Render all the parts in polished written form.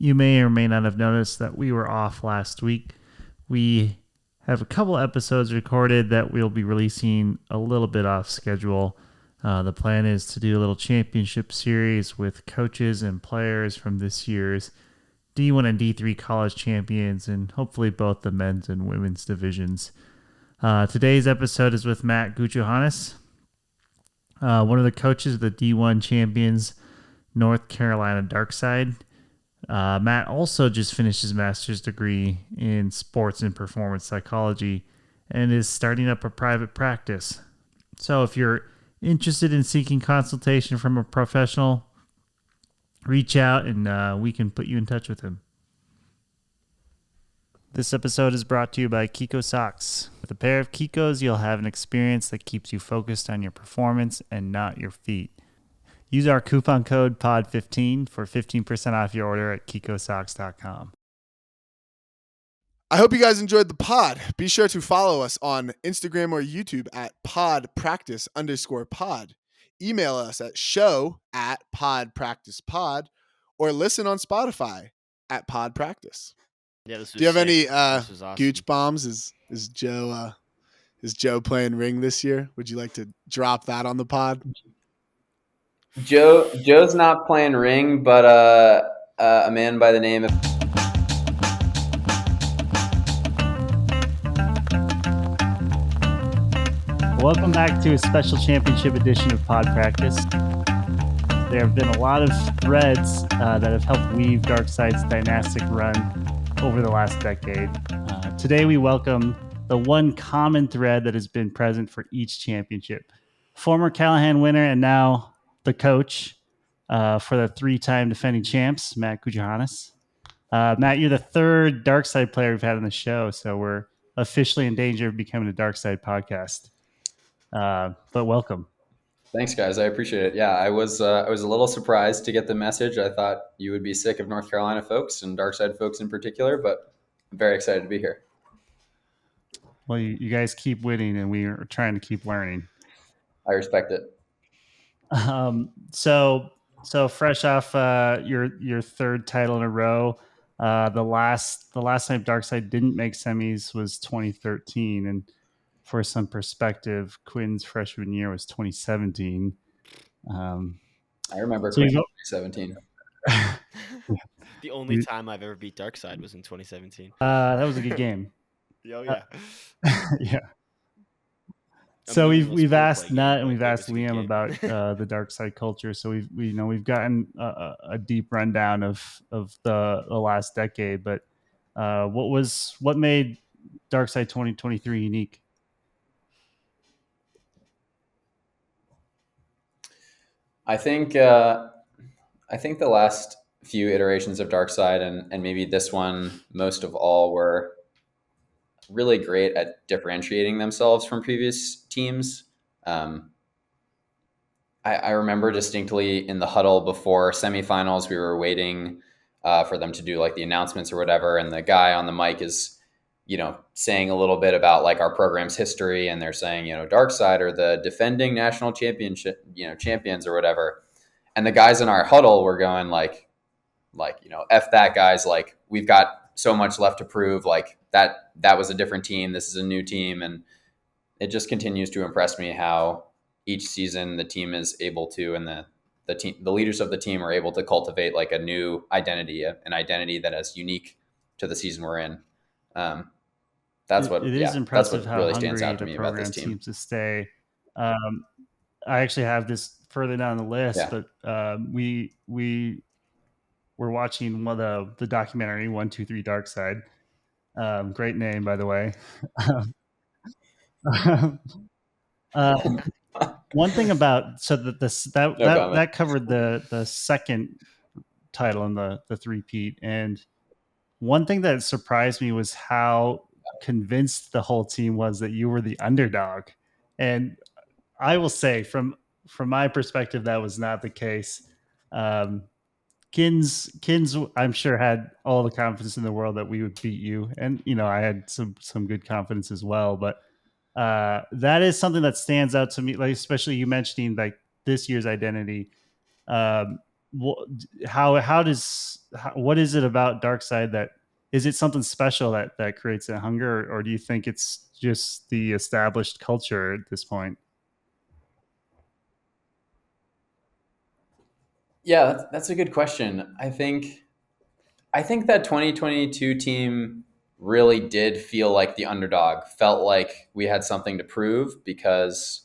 you may or may not have noticed that we were off last week. We have a couple episodes recorded that we'll be releasing a little bit off schedule. The plan is to do a little championship series with coaches and players from this year's D1 and D3 college champions, and hopefully both the men's and women's divisions. Today's episode is with Matt Gouchoe-Hanas, one of the coaches of the D1 champions, North Carolina Darkside. Matt also just finished his master's degree in sports and performance psychology and is starting up a private practice. So if you're interested in seeking consultation from a professional, reach out and we can put you in touch with him. This episode is brought to you by Kiko Socks. With a pair of Kikos, you'll have an experience that keeps you focused on your performance and not your feet. Use our coupon code POD15 for 15% off your order at kikosocks.com. I hope you guys enjoyed the pod. Be sure to follow us on Instagram or YouTube at podpractice_pod. Email us at show@podpracticepod or listen on Spotify at podpractice. Yeah, this was Do you have sick. any This was awesome. Gooch bombs? Is Joe playing Ring this year? Would you like to drop that on the pod? Joe's not playing Ring, but a man by the name of Welcome back to a special championship edition of Pod Practice. There have been a lot of threads that have helped weave Darkside's dynastic run over the last decade. Today we welcome the one common thread that has been present for each championship. Former Callahan winner and now the coach for the three-time defending champs, Matt Gouchoe-Hanas. Matt, you're the third Darkside player we've had on the show, so we're officially in danger of becoming a Darkside podcast. But welcome. Thanks, guys. I appreciate it. Yeah, I was a little surprised to get the message. I thought you would be sick of North Carolina folks and Darkside folks in particular, but I'm very excited to be here. Well, you guys keep winning, and we are trying to keep learning. I respect it. So fresh off your third title in a row, the last time Darkside didn't make semis was 2013, and for some perspective, Quinn's freshman year was 2017. I remember Quinn 2017. The only time I've ever beat Darkside was in 2017. That was a good game. Oh yeah. Yeah. So we've asked Nut and we've asked Liam about the Darkside culture. So we've gotten a deep rundown of the last decade. But what made Darkside 2023 unique? I think the last few iterations of Darkside and maybe this one most of all were really great at differentiating themselves from previous teams. I remember distinctly in the huddle before semifinals, we were waiting for them to do like the announcements or whatever, and the guy on the mic is saying a little bit about like our program's history, and they're saying, Darkside are the defending national championship, champions or whatever. And the guys in our huddle were going like, F that, guys, like we've got so much left to prove, like that was a different team. This is a new team. And it just continues to impress me how each season the team is able to, and the leaders of the team are able to cultivate like a new identity, an identity that is unique to the season we're in. That's what impressive how really stands out to the me about this program team. seems to stay. I actually have this further down the list, but we were watching one of the documentary 1, 2, 3 Darkside. Great name, by the way. One thing about that covered the second title in the three-peat, and one thing that surprised me was how convinced the whole team was that you were the underdog. And I will say, from my perspective, that was not the case. Kins, I'm sure, had all the confidence in the world that we would beat you, and I had some good confidence as well. But that is something that stands out to me, like especially you mentioning like this year's identity. what is it about Darkside that is it something special that creates that hunger, or do you think it's just the established culture at this point? Yeah, that's a good question. I think that 2022 team really did feel like the underdog, felt like we had something to prove because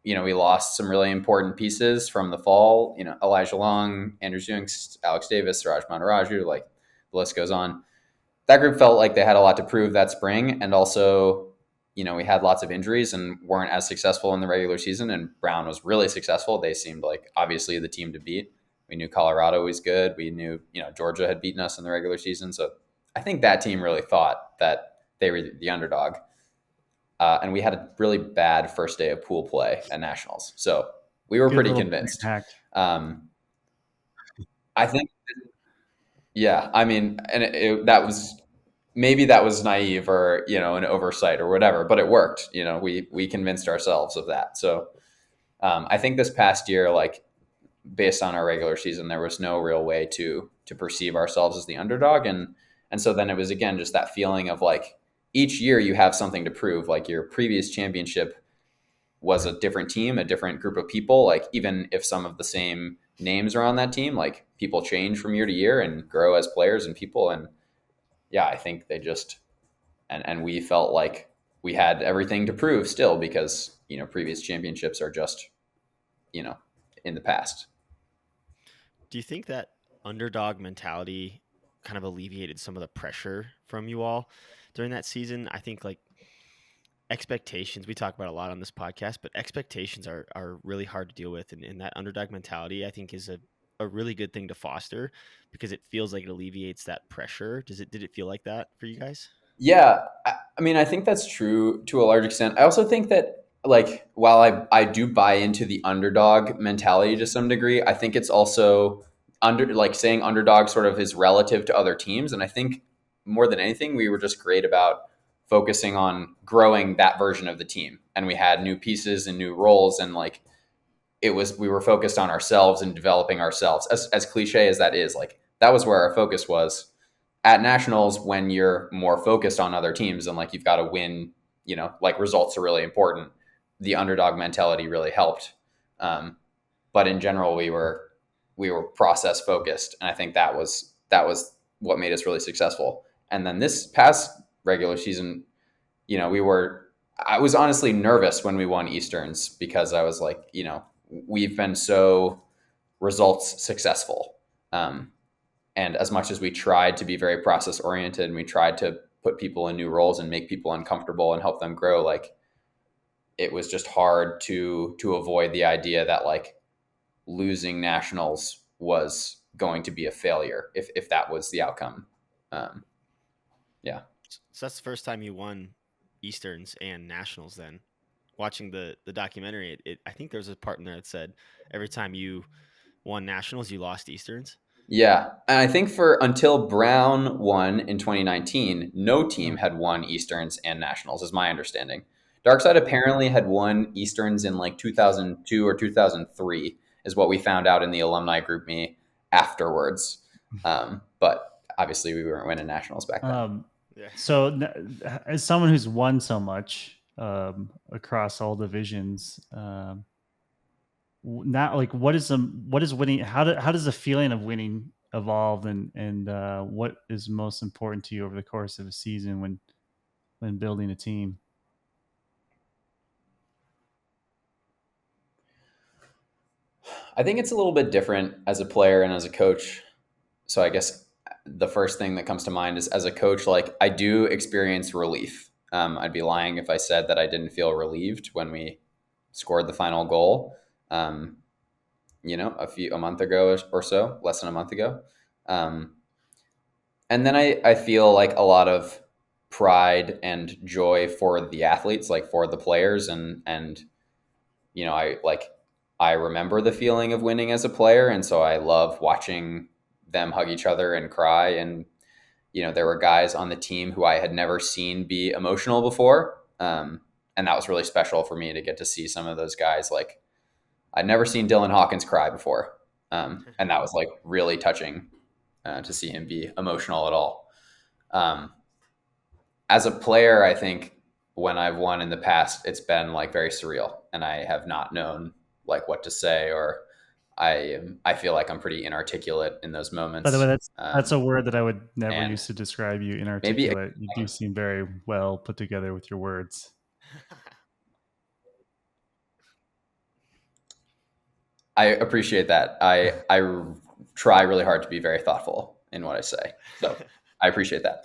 we lost some really important pieces from the fall. Elijah Long, Andrew Junks, Alex Davis, Raj Manaraju, like the list goes on. That group felt like they had a lot to prove that spring, and also, we had lots of injuries and weren't as successful in the regular season. And Brown was really successful. They seemed like obviously the team to beat. We knew Colorado was good. We knew Georgia had beaten us in the regular season. So I think that team really thought that they were the underdog. And we had a really bad first day of pool play at nationals, so we were pretty convinced. I think, yeah. I mean, and that was naive or an oversight or whatever, but it worked. We convinced ourselves of that. So I think this past year, like based on our regular season, there was no real way to perceive ourselves as the underdog, and so then it was again just that feeling of like each year you have something to prove. Like your previous championship was a different team, a different group of people. Like even if some of the same names are on that team, like people change from year to year and grow as players and people. And yeah, I think they just and we felt like we had everything to prove still because previous championships are just in the past. Do you think that underdog mentality kind of alleviated some of the pressure from you all during that season? I think like expectations, we talk about a lot on this podcast, but expectations are really hard to deal with. And that underdog mentality, I think, is a really good thing to foster because it feels like it alleviates that pressure. Did it feel like that for you guys? Yeah, I mean, I think that's true to a large extent. I also think that, like, while I do buy into the underdog mentality to some degree, I think it's also saying underdog sort of is relative to other teams. And I think more than anything, we were just great about focusing on growing that version of the team. And we had new pieces and new roles. And like, we were focused on ourselves and developing ourselves. As cliche as that is, like, that was where our focus was. At nationals, when you're more focused on other teams and like you've got to win, like results are really important, the underdog mentality really helped. But in general, we were process focused, and I think that was what made us really successful. And then this past regular season, I was honestly nervous when we won Easterns because I was like, we've been so results successful. And as much as we tried to be very process oriented and we tried to put people in new roles and make people uncomfortable and help them grow, like it was just hard to avoid the idea that like losing nationals was going to be a failure if that was the outcome. Yeah. So that's the first time you won Easterns and nationals. Then watching the documentary, I think there was a part in there that said every time you won nationals, you lost Easterns. Yeah. And I think until Brown won in 2019, no team had won Easterns and nationals, is my understanding. Darkside apparently had won Easterns in like 2002 or 2003 is what we found out in the alumni group me afterwards. But obviously we weren't winning nationals back then. Yeah. So as someone who's won so much across all divisions, not like what is winning? How does the feeling of winning evolve, and what is most important to you over the course of a season when building a team? I think it's a little bit different as a player and as a coach. So I guess the first thing that comes to mind is as a coach, like I do experience relief. I'd be lying if I said that I didn't feel relieved when we scored the final goal. A month ago or so, less than a month ago. And then I feel like a lot of pride and joy for the athletes, like for the players. And I remember the feeling of winning as a player. And so I love watching them hug each other and cry. And, there were guys on the team who I had never seen be emotional before. And that was really special for me to get to see some of those guys. Like I'd never seen Dylan Hawkins cry before. And that was like really touching to see him be emotional at all. As a player, I think when I've won in the past, it's been like very surreal, and I have not known like what to say, or I feel like I'm pretty inarticulate in those moments. By the way, that's a word that I would never and use to describe you, maybe inarticulate. You do seem very well put together with your words. I appreciate that. I try really hard to be very thoughtful in what I say, so I appreciate that.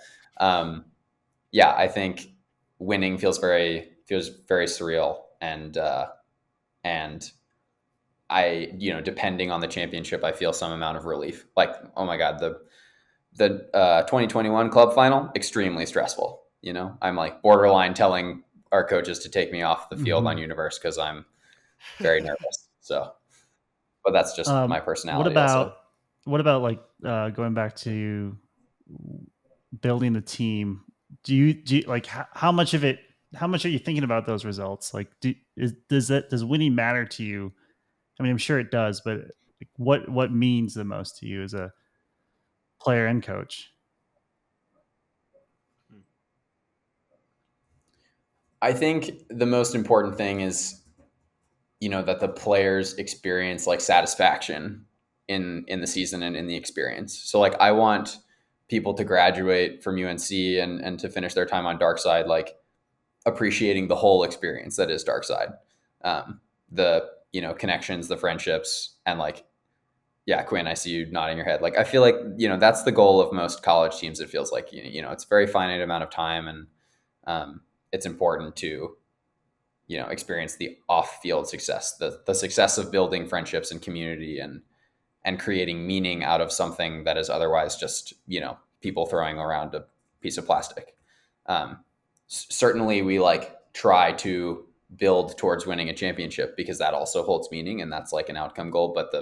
Yeah, I think winning feels very surreal, and I, depending on the championship, I feel some amount of relief. Like, oh my god, the 2021 club final, extremely stressful. I'm like borderline telling our coaches to take me off the field on Universe because I'm very nervous. So, but that's just my personality. What about like going back to building the team? Do you like how much of it? How much are you thinking about those results? Like, does winning matter to you? I mean, I'm sure it does, but what means the most to you as a player and coach? I think the most important thing is, that the players experience like satisfaction in the season and in the experience. So like I want people to graduate from UNC and to finish their time on Darkside, like appreciating the whole experience that is Darkside. The, connections, the friendships, and like, yeah, Quinn, I see you nodding your head. Like, I feel like, that's the goal of most college teams. It feels like, it's a very finite amount of time, and it's important to, experience the off-field success, the success of building friendships and community, and creating meaning out of something that is otherwise just, people throwing around a piece of plastic. Certainly we like try to build towards winning a championship because that also holds meaning, and that's like an outcome goal. But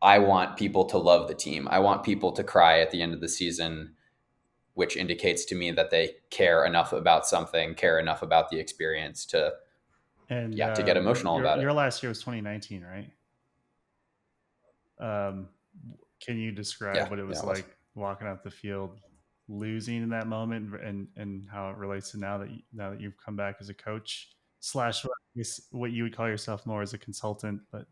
I want people to love the team. I want people to cry at the end of the season, which indicates to me that they care enough about something, care enough about the experience to get emotional about it. Your last year was 2019, right? Can you describe what it was like walking out the field, losing in that moment, and how it relates to now that you've come back as a coach / what you would call yourself more as a consultant? But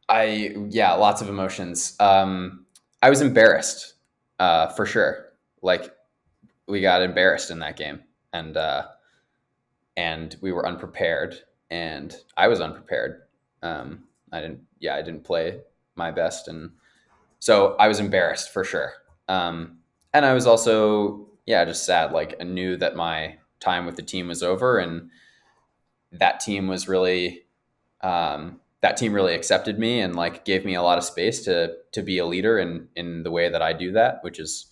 lots of emotions. I was embarrassed, for sure. Like we got embarrassed in that game, and we were unprepared, and I was unprepared. I didn't play my best, and so I was embarrassed for sure. And I was also, just sad. Like I knew that my time with the team was over, and that team was really, that team really accepted me and like gave me a lot of space to be a leader in the way that I do that, which is,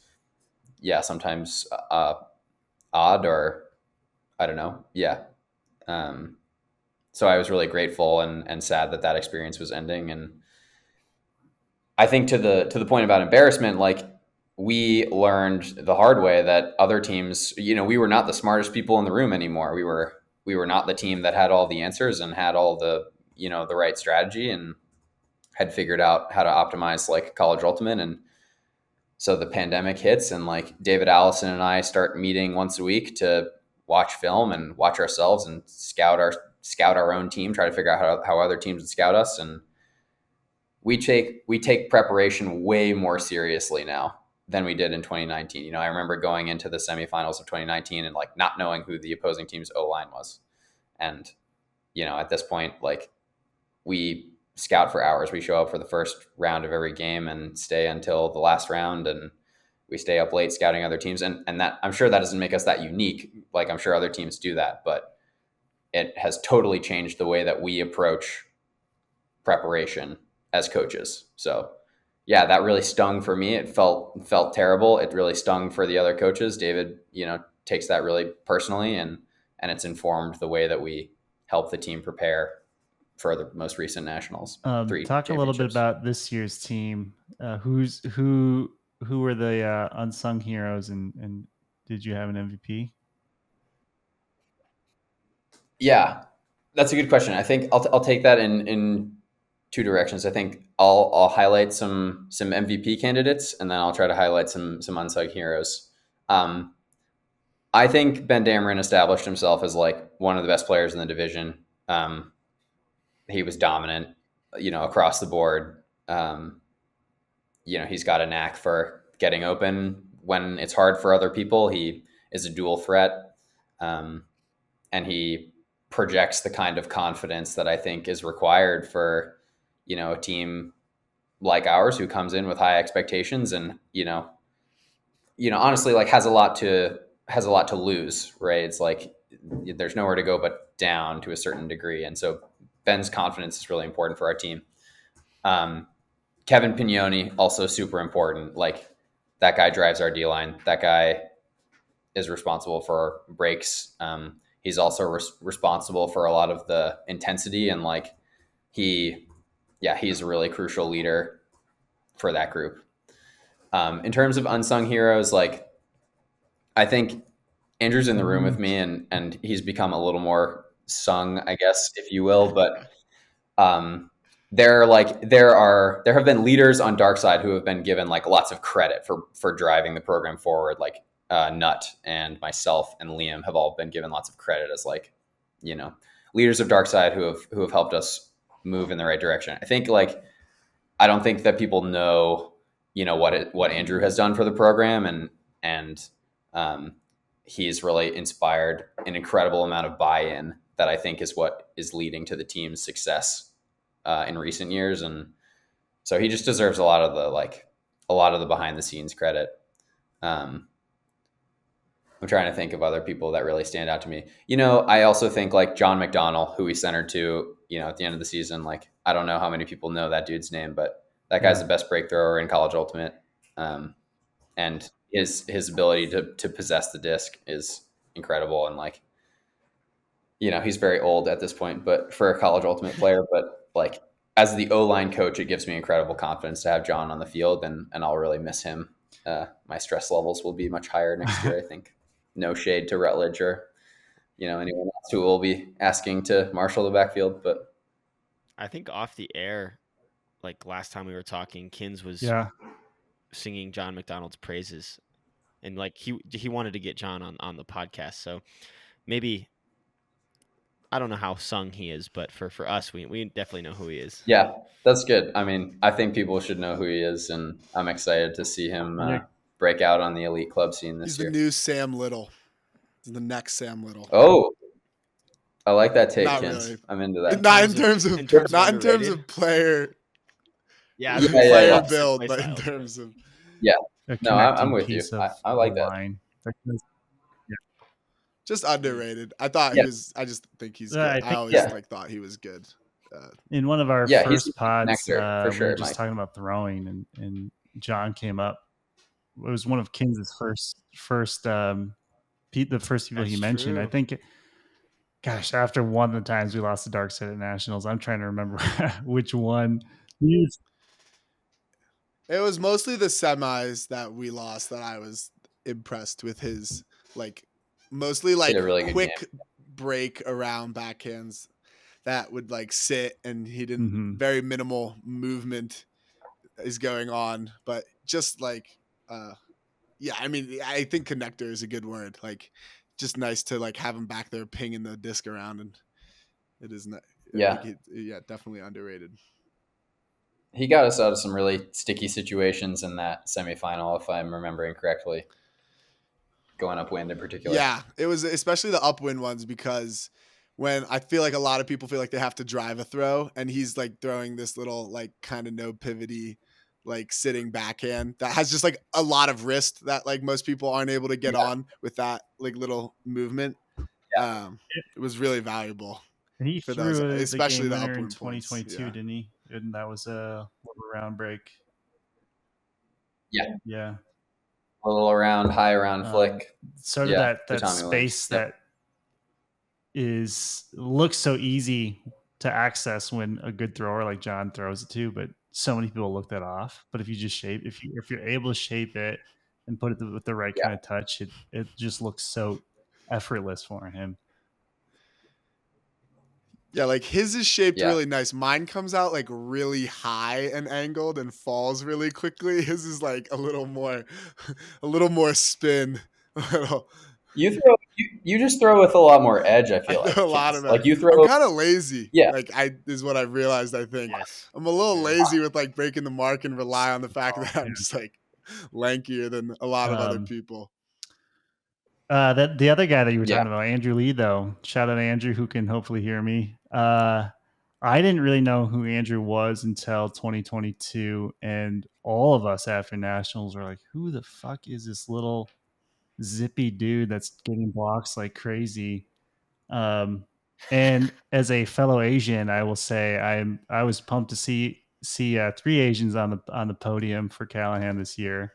sometimes odd, or I don't know. So I was really grateful and sad that experience was ending. And I think to the point about embarrassment, like we learned the hard way that other teams, we were not the smartest people in the room anymore. We were not the team that had all the answers and had all the, the right strategy and had figured out how to optimize like college ultimate. And so the pandemic hits, and like David Allison and I start meeting once a week to watch film and watch ourselves and scout our own team, try to figure out how other teams would scout us. And we take preparation way more seriously now than we did in 2019. I remember going into the semifinals of 2019 and like not knowing who the opposing team's O-line was. And, at this point, like we scout for hours. We show up for the first round of every game and stay until the last round, and we stay up late scouting other teams. And that, I'm sure that doesn't make us that unique. Like I'm sure other teams do that, but it has totally changed the way that we approach preparation as coaches. So that really stung for me. It felt terrible. It really stung for the other coaches. David, takes that really personally, and it's informed the way that we help the team prepare for the most recent nationals. Talk a little bit about this year's team. Who were the unsung heroes, and did you have an MVP? Yeah, that's a good question. I think I'll take that in two directions. I think I'll highlight some MVP candidates, and then I'll try to highlight some unsung heroes. Um, I think Ben Dameron established himself as like one of the best players in the division. He was dominant, across the board. He's got a knack for getting open when it's hard for other people. He is a dual threat, and he projects the kind of confidence that I think is required for, a team like ours who comes in with high expectations and, honestly, like has a lot to lose, right? It's like there's nowhere to go but down to a certain degree. And so Ben's confidence is really important for our team. Kevin Pignoni, also super important. Like that guy drives our D line. That guy is responsible for breaks. He's also responsible for a lot of the intensity and like he's a really crucial leader for that group. In terms of unsung heroes, like I think Andrew's in the room with me and he's become a little more sung, I guess, if you will. But there have been leaders on Darkside who have been given like lots of credit for driving the program forward. Like Nut and myself and Liam have all been given lots of credit as like, leaders of Darkside who have helped us move in the right direction. I think like I don't think that people know, what Andrew has done for the program and he's really inspired an incredible amount of buy-in that I think is what is leading to the team's success in recent years. And so he just deserves a lot of the behind the scenes credit. I'm trying to think of other people that really stand out to me. I also think like John McDonnell, who we centered to, at the end of the season. Like, I don't know how many people know that dude's name, but that guy's the best break thrower in college ultimate. And his ability to possess the disc is incredible. And like, he's very old at this point, but for a college ultimate player, but like as the O-line coach, it gives me incredible confidence to have John on the field and I'll really miss him. My stress levels will be much higher next year, I think. No shade to Rutledge or, anyone else who will be asking to marshal the backfield. But I think off the air, like last time we were talking, Kins was singing John McDonald's praises, and like he wanted to get John on the podcast. So maybe I don't know how sung he is, but for us, we definitely know who he is. Yeah, that's good. I mean, I think people should know who he is, and I'm excited to see him break out on the elite club scene this year. He's the new Sam Little. He's the next Sam Little. Oh, I like that take, Not Kins. really. I'm into that. Not in terms of player. Yeah, player build, but in terms of No, I'm with you. I like that. Line. Just underrated. I thought he was. I just think he's good. I always thought he was good. In one of our first pods, for sure, we were just talking about throwing, and John came up. It was one of King's first the first people he mentioned. True. I think, gosh, after one of the times we lost the Darkside at Nationals, I'm trying to remember which one. It was mostly the semis that we lost that I was impressed with his mostly really quick break around backhands that would sit and he didn't very minimal movement is going on, but just I mean, I think connector is a good word. Just nice to have him back there pinging the disc around, and it is not. Definitely underrated. He got us out of some really sticky situations in that semifinal, if I'm remembering correctly. Going upwind in particular. Yeah, it was especially the upwind ones because when I feel like a lot of people feel like they have to drive a throw, and he's throwing this little kind of no pivoty sitting backhand that has just a lot of wrist that most people aren't able to get on with that little movement. It was really valuable. And he for threw those, especially the the game winner upwind in 2022, points. didn't he? And that was a round break. Yeah. A little around, high around flick. Sort of that space that looks so easy to access when a good thrower like John throws it to, but so many people look that off. But if you just if you're able to shape it and put it with the right kind of touch, it just looks so effortless for him. Yeah, like his is shaped Yeah. really nice. Mine comes out like really high and angled and falls really quickly. His is like a little more spin. You just throw with a lot more edge, I I feel like. throw a lot of Like it. you I'm throw. kind of lazy. Yeah. Like is what I realized. I think Yes. I'm a little Yeah. lazy with like breaking the mark and rely on the fact that I'm just like lankier than a lot of other people. That the other guy that you were talking about, Andrew Lee, though. Shout out to Andrew, who can hopefully hear me. I didn't really know who Andrew was until 2022, and all of us after nationals were like, "Who the fuck is this little zippy dude that's getting blocks like crazy?" And as a fellow Asian, I will say I was pumped to see three Asians on the podium for Callahan this year.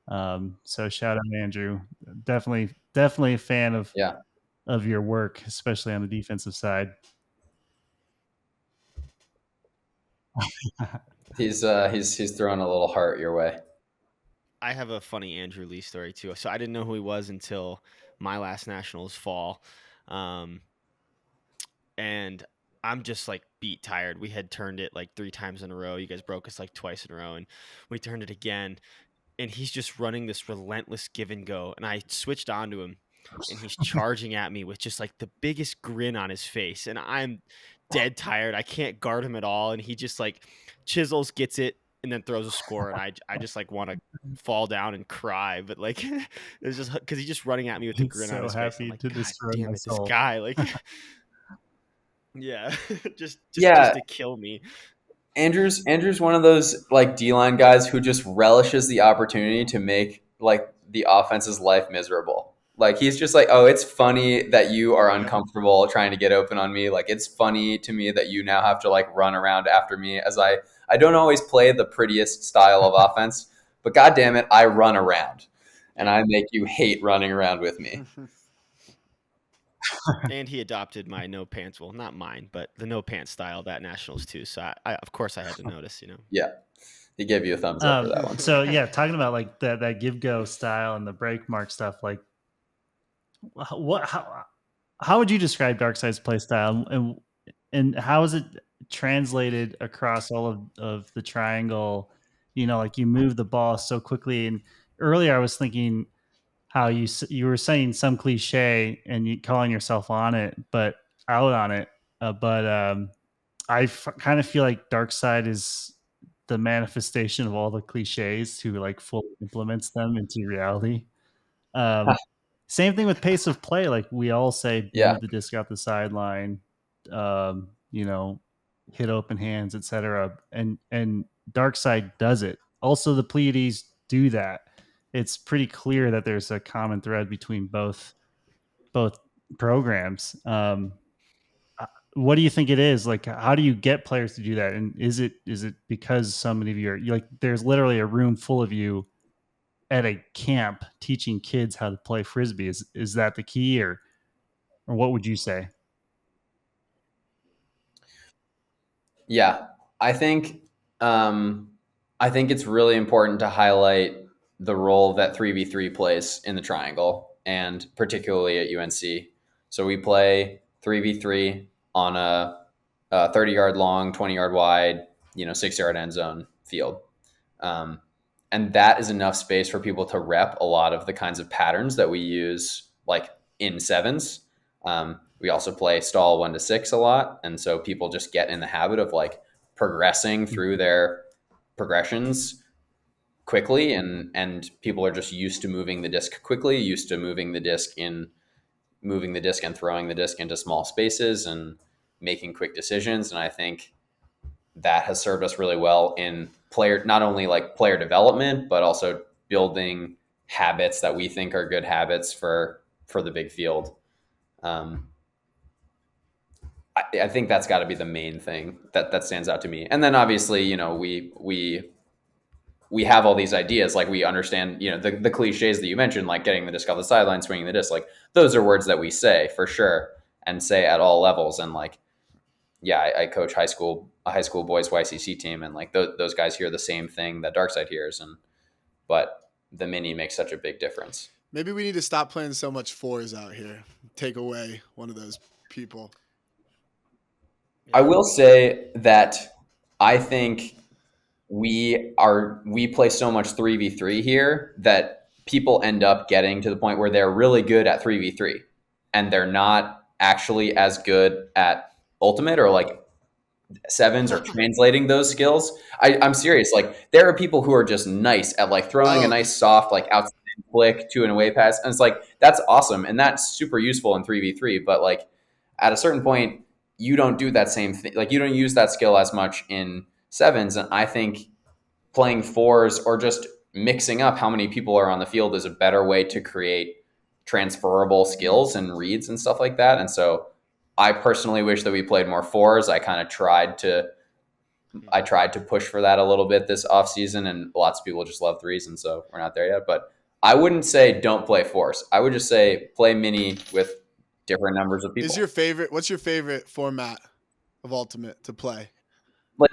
So shout out Andrew. Definitely a fan of your work, especially on the defensive side. He's throwing a little heart your way. I have a funny Andrew Lee story too. So I didn't know who he was until my last nationals fall. And I'm just like beat tired. We had turned it like 3 times in a row. You guys broke us like twice in a row, and we turned it again. And he's just running this relentless give and go. And I switched onto him, and he's charging at me with just like the biggest grin on his face. And I'm dead tired. I can't guard him at all. And he just like chisels, gets it, and then throws a score. And I just like want to fall down and cry. But like, it's just because he's just running at me with a grin on his face. I'm like, God damn it, this guy. Like, yeah, just to kill me. Andrew's one of those like D-line guys who just relishes the opportunity to make like the offense's life miserable. Like he's just like, oh, it's funny that you are uncomfortable trying to get open on me. Like it's funny to me that you now have to like run around after me as I don't always play the prettiest style of offense, but God damn it, I run around and I make you hate running around with me. And he adopted my no pants, well, not mine, but the no pants style at nationals too. So I of course I had to notice, you know. Yeah. He gave you a thumbs up for that one. So yeah, talking about like that give go style and the break mark stuff, like how would you describe Darkside's play style, and how is it translated across all of the triangle? You know, like you move the ball so quickly. And earlier I was thinking how you were saying some cliche and you calling yourself on it, but out on it. I kind of feel like Darkside is the manifestation of all the cliches who like fully implements them into reality. Same thing with pace of play. Like we all say, move the disc out the sideline, you know, hit open hands, etc. And Darkside does it. Also, the Pleiades do that. It's pretty clear that there's a common thread between both programs. What do you think it is? Like, how do you get players to do that? And is it because so many of you are like, there's literally a room full of you at a camp teaching kids how to play Frisbee? Is that the key, or what would you say? Yeah, I think it's really important to highlight the role that 3v3 plays in the triangle, and particularly at UNC. So we play 3v3 on a 30-yard long, 20-yard wide, 6-yard end zone field. And that is enough space for people to rep a lot of the kinds of patterns that we use like in sevens. We also play stall 1 to 6 a lot. And so people just get in the habit of like progressing through their progressions quickly. And people are just used to moving the disc quickly, used to moving the disc and throwing the disc into small spaces and making quick decisions. And I think that has served us really well in not only like player development, but also building habits that we think are good habits for the big field. I think that's got to be the main thing that stands out to me. And then obviously, we have all these ideas, like we understand, the cliches that you mentioned, like getting the disc off the sideline, swinging the disc, like those are words that we say for sure and say at all levels. And like, yeah, I coach a high school boys YCC team, and like those guys hear the same thing that Darkside hears, but the mini makes such a big difference. Maybe we need to stop playing so much fours out here. Take away one of those people. I will say that I think we play so much 3v3 here that people end up getting to the point where they're really good at 3v3 and they're not actually as good at ultimate or like sevens or translating those skills. I'm serious. Like there are people who are just nice at like throwing a nice soft like outside flick to an away pass, and it's like that's awesome and that's super useful in 3v3. But like at a certain point, you don't do that same thing. Like you don't use that skill as much in sevens, and I think playing fours or just mixing up how many people are on the field is a better way to create transferable skills and reads and stuff like that. And so I personally wish that we played more fours. I tried to push for that a little bit this offseason, and lots of people just love threes, and so we're not there yet. But I wouldn't say don't play fours. I would just say play mini with different numbers of people. What's your favorite format of Ultimate to play? Like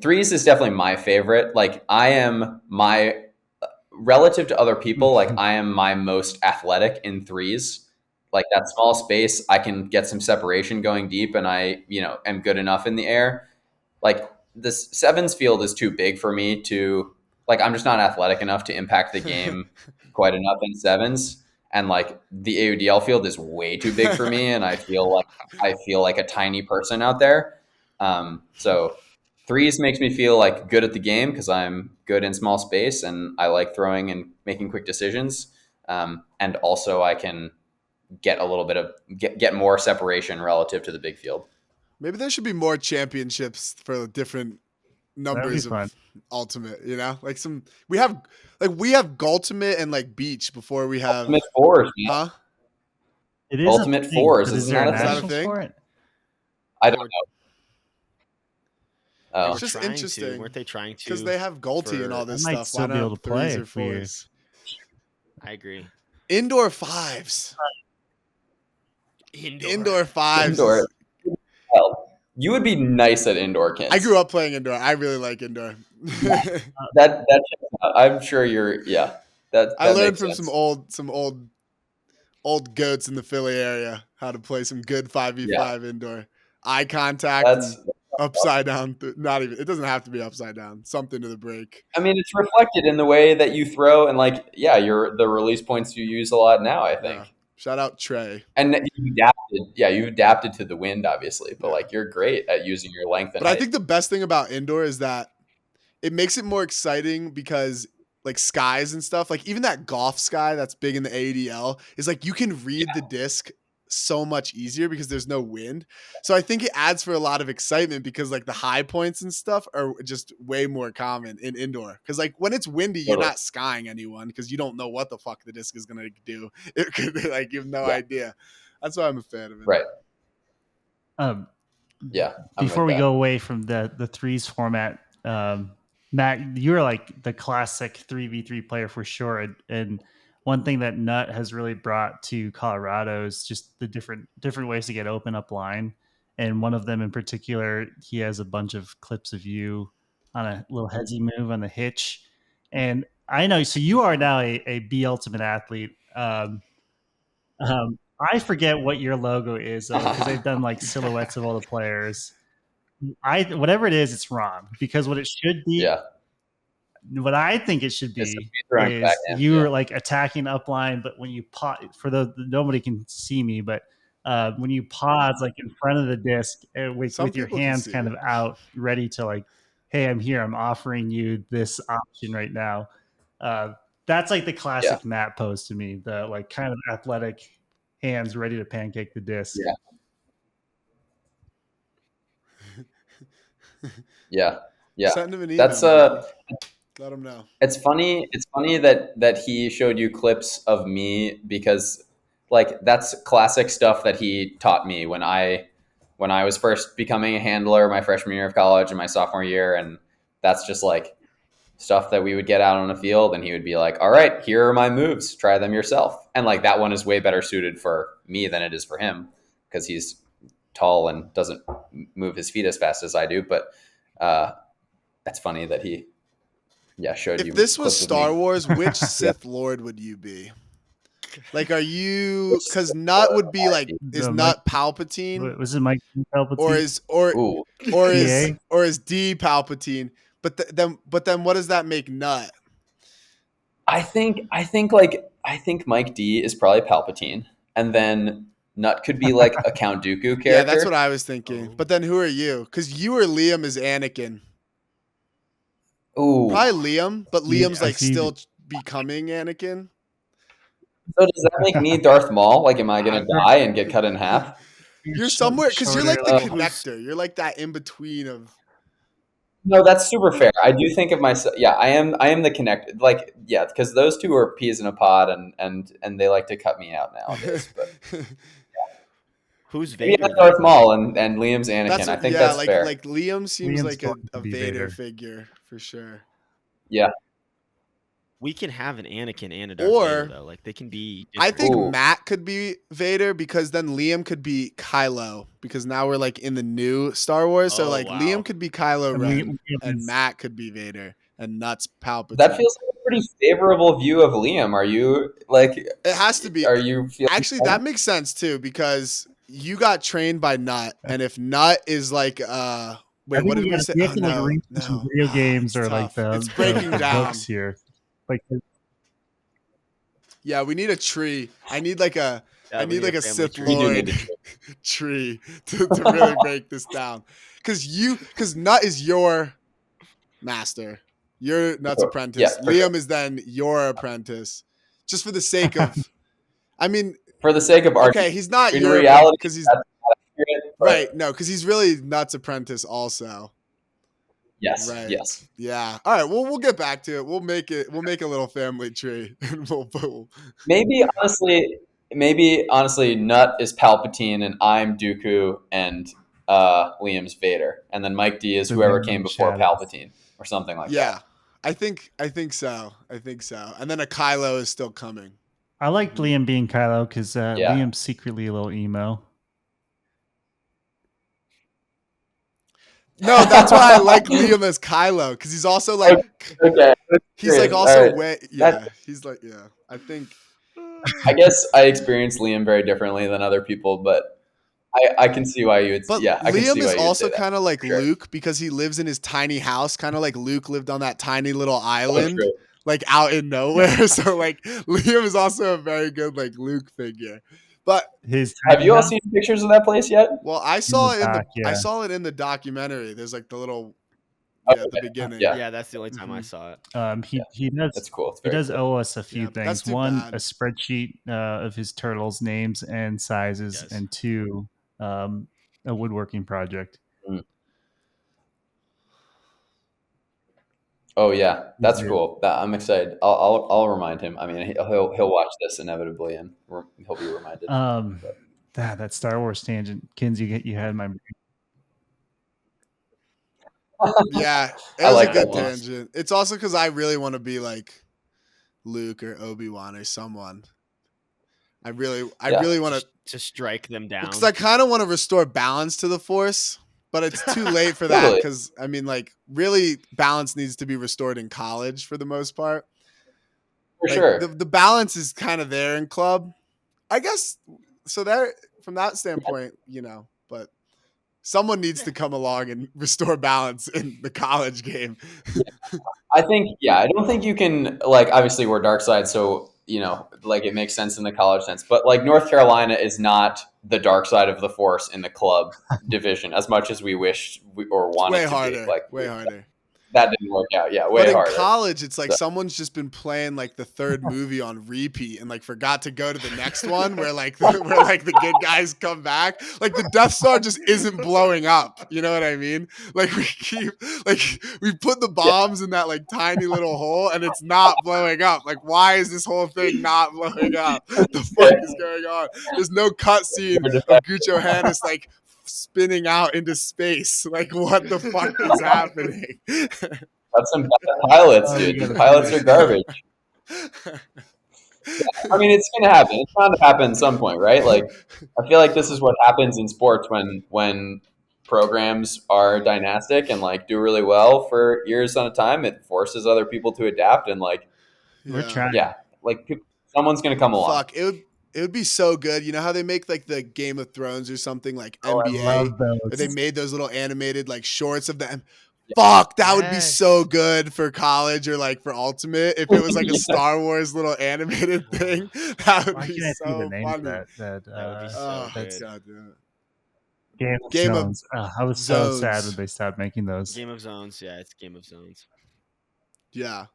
threes is definitely my favorite. Like relative to other people, like I am my most athletic in threes. Like that small space, I can get some separation going deep, and I, am good enough in the air. Like this sevens field is too big for me to like. I'm just not athletic enough to impact the game quite enough in sevens. And like the AUDL field is way too big for me, and I feel like a tiny person out there. So threes makes me feel like good at the game because I'm good in small space and I like throwing and making quick decisions. And also I can get a little bit of get more separation relative to the big field. Maybe there should be more championships for different numbers of Ultimate. Like we have Gultimate and like Beach before we have Ultimate fours. Huh? It is Ultimate fours. Is there a national thing for it? I don't know. Oh. It's just interesting. Weren't they trying to? Because they have Gulti and all this I might stuff. still be able to play or fours? I agree. Indoor fives. Indoor fives. Indoor. Well, you would be nice at indoor, Ken. I grew up playing indoor. I really like indoor. that I'm sure you're. Yeah. That I learned from sense. some old goats in the Philly area how to play some good 5v5 indoor. Eye contact. That's upside down. Not even. It doesn't have to be upside down. Something to the break. I mean, it's reflected in the way that you throw, and like, the release points you use a lot now. I think. Yeah. Shout out Trey. And you adapted. Yeah, you adapted to the wind, obviously, but like you're great at using your length. And height. I think the best thing about indoor is that it makes it more exciting because like skies and stuff, like even that golf sky that's big in the ADL is like you can read the disc so much easier because there's no wind. So I think it adds for a lot of excitement because like the high points and stuff are just way more common in indoor. Because like when it's windy, you're not skying anyone because you don't know what the fuck the disc is gonna do. It could be like you have no idea. That's why I'm a fan of it. Right. Before we go away from the threes format, Matt, you're like the classic 3v3 player for sure. And one thing that Nut has really brought to Colorado is just the different ways to get open up line. And one of them in particular, he has a bunch of clips of you on a little headsy move on the hitch. And I know, so you are now a B Ultimate athlete. I forget what your logo is because they've done like silhouettes of all the players. Whatever it is, it's wrong because what it should be. Yeah. What I think it should be is you're like attacking upline, but when you pause, nobody can see me, but when you pause like in front of the disc with your hands kind of out, ready to like, hey, I'm here. I'm offering you this option right now. That's like the classic Matt pose to me. The like kind of athletic hands ready to pancake the disc. Yeah. Send him an email. That's let him know. It's funny that he showed you clips of me because like that's classic stuff that he taught me when I was first becoming a handler my freshman year of college and my sophomore year, and that's just like stuff that we would get out on the field and he would be like, all right, here are my moves, try them yourself. And like that one is way better suited for me than it is for him because he's tall and doesn't move his feet as fast as I do. But that's funny that he showed you. If this was Star Wars, which Sith Lord would you be? Like, are you? Because Nut would be like, is Nut Palpatine? Was it Mike Palpatine? Or is D Palpatine? But then what does that make Nut? I think Mike D is probably Palpatine, and then Nut could be like a Count Dooku character. Yeah, that's what I was thinking. But then who are you? Because you or Liam is Anakin. Ooh. Probably Liam, but Liam's like still becoming Anakin. So does that make me Darth Maul? Like, am I gonna die and get cut in half? You're somewhere because you're like the connector. You're like that in between of. No, that's super fair. I do think of myself. Yeah, I am the connector. Like, yeah, because those two are peas in a pod, and they like to cut me out nowadays. But yeah. Who's Vader? Yeah, Darth Maul and Liam's Anakin. I think that's fair. Like Liam seems Liam's like a Vader figure for sure. Yeah. We can have an Anakin and a Darth Vader, though. Like, they can be different. I think Matt could be Vader because then Liam could be Kylo because now we're like in the new Star Wars. So Liam could be Kylo Ren and Matt could be Vader and Nut's Palpatine. That feels like a pretty favorable view of Liam. Are you like? It has to be. Are you actually? That makes sense too because you got trained by Nut, and if Nut is like wait, what did we say? We have to read some video games or tough. Like it's breaking down books here. Like, yeah, we need a tree. I need like a Sith Lord tree to really break this down. Because Nut is your master. You're Nut's apprentice. Yeah, Liam is then your apprentice. Just for the sake of, I mean, for the sake of argument. Okay, he's not in your reality because he's accurate, right. No, because he's really Nut's apprentice also. Yes. Right. Yes. Yeah. All right. Well, we'll get back to it. We'll make a little family tree, and maybe honestly, Nut is Palpatine, and I'm Dooku, and Liam's Vader, and then Mike D is whoever came before Palpatine, or something like that. Yeah, I think so. And then a Kylo is still coming. I liked Liam being Kylo because Liam's secretly a little emo. No, that's why I like Liam as Kylo because he's also like he's like also he's like I think I guess I experience Liam very differently than other people, but I can see why you would. But Liam is also kind of like Luke because he lives in his tiny house, kind of like Luke lived on that tiny little island, like out in nowhere. So like Liam is also a very good like Luke figure. But have you all seen pictures of that place yet? Well, I saw it I saw it in the documentary. There's like the little at the beginning. Yeah, that's the only time I saw it. He does. That's cool. He does cool. owe us a few things. One, a spreadsheet of his turtles' names and sizes, and two, a woodworking project. Oh yeah, that's cool. I'm excited. I'll remind him. I mean, he'll watch this inevitably, and he'll be reminded. That Star Wars tangent, Kinsey, you had my. Yeah, it was a good tangent. It's also because I really want to be like Luke or Obi-Wan or someone. I really want to strike them down because I kind of want to restore balance to the Force. But it's too late for that because, I mean, like, really balance needs to be restored in college for the most part. For sure. The balance is kind of there in club. I guess, so there, from that standpoint, but someone needs to come along and restore balance in the college game. I don't think you can, like, obviously we're Darkside, so, like it makes sense in the college sense. But, like, North Carolina is not the dark side of the Force in the club division as much as we wished or wanted to be. Like, way harder. That didn't work out. Yeah, way harder. But in college, it's like someone's just been playing like the third movie on repeat and like forgot to go to the next one where the good guys come back. Like the Death Star just isn't blowing up. You know what I mean? Like we put the bombs in that like tiny little hole and it's not blowing up. Like why is this whole thing not blowing up? The fuck is going on? There's no cutscene of Gouchoe-Hanas like spinning out into space. Like what the fuck is happening? That's some bad pilots, dude. The pilots are garbage. I mean, it's gonna happen. It's bound to happen at some point, right? Like, I feel like this is what happens in sports when programs are dynastic and like do really well for years on a time. It forces other people to adapt and like, we're trying. Yeah, like Someone's gonna come along. Fuck, it would be so good. You know how they make like the Game of Thrones or something like I NBA, love where those. they made those little animated like shorts of them. Fuck, that would be so good for college or like for Ultimate. If it was like a Star Wars little animated thing, that would Why be can't I see the so name funny. of that? That would be so Oh, good. God, yeah. Game of Zones. I was so sad Zones. when they stopped making those. Game of Zones. Yeah, it's Game of Zones. Yeah.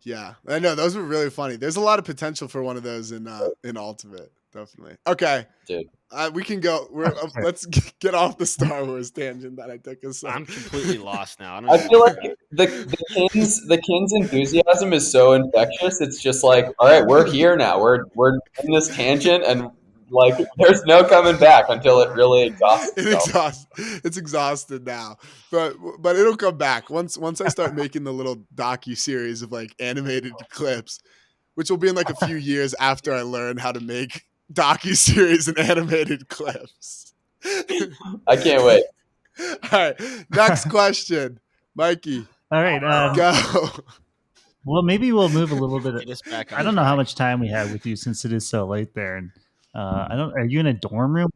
Yeah. I know those were really funny. There's a lot of potential for one of those in Ultimate, definitely. Okay. Dude. We can go. Let's get off the Star Wars tangent that I took us on. I'm completely lost now. I feel like the Kings enthusiasm is so infectious. It's just like, all right, we're here now. We're in this tangent, and like, there's no coming back until it really exhausts itself. It's exhausted now, but it'll come back once I start making the little docu-series of like animated clips, which will be in like a few years after I learn how to make docu-series and animated clips. I can't wait. All right, next question, Mikey. All right, go. Well, maybe we'll move a little bit. Get us back on I don't know how track. much time we have with you since it is so late there, and I don't. Are you in a dorm room?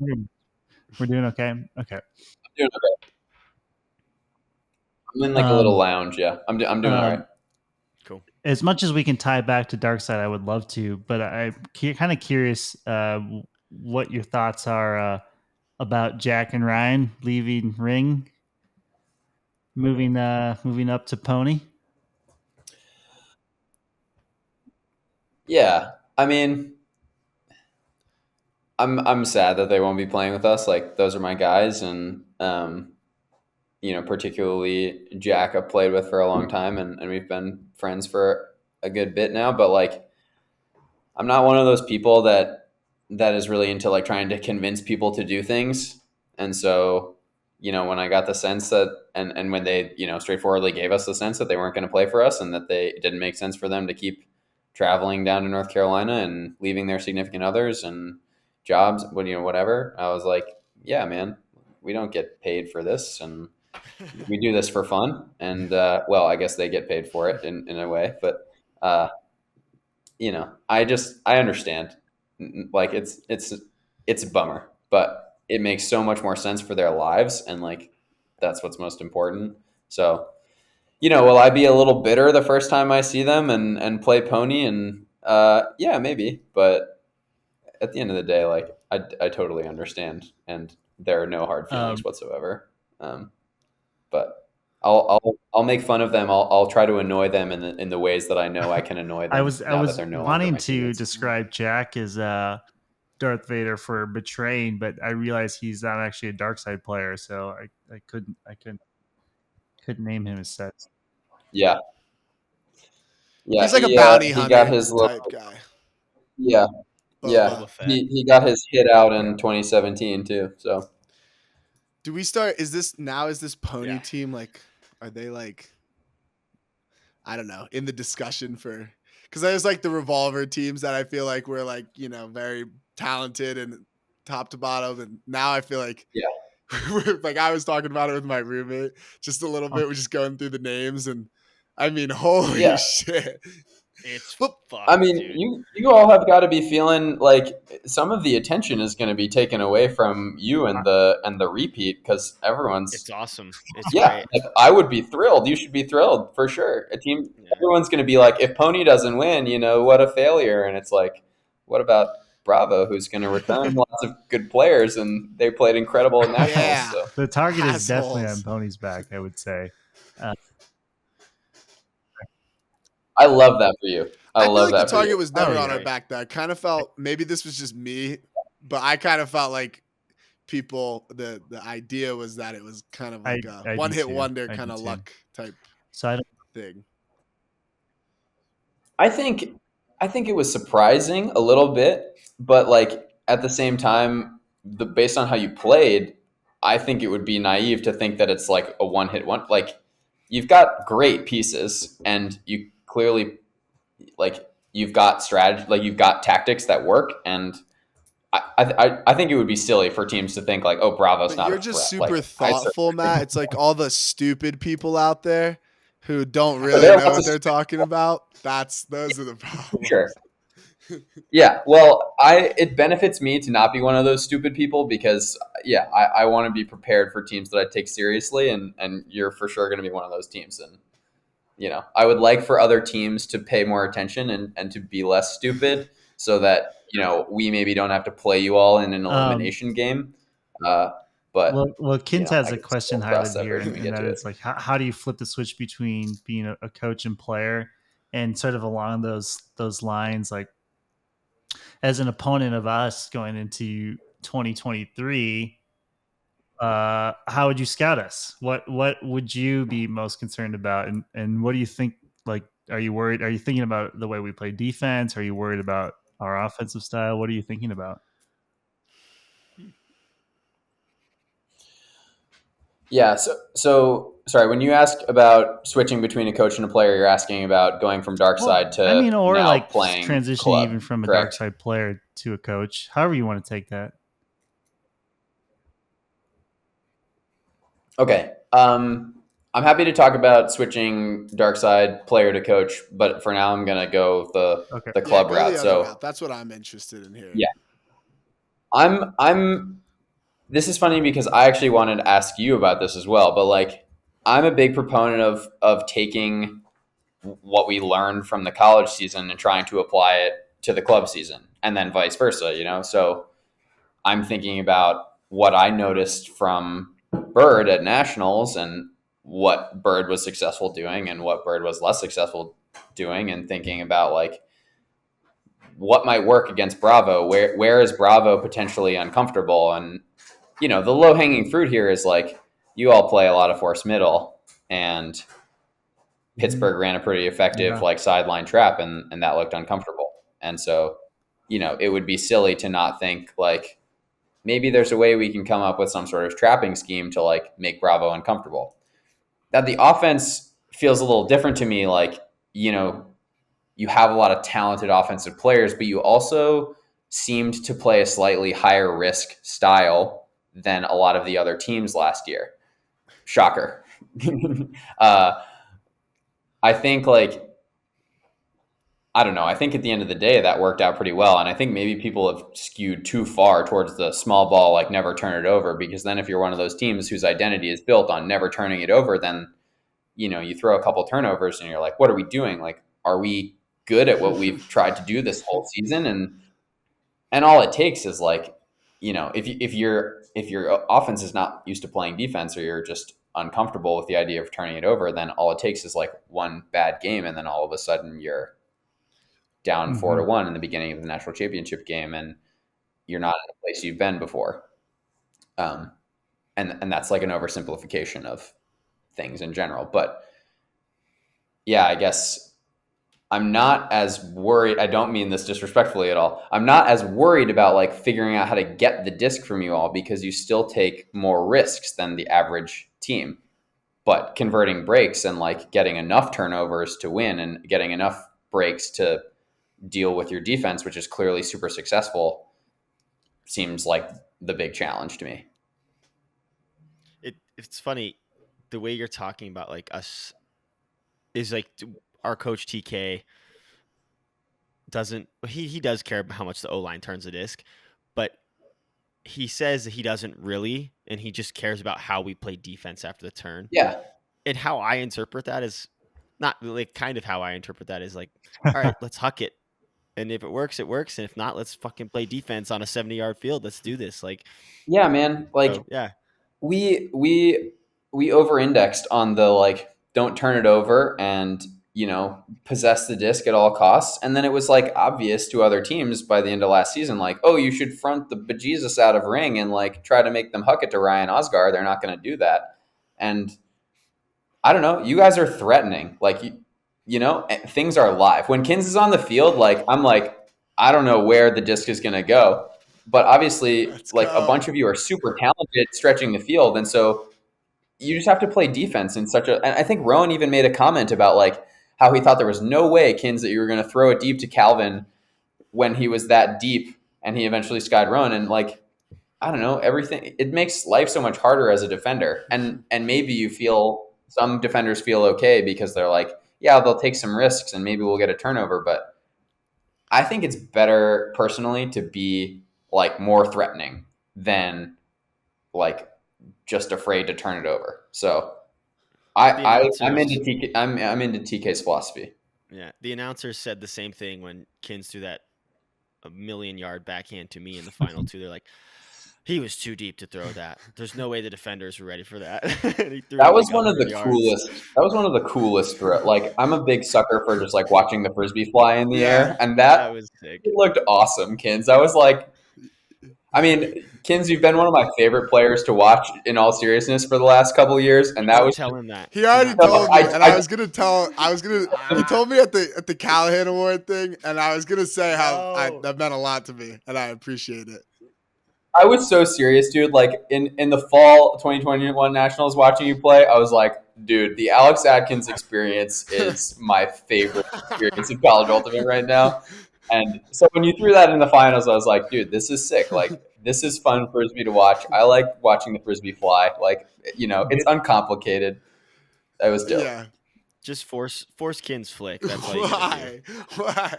We're doing okay. Okay. I'm doing okay. I'm in like a little lounge. Yeah, I'm doing all right. Cool. As much as we can tie back to Darkside, I would love to, but I'm kind of curious what your thoughts are about Jack and Ryan leaving Ring, moving up to Pony. Yeah, I mean, I'm sad that they won't be playing with us. Like, those are my guys, and particularly Jack I've played with for a long time, and we've been friends for a good bit now. But like, I'm not one of those people that is really into like trying to convince people to do things. And so, when I got the sense that, and when they, straightforwardly gave us the sense that they weren't going to play for us, and that it didn't make sense for them to keep traveling down to North Carolina and leaving their significant others and jobs, whatever, I was like, yeah, man, we don't get paid for this, and we do this for fun. And well, I guess they get paid for it in a way, but I understand. Like, it's a bummer, but it makes so much more sense for their lives, and like, that's what's most important. So, will I be a little bitter the first time I see them and play Pony? And yeah, maybe. But at the end of the day, like, I totally understand, and there are no hard feelings whatsoever. But I'll make fun of them. I'll try to annoy them in the ways that I know I can annoy them. I was wanting to describe Jack as Darth Vader for betraying, but I realized he's not actually a Darkside player, so I couldn't name him as such. Yeah. Yeah, he's like a bounty hunter. He got his type guy. Yeah. Yeah. He got his hit out in 2017 too. So do we start? Is this Pony team like? Are they like? I don't know. In the discussion for, because there's like the revolver teams that I feel like were like very talented and top to bottom, and now I feel like like I was talking about it with my roommate just a little bit. We're just going through the names, and I mean, holy shit. It's I mean, dude. you all have got to be feeling like some of the attention is going to be taken away from you and the repeat, because everyone's. It's awesome. It's great. Like, I would be thrilled. You should be thrilled for sure. A team, everyone's going to be like, if Pony doesn't win, what a failure. And it's like, what about Bravo, who's going to return lots of good players, and they played incredible in nationals. Yeah. So. The target is definitely on Pony's back, I would say. I love that for you. I feel love like that. The target was never on our back. That I kind of felt, maybe this was just me, but I kind of felt like people. The idea was that it was kind of like a one-hit wonder kind of luck type thing. I think it was surprising a little bit, but like at the same time, based on how you played, I think it would be naive to think that it's like a one-hit one. Like, you've got great pieces, and you clearly, like, you've got strategy, like you've got tactics that work, and I think it would be silly for teams to think like, oh, Bravo's not. You're just super thoughtful, Matt. It's like all the stupid people out there who don't really know what they're talking about. Those are the problems. Sure. Yeah, well, it benefits me to not be one of those stupid people because I want to be prepared for teams that I take seriously, and you're for sure going to be one of those teams. And I would like for other teams to pay more attention and to be less stupid, so that we maybe don't have to play you all in an elimination game. But Kins has I a guess question we'll cross highlighted that here, bridge when we and get that to it. is like, how do you flip the switch between being a coach and player, and sort of along those lines, like as an opponent of us going into 2023, how would you scout us? What would you be most concerned about, and what do you think? Like, are you worried? Are you thinking about the way we play defense? Are you worried about our offensive style? What are you thinking about? Yeah. So sorry. When you ask about switching between a coach and a player, you're asking about going from Darkside to or now like playing transitioning club, even from a correct? Darkside player to a coach. However you want to take that. Okay. I'm happy to talk about switching Darkside player to coach, but for now I'm gonna go the club go route. the other route. That's what I'm interested in hearing. Yeah, I'm. This is funny because I actually wanted to ask you about this as well, but like I'm a big proponent of taking what we learned from the college season and trying to apply it to the club season, and then vice versa. So I'm thinking about what I noticed from Bird at nationals and what Bird was successful doing and what Bird was less successful doing, and thinking about like what might work against Bravo. Where is Bravo potentially uncomfortable? And the low hanging fruit here is like you all play a lot of force middle, and Pittsburgh ran a pretty effective like sideline trap, and that looked uncomfortable. And so, it would be silly to not think like maybe there's a way we can come up with some sort of trapping scheme to like make Bravo uncomfortable. That the offense feels a little different to me. Like, you have a lot of talented offensive players, but you also seemed to play a slightly higher risk style than a lot of the other teams last year. Shocker. I think like, I don't know. I think at the end of the day, that worked out pretty well. And I think maybe people have skewed too far towards the small ball, like never turn it over. Because then if you're one of those teams whose identity is built on never turning it over, then, you throw a couple turnovers and you're like, what are we doing? Like, are we good at what we've tried to do this whole season? And all it takes is like, if your offense is not used to playing defense, or you're just uncomfortable with the idea of turning it over, then all it takes is like one bad game. And then all of a sudden you're down 4-1 in the beginning of the national championship game, and you're not in a place you've been before. And that's like an oversimplification of things in general. But yeah, I guess I'm not as worried. I don't mean this disrespectfully at all. I'm not as worried about like figuring out how to get the disc from you all, because you still take more risks than the average team. But converting breaks and like getting enough turnovers to win, and getting enough breaks to deal with your defense, which is clearly super successful, seems like the big challenge to me. It's funny the way you're talking about like us is like our coach TK doesn't, he does care about how much the O-line turns the disc, but he says that he doesn't really, and he just cares about how we play defense after the turn. Yeah. And how I interpret that is not like, kind of how I interpret that is like, all right, let's huck it. And if it works, it works. And if not, let's fucking play defense on a 70-yard field. Let's do this. Like, yeah, man. Like, so, yeah, we over-indexed on the like don't turn it over and possess the disc at all costs, and then it was like obvious to other teams by the end of last season, like, oh, you should front the bejesus out of ring and like try to make them huck it to Ryan Osgar. They're not going to do that. And I don't know, you guys are threatening, like things are live when Kins is on the field. Like, I'm like, I don't know where the disc is going to go, but obviously a bunch of you are super talented stretching the field, and so you just have to play defense in such a. And I think Rowan even made a comment about like how he thought there was no way, Kins, that you were going to throw it deep to Calvin when he was that deep, and he eventually skied Rowan. And like, I don't know, everything, it makes life so much harder as a defender. And maybe some defenders feel okay because they're like, yeah, they'll take some risks and maybe we'll get a turnover, but I think it's better personally to be like more threatening than like just afraid to turn it over. So I'm into TK's philosophy. Yeah, the announcers said the same thing when Kins threw that a 1,000,000-yard backhand to me in the final two. They're like, he was too deep to throw that. There's no way the defenders were ready for that. And he threw That it was like one of 100 the yards. coolest. That was one of the coolest. Like, I'm a big sucker for just like watching the frisbee fly in the air, and that was sick. it looked awesome, Kins. I was like, I mean, Kins, you've been one of my favorite players to watch in all seriousness for the last couple of years, and that was tell him that. He already told me, and I was gonna tell. He told me at the Callahan Award thing, and I was gonna say how that meant a lot to me, and I appreciate it. I was so serious, dude. Like in the fall 2021 Nationals, watching you play, I was like, dude, the Alex Atkins experience is my favorite experience in college ultimate right now. And so when you threw that in the finals, I was like, dude, this is sick. Like, this is fun frisbee to watch. I like watching the frisbee fly. Like, it's uncomplicated. That was dope. Yeah. Just force Kins flick. That's all you Why?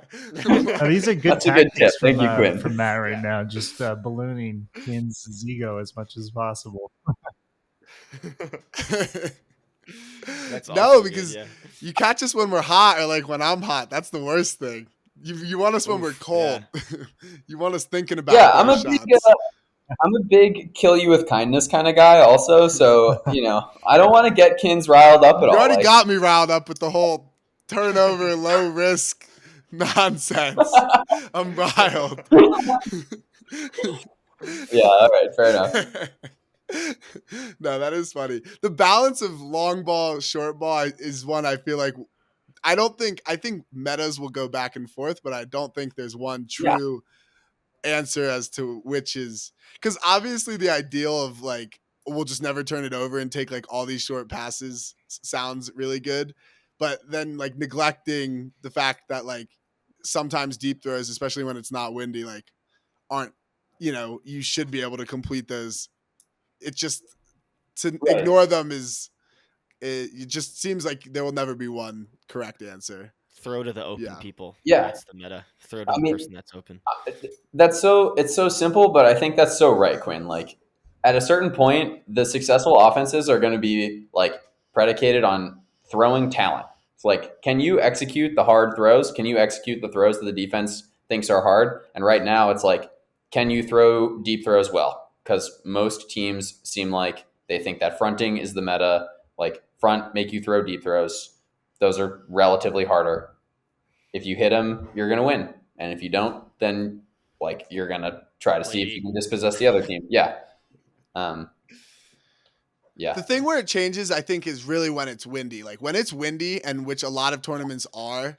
These are good That's a good tip. tactics Thank you, Quinn. from Matt right now. Just ballooning Kins' ego as much as possible. That's no, because you catch us when we're hot or like when I'm hot. That's the worst thing. You want us when we're cold. Yeah. You want us thinking about I'm a big kill you with kindness kind of guy also. So, I don't want to get Kins riled up at all. You already got me riled up with the whole turnover, low risk nonsense. I'm riled. Yeah, all right, fair enough. No, that is funny. The balance of long ball, short ball is one I feel like I think metas will go back and forth, but I don't think there's one true answer as to which is, because obviously the ideal of like we'll just never turn it over and take like all these short passes sounds really good, but then like neglecting the fact that like sometimes deep throws, especially when it's not windy, like aren't, you should be able to complete those. It just to ignore them it just seems like there will never be one correct answer. Throw to the open people. Yeah. That's the meta. Throw to the person that's open. It's so simple, but I think that's so right, Quinn. Like at a certain point, the successful offenses are going to be like predicated on throwing talent. It's like, can you execute the hard throws? Can you execute the throws that the defense thinks are hard? And right now it's like, can you throw deep throws well? Because most teams seem like they think that fronting is the meta. Like front, make you throw deep throws. Those are relatively harder. If you hit them, you're going to win. And if you don't, then like you're going to try to see if you can dispossess the other team. Yeah. Yeah. The thing where it changes, I think, is really when it's windy. Like when it's windy, and which a lot of tournaments are,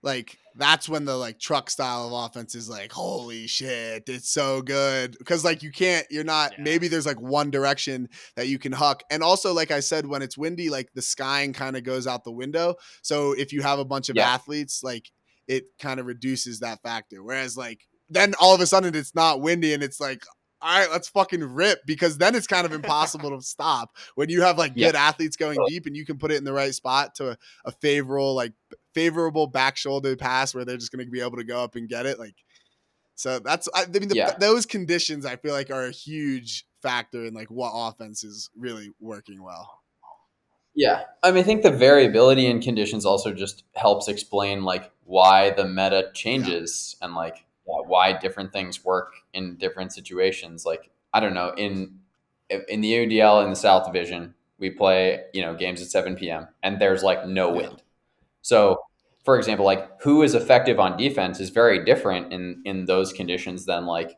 like that's when the like truck style of offense is like, holy shit, it's so good. Because like maybe there's like one direction that you can huck. And also, like I said, when it's windy, like the skying kind of goes out the window. So if you have a bunch of athletes, like it kind of reduces that factor. Whereas like then all of a sudden it's not windy and it's like, all right, let's fucking rip, because then it's kind of impossible to stop when you have like good athletes going deep and you can put it in the right spot to a favorable back shoulder pass where they're just going to be able to go up and get it. Like, so that's, those conditions I feel like are a huge factor in like what offense is really working well. Yeah. I mean, I think the variability in conditions also just helps explain like why the meta changes and like why different things work in different situations. Like, I don't know, in the AUDL in the South Division, we play, games at 7 p.m. and there's like no wind. So, for example, like who is effective on defense is very different in those conditions than like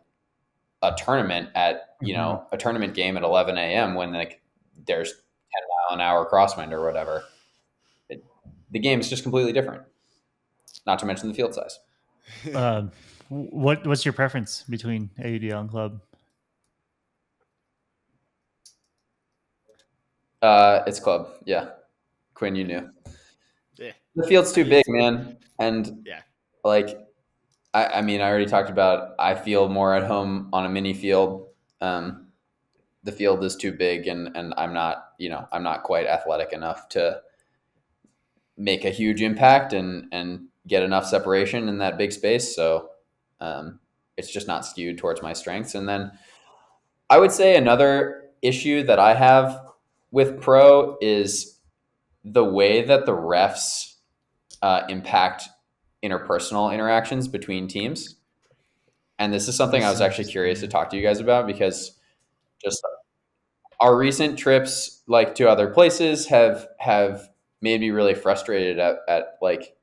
a tournament at, a tournament game at 11 a.m. when like there's 10-mile-an-hour crosswind or whatever. The game is just completely different. Not to mention the field size. What's your preference between AUDL and club? It's club. Yeah. Quinn, you knew. Yeah. The field's too big, man. And like, I mean, I already talked about, I feel more at home on a mini field. The field is too big and I'm not quite athletic enough to make a huge impact. And get enough separation in that big space. So it's just not skewed towards my strengths. And then I would say another issue that I have with pro is the way that the refs impact interpersonal interactions between teams. And this is something I was actually curious to talk to you guys about, because just our recent trips like to other places have made me really frustrated at like,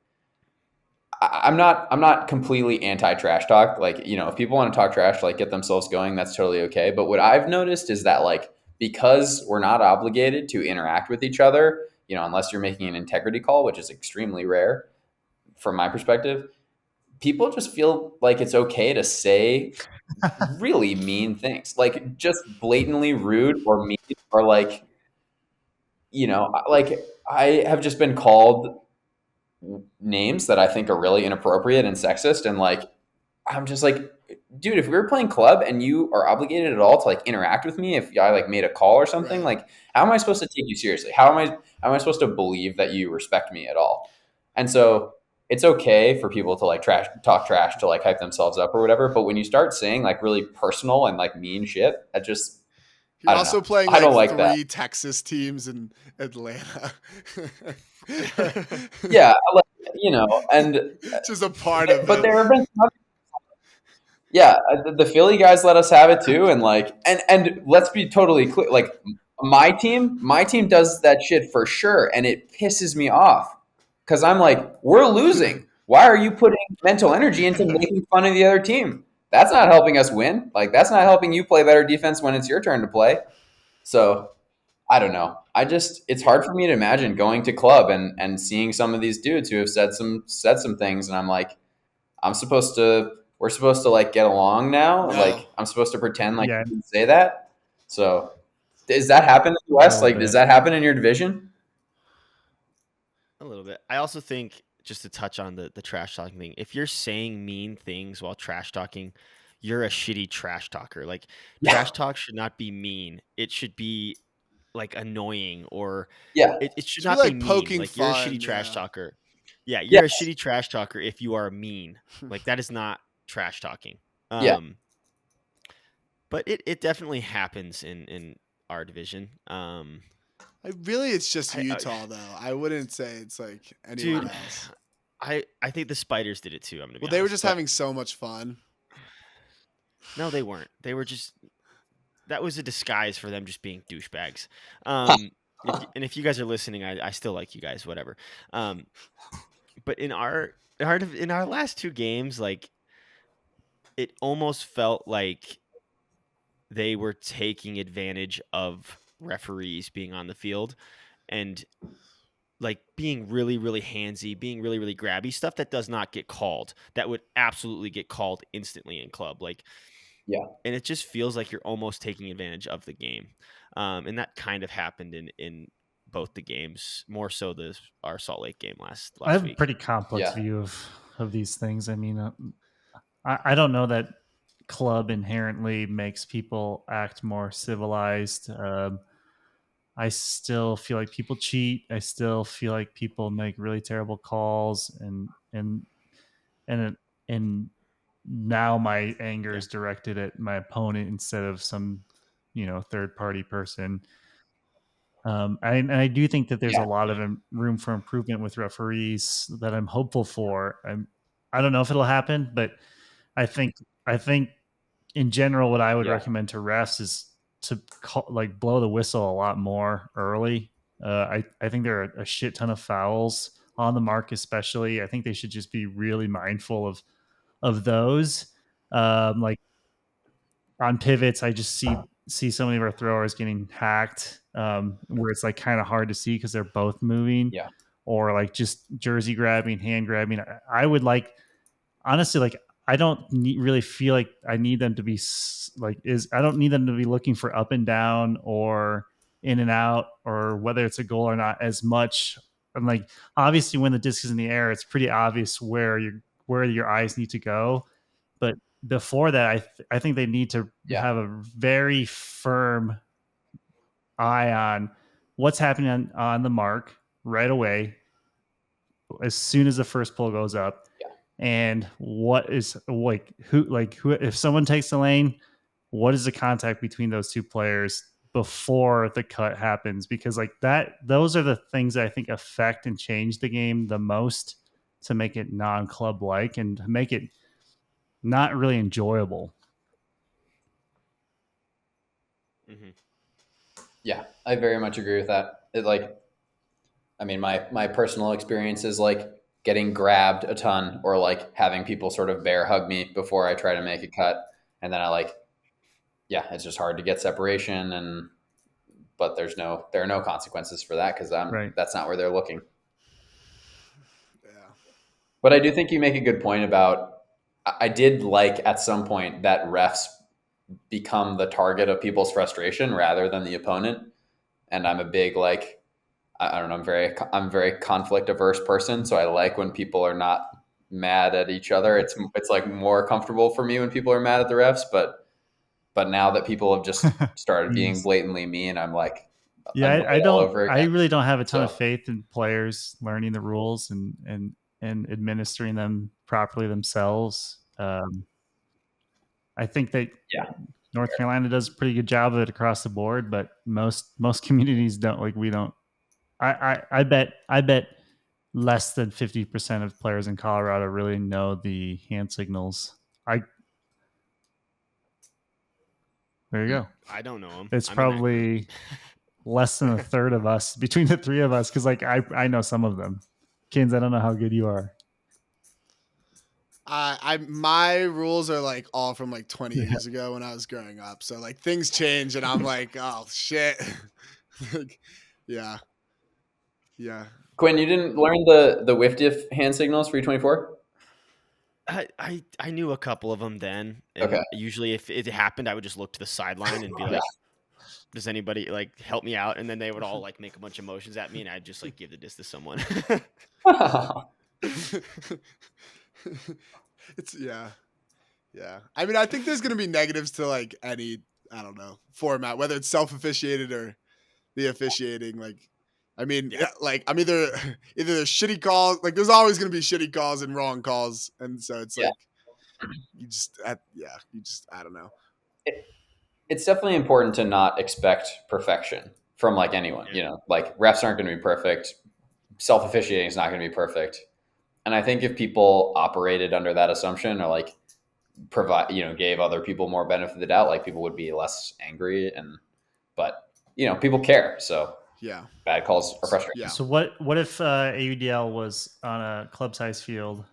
I'm not completely anti trash talk. Like, you know, if people want to talk trash, like get themselves going, that's totally okay. But what I've noticed is that like, because we're not obligated to interact with each other, you know, unless you're making an integrity call, which is extremely rare from my perspective, people just feel like it's okay to say really mean things, like just blatantly rude or mean, or like, you know, like I have just been called names that I think are really inappropriate and sexist. And like, I'm just like, dude, if we were playing club and you are obligated at all to like interact with me, if I like made a call or something, Right. like, how am I supposed to take you seriously? How am I supposed to believe that you respect me at all? And so it's okay for people to like talk trash to like hype themselves up or whatever. But when you start saying like really personal and like mean shit, that just, You're I don't also know. playing I like don't like that. 3 Texas teams in Atlanta. Yeah. Like, you know, and, Just a part of but it. there have been yeah, the Philly guys let us have it too, and like, and let's be totally clear, like my team does that shit for sure, and it pisses me off because I'm like, we're losing. Why are you putting mental energy into making fun of the other team? That's not helping us win. Like, that's not helping you play better defense when it's your turn to play. So I don't know. It's hard for me to imagine going to club and seeing some of these dudes who have said some things, and I'm like, we're supposed to like get along now. No. Like, I'm supposed to pretend like Yeah, you didn't say that. So does that happen in the a West? little Like, does bit. that happen in your division? A little bit. I also think, just to touch on the trash talking thing, if you're saying mean things while trash talking, you're a shitty trash talker. Like, Yeah. trash talk should not be mean. It should be like annoying, or Yeah. it should Should be not be like mean. poking Like, you're a fun. shitty trash Yeah. talker. Yeah, you're a Yes. shitty trash talker if you are mean. Like, that is not trash talking. Yeah. But it definitely happens in our division. It's just I Utah though. I wouldn't say it's like anyone dude, else. I think the Spiders did it too. I'm gonna be Well, honest. they were just but having so much fun. no, they weren't. They were just, that was a disguise for them just being douchebags. If you guys are listening, I still like you guys, whatever. But in our last two games, like, it almost felt like they were taking advantage of referees being on the field and like being really, really handsy, being really, really grabby, stuff that does not get called, that would absolutely get called instantly in club. Like, Yeah. and it just feels like you're almost taking advantage of the game. And that kind of happened in both the games, more so our Salt Lake game last I have a week. pretty complex Yeah. view of these things. I mean, I don't know that club inherently makes people act more civilized. I still feel like people cheat. I still feel like people make really terrible calls, and it, and now my anger Yeah. is directed at my opponent instead of some, third party person. And I do think that there's Yeah. a lot of room for improvement with referees that I'm hopeful for. I don't know if it'll happen, but I think in general, what I would Yeah. recommend to refs is to blow the whistle a lot more early. I think there are a shit ton of fouls on the mark, especially. I think they should just be really mindful of those. Like on pivots, I just see so many of our throwers getting hacked, where it's like kind of hard to see because they're both moving, Yeah. or like just jersey grabbing, hand grabbing. I would like, honestly, like I don't really feel like I need them to be I don't need them to be looking for up and down or in and out or whether it's a goal or not as much. I'm like, obviously when the disc is in the air, it's pretty obvious where your eyes need to go. But before that, I think they need to Yeah. have a very firm eye on what's happening on the mark right away. as soon as the first pull goes up. Yeah. And what is who if someone takes the lane, what is the contact between those two players before the cut happens? Because those are the things that I think affect and change the game the most to make it non-club like and to make it not really enjoyable. Mm-hmm. Yeah, I very much agree with that. My personal experience is like getting grabbed a ton or like having people sort of bear hug me before I try to make a cut. And then it's just hard to get separation but there are no consequences for that because that's not where they're looking. Yeah. But I do think you make a good point about, I did like at some point that refs become the target of people's frustration rather than the opponent. And I'm a big, I don't know, I'm a very conflict averse person. So I like when people are not mad at each other. It's like more comfortable for me when people are mad at the refs, but now that people have just started being blatantly mean, I'm like, I really don't have a ton of faith in players learning the rules and administering them properly themselves. I think that North Carolina does a pretty good job of it across the board, but most communities don't. We don't. I bet less than 50% of players in Colorado really know the hand signals. There you go. I don't know them. It's probably less than a third of us between the three of us because I know some of them. Kins, I don't know how good you are. My rules are all from 20 years ago when I was growing up. So things change and I'm like, oh shit. Yeah. Quinn, you didn't learn the whiff diff hand signals for U24? I knew a couple of them then. And okay. Usually if it happened, I would just look to the sideline and be like, does anybody help me out? And then they would all make a bunch of motions at me and I'd just give the disc to someone. It's yeah. I mean, I think there's gonna be negatives to any, I don't know, format, whether it's self-officiated or the officiating. I'm either there's shitty calls. There's always gonna be shitty calls and wrong calls, and so it's you just I don't know. It's definitely important to not expect perfection from anyone. Yeah. Refs aren't going to be perfect. Self-officiating is not going to be perfect. And I think if people operated under that assumption or gave other people more benefit of the doubt, people would be less angry but people care. So yeah, bad calls are frustrating. Yeah. So what if AUDL was on a club size field?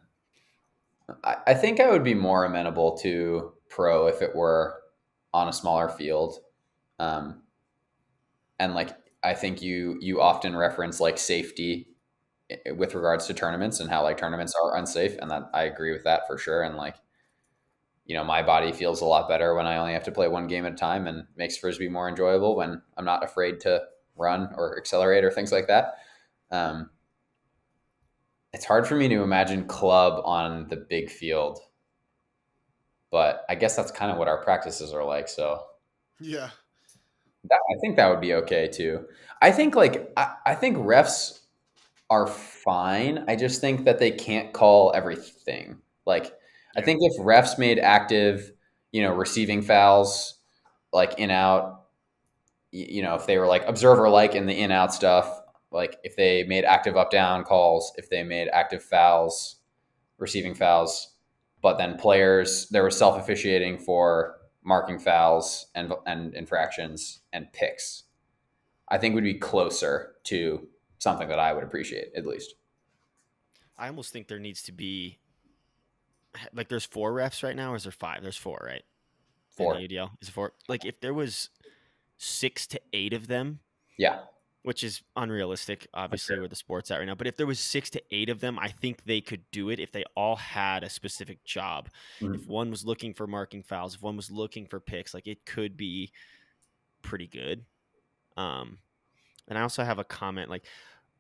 I think I would be more amenable to pro if it were on a smaller field. And I think you often reference safety with regards to tournaments and how tournaments are unsafe. And that I agree with that for sure. And my body feels a lot better when I only have to play one game at a time and makes Frisbee more enjoyable when I'm not afraid to run or accelerate or things like that. It's hard for me to imagine club on the big field, but I guess that's kind of what our practices are like. So yeah, I think that would be okay too. I think I think refs are fine. I just think that they can't call everything. I think if refs made active, receiving fouls, in out, if they were observer in the in out stuff, if they made active up down calls, if they made active fouls, receiving fouls, but then players, there was self-officiating for marking fouls and infractions and picks, I think would be closer to something that I would appreciate, at least. I almost think there needs to be there's 4 refs right now, or is there 5? There's 4, right? 4. In the UDL is 4. If there was 6 to 8 of them, yeah, which is unrealistic, obviously, where the sport's at right now. But if there was 6 to 8 of them, I think they could do it if they all had a specific job. Mm-hmm. If one was looking for marking fouls, if one was looking for picks, it could be pretty good. And I also have a comment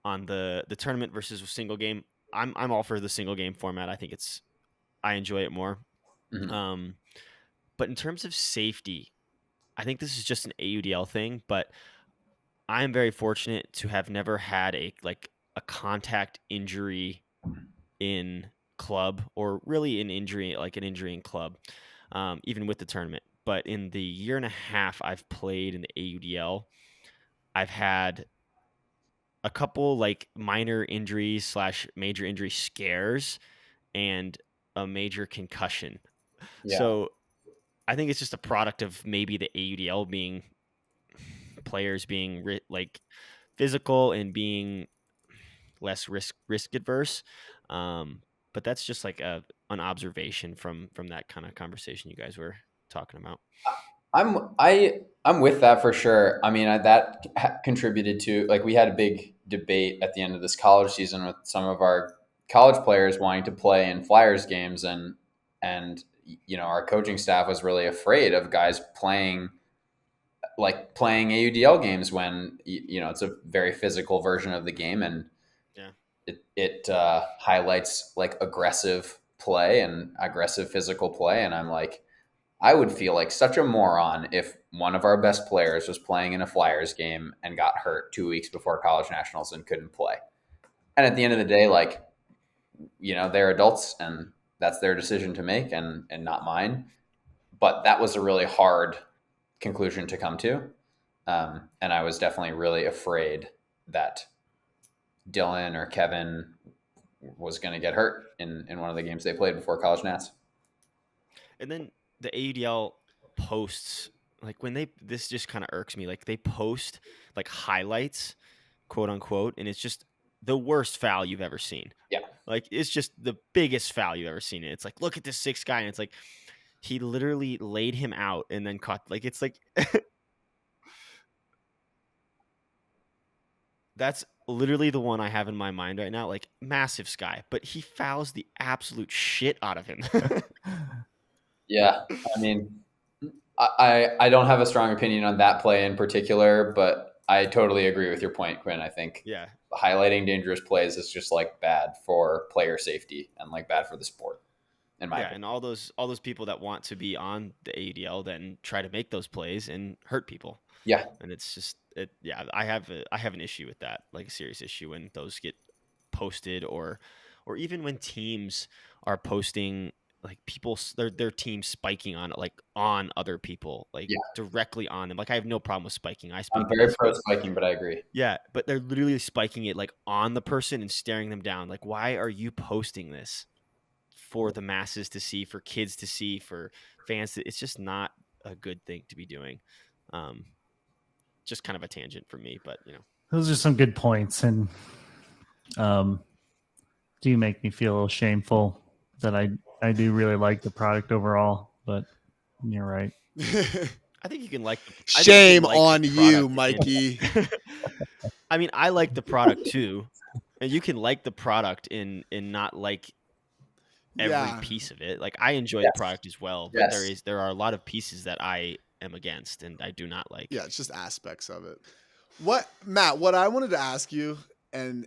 on the tournament versus a single game. I'm all for the single game format. I think I enjoy it more. Mm-hmm. But in terms of safety, I think this is just an AUDL thing, but I am very fortunate to have never had a contact injury in club, or really an injury in club, even with the tournament. But in the year and a half I've played in the AUDL, I've had a couple like minor injuries / major injury scares and a major concussion. Yeah. So I think it's just a product of maybe the AUDL being players being like physical and being less risk adverse. But that's just like an observation from that kind of conversation you guys were talking about. I'm with that for sure. I mean, that contributed to, like, we had a big debate at the end of this college season with some of our college players wanting to play in Flyers games, and our coaching staff was really afraid of guys playing AUDL games when it's a very physical version of the game, and yeah, it highlights like aggressive play and aggressive physical play, and I'm like, I would feel like such a moron if one of our best players was playing in a Flyers game and got hurt 2 weeks before college nationals and couldn't play. And at the end of the day, like, they're adults and that's their decision to make and not mine. But that was a really hard conclusion to come to. And I was definitely really afraid that Dylan or Kevin was going to get hurt in one of the games they played before college nats. And then the AUDL posts, like this just kind of irks me. Like they post like highlights, quote unquote, and it's just the worst foul you've ever seen. Yeah. Like it's just the biggest foul you've ever seen. It's like, look at this 6 guy. And it's like, he literally laid him out and then caught, like, it's like, that's literally the one I have in my mind right now. Like massive sky, but he fouls the absolute shit out of him. Yeah. I mean, I don't have a strong opinion on that play in particular, but I totally agree with your point, Quinn. I think highlighting dangerous plays is just like bad for player safety and like bad for the sport. In my opinion. And all those people that want to be on the AUDL then try to make those plays and hurt people. Yeah. And it's just I have an issue with that, like a serious issue when those get posted, or even when teams are posting like their team spiking on it, like on other people, like directly on them. Like I have no problem with spiking. I'm very pro spiking, but I agree. Yeah, but they're literally spiking it like on the person and staring them down. Like, why are you posting this for the masses to see, for kids to see, for fans it's just not a good thing to be doing. Just kind of a tangent for me, but those are some good points, and do make me feel a little shameful that I do really like the product overall, but you're right. I think you can like shame on you, Mikey. I mean, I like the product too, and you can like the product in not like every piece of it. Like I enjoy the product as well, but there are a lot of pieces that I am against and I do not like. Yeah, it's just aspects of it. Matt, what I wanted to ask you, and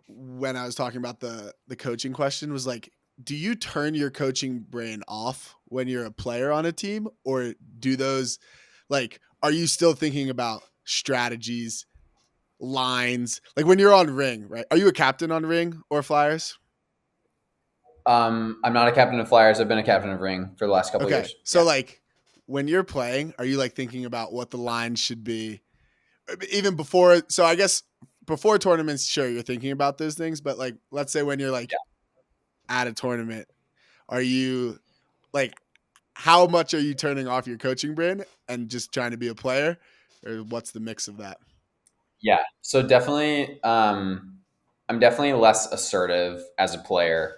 when I was talking about the coaching question, was like, do you turn your coaching brain off when you're a player on a team, or do those, like, are you still thinking about strategies, lines, like when you're on Ring, right? Are you a captain on Ring or Flyers? I'm not a captain of Flyers. I've been a captain of Ring for the last couple of years. So like when you're playing, are you like thinking about what the lines should be even before? So I guess before tournaments, sure, you're thinking about those things, but like, let's say when you're like at a tournament, are you like, how much are you turning off your coaching brain and just trying to be a player, or what's the mix of that? Yeah. So definitely, I'm definitely less assertive as a player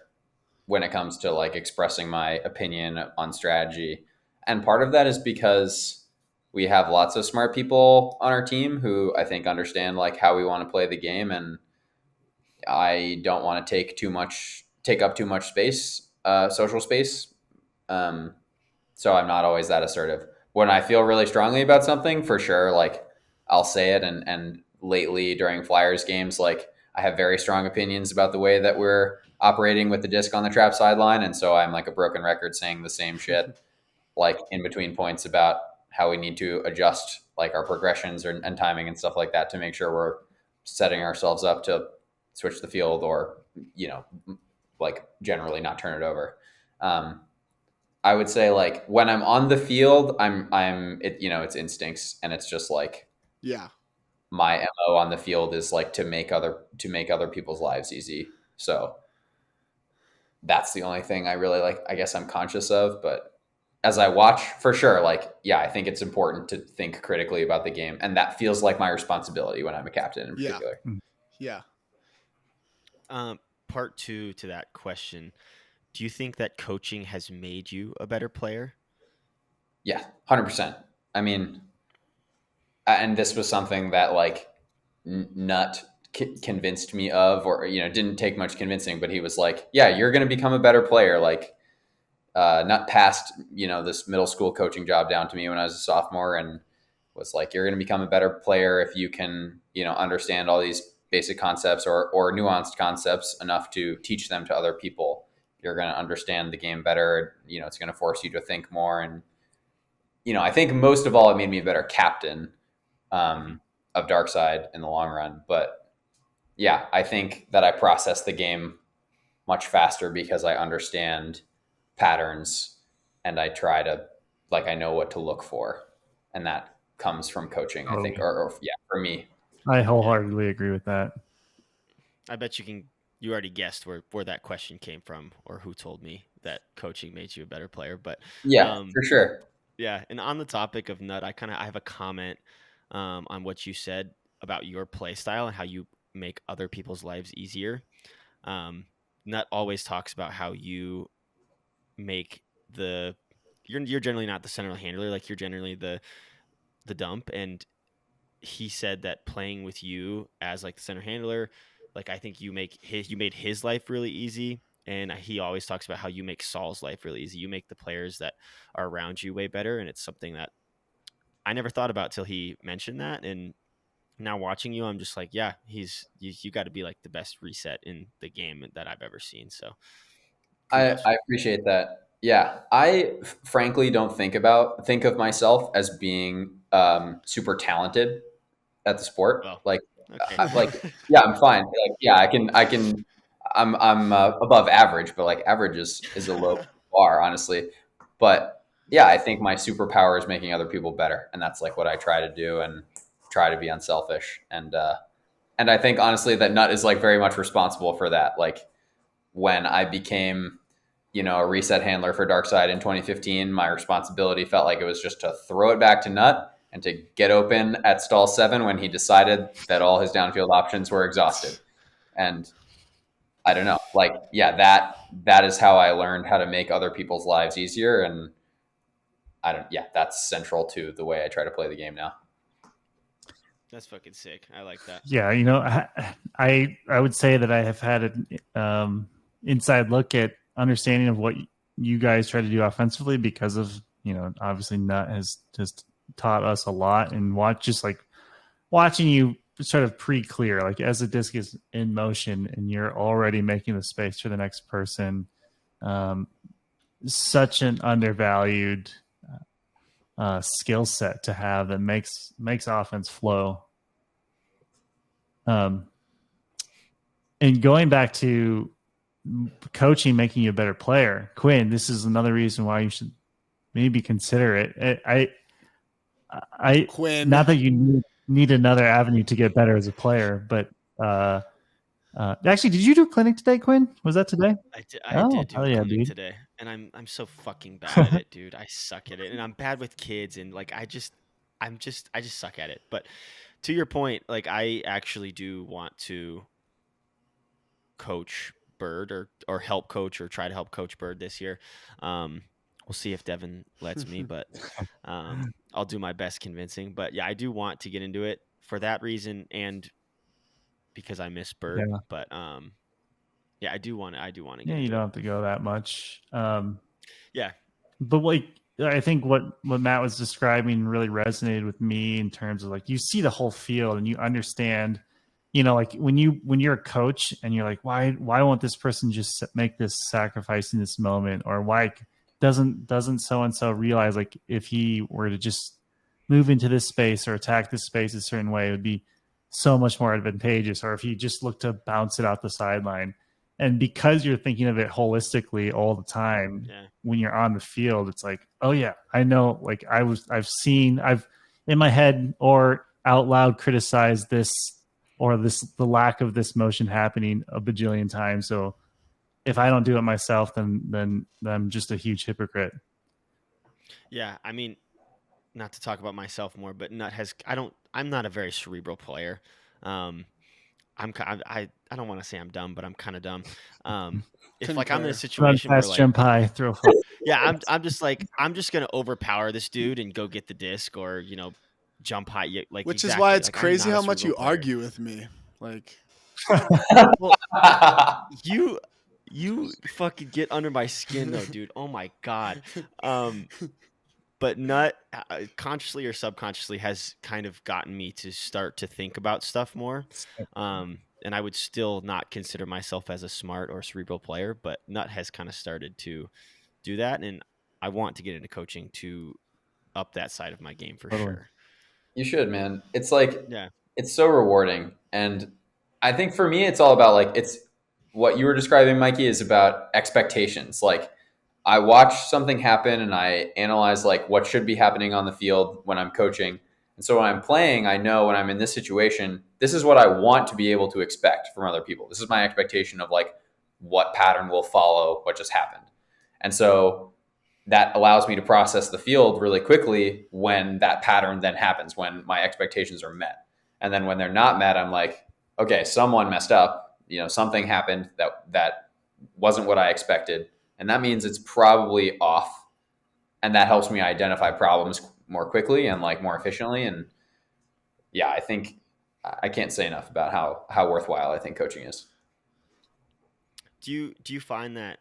when it comes to like expressing my opinion on strategy. And part of that is because we have lots of smart people on our team who I think understand like how we want to play the game. And I don't want to take up too much space, social space. So I'm not always that assertive. When I feel really strongly about something, for sure, like I'll say it. And lately during Flyers games, like I have very strong opinions about the way that we're operating with the disc on the trap sideline. And so I'm like a broken record saying the same shit, like in between points about how we need to adjust like our progressions and timing and stuff like that to make sure we're setting ourselves up to switch the field or like generally not turn it over. I would say like when I'm on the field, it's instincts, and it's just like my MO on the field is like to make other people's lives easy. So that's the only thing I really like, I guess I'm conscious of, but as I watch, for sure, like, yeah, I think it's important to think critically about the game. And that feels like my responsibility when I'm a captain in particular. Yeah. Part two to that question. Do you think that coaching has made you a better player? Yeah, 100%. I mean, and this was something that like Nut convinced me of, or, didn't take much convincing, but he was like, yeah, you're going to become a better player. Like, Nut passed, this middle school coaching job down to me when I was a sophomore, and was like, you're going to become a better player if you can, understand all these basic concepts or nuanced concepts enough to teach them to other people. You're going to understand the game better. It's going to force you to think more. And, I think most of all, it made me a better captain of Darkside in the long run. But yeah, I think that I process the game much faster because I understand patterns, and I try to, like, I know what to look for, and that comes from coaching, I think, or for me. I wholeheartedly agree with that. I bet you already guessed where that question came from, or who told me that coaching made you a better player. But yeah, for sure. Yeah. And on the topic of Nut, I have a comment on what you said about your play style and how you make other people's lives easier. Nut always talks about how you make you're generally not the central handler, like you're generally the dump. And he said that playing with you as like the center handler, like I think you made his life really easy. And he always talks about how you make Saul's life really easy. You make the players that are around you way better. And it's something that I never thought about till he mentioned that. And now watching you, I'm just like, yeah, you got to be like the best reset in the game that I've ever seen. So I appreciate that. Yeah, I frankly don't think of myself as being super talented at the sport. Well, like, okay. yeah, I'm fine. Like, yeah, I can. I'm above average, but like average is a low bar, honestly. But yeah, I think my superpower is making other people better, and that's like what I try to do, and try to be unselfish. And I think honestly that Nut is like very much responsible for that. Like when I became, a reset handler for Darkside in 2015, my responsibility felt like it was just to throw it back to Nut and to get open at stall 7 when he decided that all his downfield options were exhausted. And I don't know, like, yeah, that is how I learned how to make other people's lives easier. And that's central to the way I try to play the game now. That's fucking sick. I like that. Yeah, I would say that I have had an inside look at understanding of what you guys try to do offensively because of, obviously Nut has just taught us a lot, and watching you sort of pre-clear, like as the disc is in motion and you're already making the space for the next person. Such an undervalued skill set to have that makes offense flow. And going back to coaching making you a better player, Quinn, this is another reason why you should maybe consider it. Quinn, not that you need another avenue to get better as a player, but actually, did you do a clinic today, Quinn? Was that today? I did do a clinic today, and I'm so fucking bad at it, dude. I suck at it, and I'm bad with kids, and like I just suck at it. But to your point, like I actually do want to coach Bird or help coach or try to help coach Bird this year. We'll see if Devin lets me, but I'll do my best convincing. But yeah, I do want to get into it for that reason and because I miss Bird. Yeah. But yeah, I do want to get into you don't have to go that much. Yeah. But like I think what Matt was describing really resonated with me in terms of like you see the whole field and you understand, like when you're a coach and you're like, why won't this person just make this sacrifice in this moment, or why doesn't so and so realize like if he were to just move into this space or attack this space a certain way, it would be so much more advantageous, or if he just looked to bounce it out the sideline. And because you're thinking of it holistically all the time, when you're on the field, it's like, oh yeah, I know. Like I've in my head or out loud criticized this or the lack of this motion happening a bajillion times. So if I don't do it myself, then I'm just a huge hypocrite. Yeah, I mean, not to talk about myself more, but I'm not a very cerebral player. I don't want to say I'm dumb, but I'm kind of dumb. If like I'm in a situation where like jump high, throw far. Yeah, I'm just like I'm just gonna overpower this dude and go get the disc or jump high. Like which exactly. is why it's like, crazy how much you player. argue with me. Like, well, you fucking get under my skin though, dude. Oh my god. But Nut, consciously or subconsciously, has kind of gotten me to start to think about stuff more. And I would still not consider myself as a smart or cerebral player, but Nut has kind of started to do that. And I want to get into coaching to up that side of my game for sure. You should, man. It's like, it's so rewarding. And I think for me, it's all about like, it's what you were describing, Mikey, is about expectations. Like, I watch something happen and I analyze like what should be happening on the field when I'm coaching. And so when I'm playing, I know when I'm in this situation, this is what I want to be able to expect from other people. This is my expectation of like what pattern will follow what just happened. And so that allows me to process the field really quickly when that pattern then happens, when my expectations are met. And then when they're not met, I'm like, okay, someone messed up. Something happened that wasn't what I expected. And that means it's probably off. And that helps me identify problems more quickly and like more efficiently. And yeah, I think I can't say enough about how worthwhile I think coaching is. Do you find that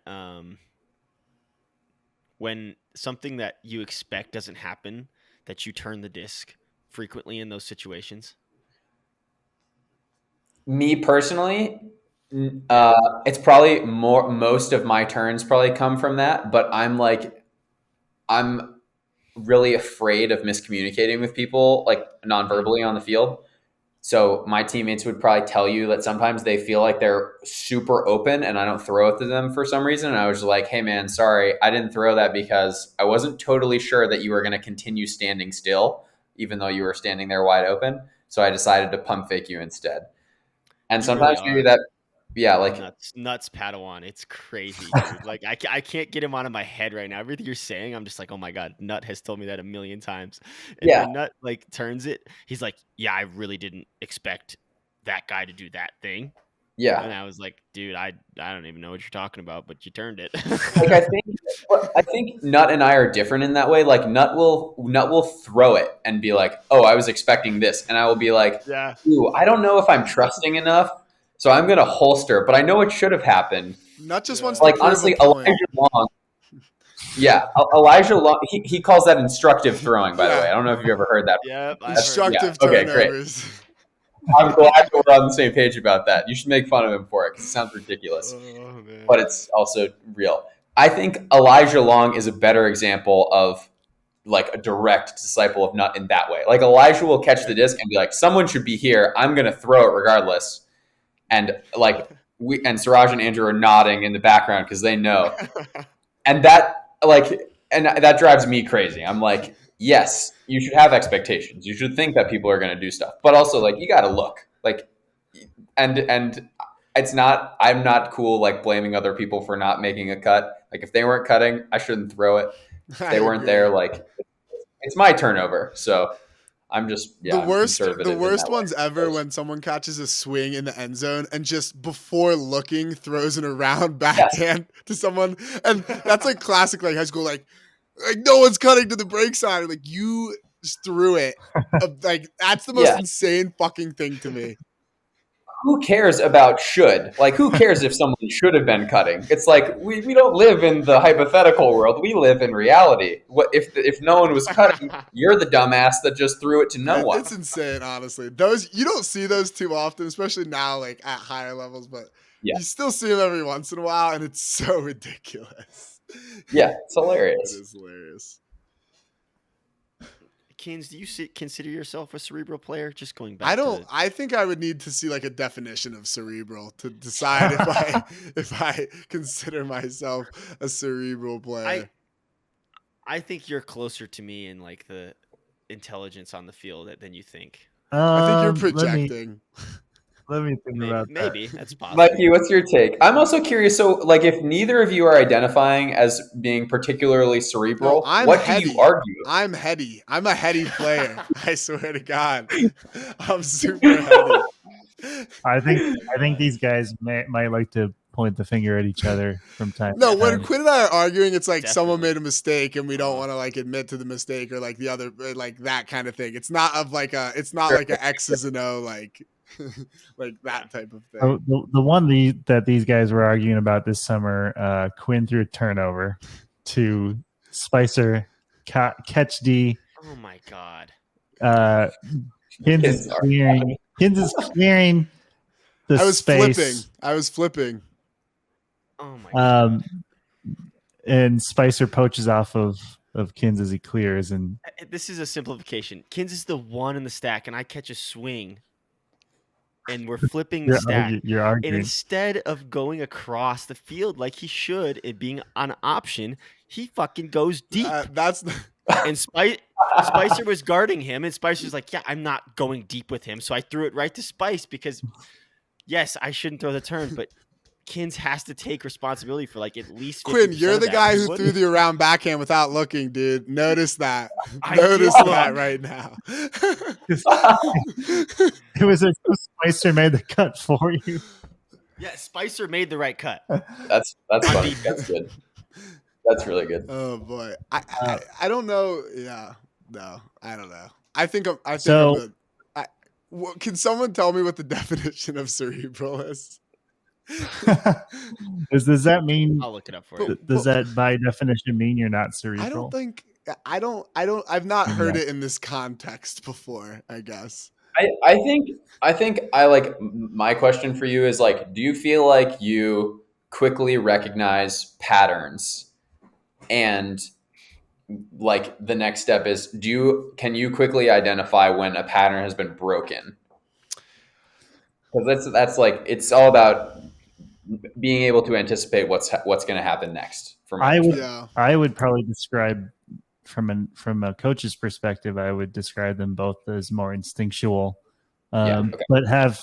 when something that you expect doesn't happen, that you turn the disc frequently in those situations? Me personally, it's probably most of my turns probably come from that, but I'm really afraid of miscommunicating with people like non-verbally on the field. So my teammates would probably tell you that sometimes they feel like they're super open and I don't throw it to them for some reason. And I was like, hey man, sorry, I didn't throw that because I wasn't totally sure that you were going to continue standing still, even though you were standing there wide open. So I decided to pump fake you instead. And sometimes maybe that, like nuts Padawan. It's crazy, dude. Like I can't get him out of my head right now. Everything you're saying, I'm just like, oh my god, Nut has told me that a million times. And when Nut like turns it, he's like, yeah, I really didn't expect that guy to do that thing. Yeah. And I was like, dude, I don't even know what you're talking about, but you turned it. Like I think Nut and I are different in that way. Like Nut will throw it and be like, oh, I was expecting this. And I will be like, ooh, I don't know if I'm trusting enough. So I'm going to holster, but I know it should have happened. Not just wants like to prove honestly, a point. Elijah Long, he calls that instructive throwing, by the way. I don't know if you've ever heard that. Yeah, instructive turnovers. Great. I'm glad we're on the same page about that. You should make fun of him for it because it sounds ridiculous. But it's also real. I think Elijah Long is a better example of like a direct disciple of Nut in that way. Like Elijah will catch the disc and be like, someone should be here. I'm going to throw it regardless. And like Siraj and Andrew are nodding in the background because they know. And that drives me crazy. I'm like, yes, you should have expectations. You should think that people are going to do stuff, but also like you got to look like, and it's not. I'm not cool like blaming other people for not making a cut. Like if they weren't cutting, I shouldn't throw it. If they weren't there, like it's my turnover. So I'm just the worst ones ever when someone catches a swing in the end zone and just before looking throws an around backhand to someone, and that's like classic like high school like no one's cutting to the break side, like you just threw it. Like that's the most insane fucking thing to me. Who cares about should? Like, who cares if someone should have been cutting? It's like we don't live in the hypothetical world. We live in reality. What if no one was cutting? You're the dumbass that just threw it to no one. It's insane, honestly. Those you don't see those too often, especially now, like at higher levels. But you still see them every once in a while, and it's so ridiculous. Yeah, it's hilarious. It is hilarious. Kins, do you consider yourself a cerebral player? Just going back. I think I would need to see like a definition of cerebral to decide if I consider myself a cerebral player. I think you're closer to me in like the intelligence on the field than you think. I think you're projecting. Let me think about that. Maybe that's possible. Mikey, what's your take? I'm also curious. So, like, if neither of you are identifying as being particularly cerebral, what heady. do you argue? I'm heady. I'm a heady player. I swear to God, I'm super heady. I think these guys might like to point the finger at each other from time. No, to time. when Quinn and I are arguing, it's like Definitely. someone made a mistake and we don't want to like admit to the mistake or like the other, like that kind of thing. It's not of like it's not like an X's and O like like that type of thing. Oh, the one that these guys were arguing about this summer, Quinn threw a turnover to Spicer, catch D. Oh my God. Kins is clearing the space. I was flipping. Oh my God. And Spicer poaches off of Kins as he clears. And this is a simplification. Kins is the one in the stack, and I catch a swing. And we're flipping the stack. You're arguing. And instead of going across the field like he should, it being an option, he fucking goes deep. And Spicer was guarding him, and Spicer's like, yeah, I'm not going deep with him. So I threw it right to Spice because, yes, I shouldn't throw the turn, but Kins has to take responsibility for like at least 50% Quinn, you're the guy who threw the around backhand without looking, dude. Notice that. Notice that right now. It was Spicer made the cut for you. Yeah, Spicer made the right cut. That's funny. That's good. That's really good. Oh boy, I don't know. Yeah, no, I don't know. I think can someone tell me what the definition of cerebral is? Does that mean? I'll look it up for you. Does that by definition mean you're not cerebral? I've not heard it in this context before, I guess. I think I like my question for you is like, do you feel like you quickly recognize patterns, and like the next step is can you quickly identify when a pattern has been broken? Because that's like, it's all about being able to anticipate what's going to happen next. I would probably describe from a coach's perspective, I would describe them both as more instinctual, but have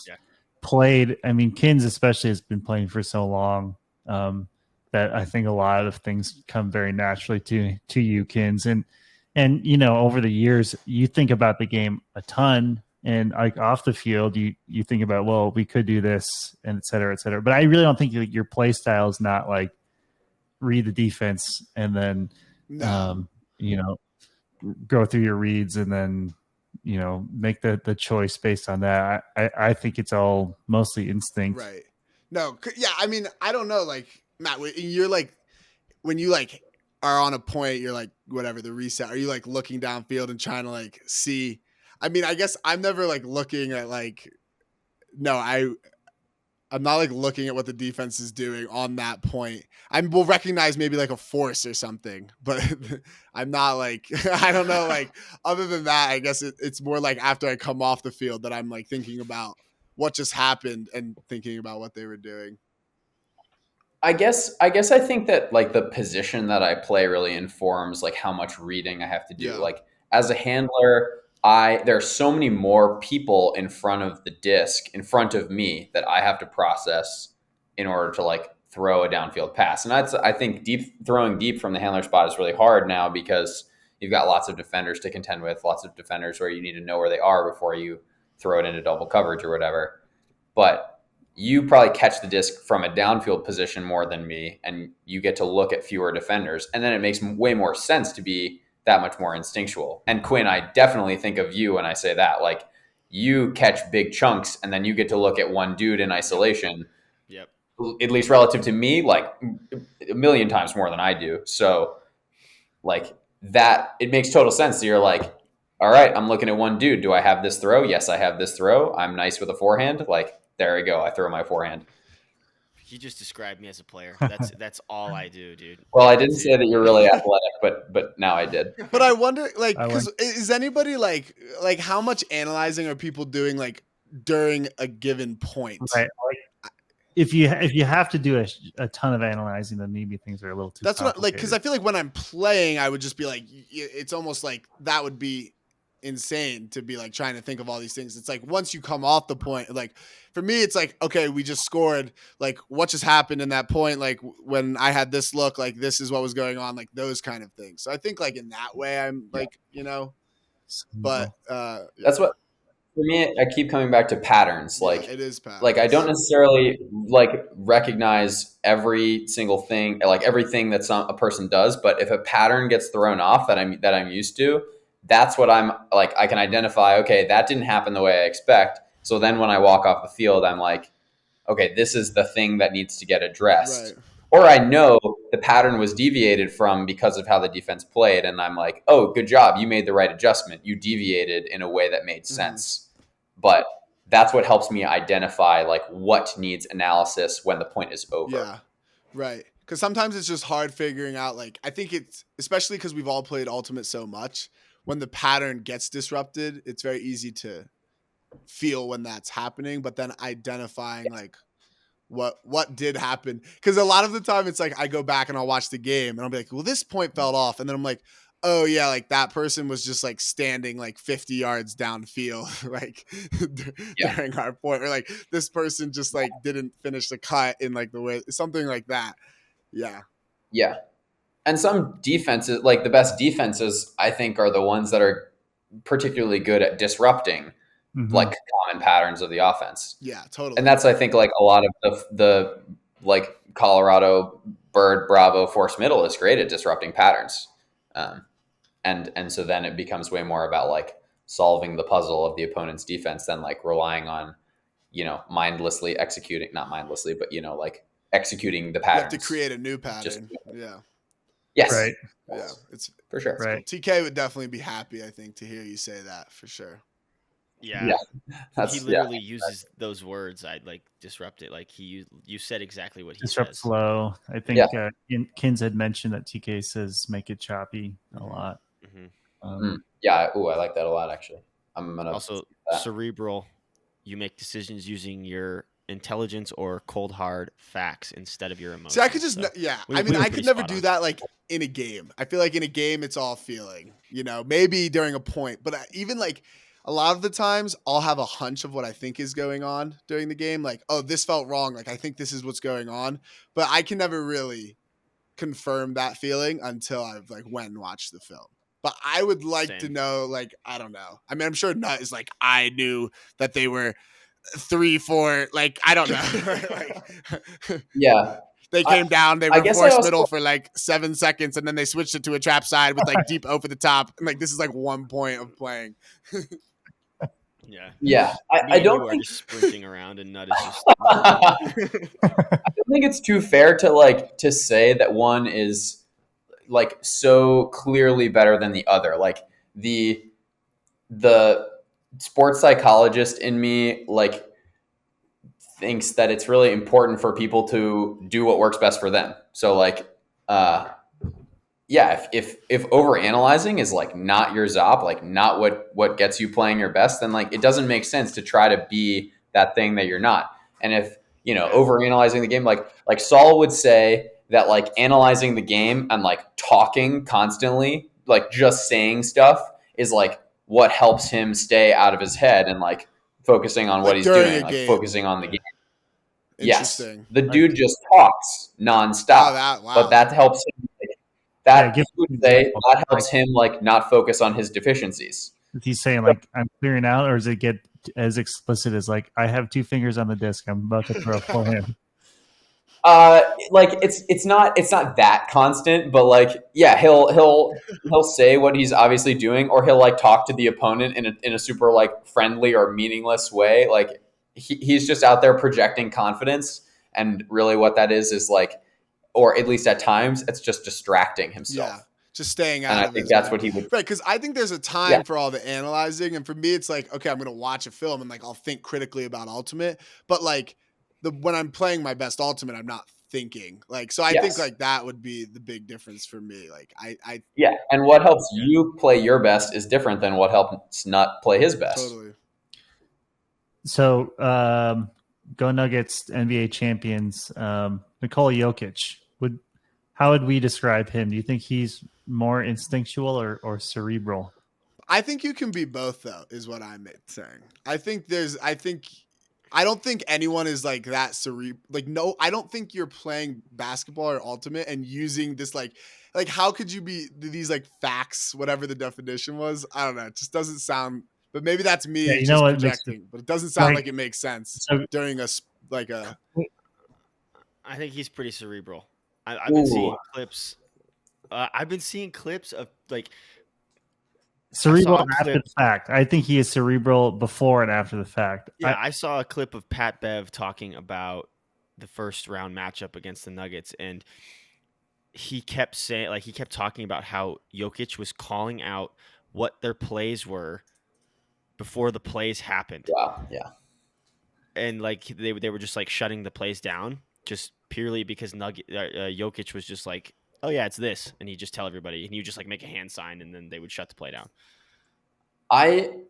played. I mean, Kins especially has been playing for so long that I think a lot of things come very naturally to you, Kins, and you know, over the years, you think about the game a ton. And like off the field, you think about, well, we could do this, and et cetera, et cetera. But I really don't think your play style is not like read the defense and then, you know, go through your reads and then, you know, make the choice based on that. I think it's all mostly instinct. Right. No. Yeah. I mean, I don't know. Like, Matt, you're like, when you like are on a point, you're like, whatever, the reset. Are you like looking downfield and trying to like see? I mean, I guess I'm never like looking at like, no, I'm not like looking at what the defense is doing on that point. Will recognize maybe like a force or something, but I'm not like, I don't know. Like other than that, I guess it's more like after I come off the field that I'm like thinking about what just happened and thinking about what they were doing. I guess I think that like the position that I play really informs like how much reading I have to do. Yeah. Like as a handler, there are so many more people in front of the disc, in front of me, that I have to process in order to like throw a downfield pass. And I think throwing deep from the handler spot is really hard now because you've got lots of defenders to contend with, lots of defenders where you need to know where they are before you throw it into double coverage or whatever. But you probably catch the disc from a downfield position more than me, and you get to look at fewer defenders. And then it makes way more sense to be that much more instinctual. And Quinn, I definitely think of you when I say that. Like you catch big chunks and then you get to look at one dude in isolation. Yep. At least relative to me, like a million times more than I do. So like that, it makes total sense that you're like, all right, I'm looking at one dude. Do I have this throw? Yes, I have this throw. I'm nice with a forehand. Like, there we go. I throw my forehand. You just described me as a player. That's all I do, dude. Well, I didn't say that you're really athletic, but now I did. But I wonder, like, because is anybody like how much analyzing are people doing like during a given point? Right. Like, if you have to do a ton of analyzing, then maybe things are a little too. That's what like, because I feel like when I'm playing, I would just be like, it's almost like that would be insane to be like trying to think of all these things. It's like once you come off the point, like for me, it's like, okay, we just scored. Like what just happened in that point? Like when I had this look, like this is what was going on, like those kind of things. So I think like in that way, I'm like, but that's what for me. I keep coming back to patterns. Like it is patterns. Like I don't necessarily like recognize every single thing, like everything that a person does. But if a pattern gets thrown off that I'm used to, that's what I'm like, I can identify, okay, that didn't happen the way I expect. So then when I walk off the field, I'm like, okay, this is the thing that needs to get addressed. Right. Or I know the pattern was deviated from because of how the defense played. And I'm like, oh, good job. You made the right adjustment. You deviated in a way that made sense. But that's what helps me identify like what needs analysis when the point is over. Yeah, right. Because sometimes it's just hard figuring out, like, I think it's, especially because we've all played Ultimate so much, when the pattern gets disrupted, it's very easy to feel when that's happening, but then identifying like what did happen. Because a lot of the time it's like I go back and I'll watch the game and I'll be like, well, this point fell off. And then I'm like, oh yeah, like that person was just like standing like 50 yards downfield, like during our point, or like this person just like didn't finish the cut in like the way, something like that. Yeah. Yeah. And some defenses, like the best defenses, I think are the ones that are particularly good at disrupting like common patterns of the offense. Yeah, totally. And that's, I think, like a lot of the like Colorado Bird Bravo Force Middle is great at disrupting patterns. And so then it becomes way more about like solving the puzzle of the opponent's defense than like relying on, mindlessly executing, not mindlessly, but, like executing the patterns. You have to create a new pattern. Yeah. Yes. Right. Yeah. It's for sure. Right. Cool. TK would definitely be happy, I think, to hear you say that for sure. Yeah. He literally uses those words. I'd like disrupt it. Like you said exactly what he disrupt says. Flow. I think Kins had mentioned that TK says make it choppy a lot. Yeah. Ooh, I like that a lot, actually. I'm gonna also cerebral. You make decisions using your intelligence or cold hard facts instead of your emotions. See, I could just I could never do that like in a game. I feel like in a game it's all feeling, maybe during a point, but even like a lot of the times I'll have a hunch of what I think is going on during the game. Like, oh, this felt wrong. Like, I think this is what's going on, but I can never really confirm that feeling until I've like went and watched the film. But I would like to know, like, I don't know. I mean, I'm sure Nut is like, I knew that they were 3-4. Like, I don't know. Yeah. They came down, they were forced middle for like 7 seconds, and then they switched it to a trap side with like deep over the top. And like, this is like 1 point of playing. Yeah. I don't think just sprinting around and Nut is just. I don't think it's too fair to say that one is like so clearly better than the other. Like the sports psychologist in me like thinks that it's really important for people to do what works best for them. So like if overanalyzing is like not your zop, like not what gets you playing your best, then like it doesn't make sense to try to be that thing that you're not. And if overanalyzing the game, like Saul would say that like analyzing the game and like talking constantly, like just saying stuff is like what helps him stay out of his head and like focusing on what he's doing, like focusing on the game. Yes, the dude just talks nonstop, but that helps him. That helps him like not focus on his deficiencies. Is he saying like I'm clearing out, or does it get as explicit as like I have 2 fingers on the disc, I'm about to throw a full hand? Like it's not that constant, but like he'll say what he's obviously doing, or he'll like talk to the opponent in a super like friendly or meaningless way. Like he's just out there projecting confidence, and really what that is like, or at least at times, it's just distracting himself. Yeah, just staying out. And I think that's what he would. Right, because I think there's a time for all the analyzing, and for me, it's like, okay, I'm going to watch a film and like I'll think critically about Ultimate, but like when I'm playing my best ultimate, I'm not thinking like, so I think like that would be the big difference for me. Like I yeah. And what helps you play your best is different than what helps Nut play his best. Totally. So go Nuggets, NBA champions, Nikola Jokic. How would we describe him? Do you think he's more instinctual or cerebral? I think you can be both, though, is what I'm saying. I don't think anyone is like that cerebral. Like, no, I don't think you're playing basketball or ultimate and using this like how could you be these like facts, whatever the definition was? I don't know. It just doesn't sound. But maybe that's me just projecting. But it doesn't sound like it makes sense during a. I think he's pretty cerebral. I've been seeing clips. I've been seeing clips of like cerebral after the fact. I think he is cerebral before and after the fact. Yeah, I saw a clip of Pat Bev talking about the first round matchup against the Nuggets, and he kept saying, like, he kept talking about how Jokic was calling out what their plays were before the plays happened. Wow, yeah. And like they were just like shutting the plays down just purely because Jokic was just like, oh yeah, it's this, and he'd just tell everybody, and you just like make a hand sign, and then they would shut the play down.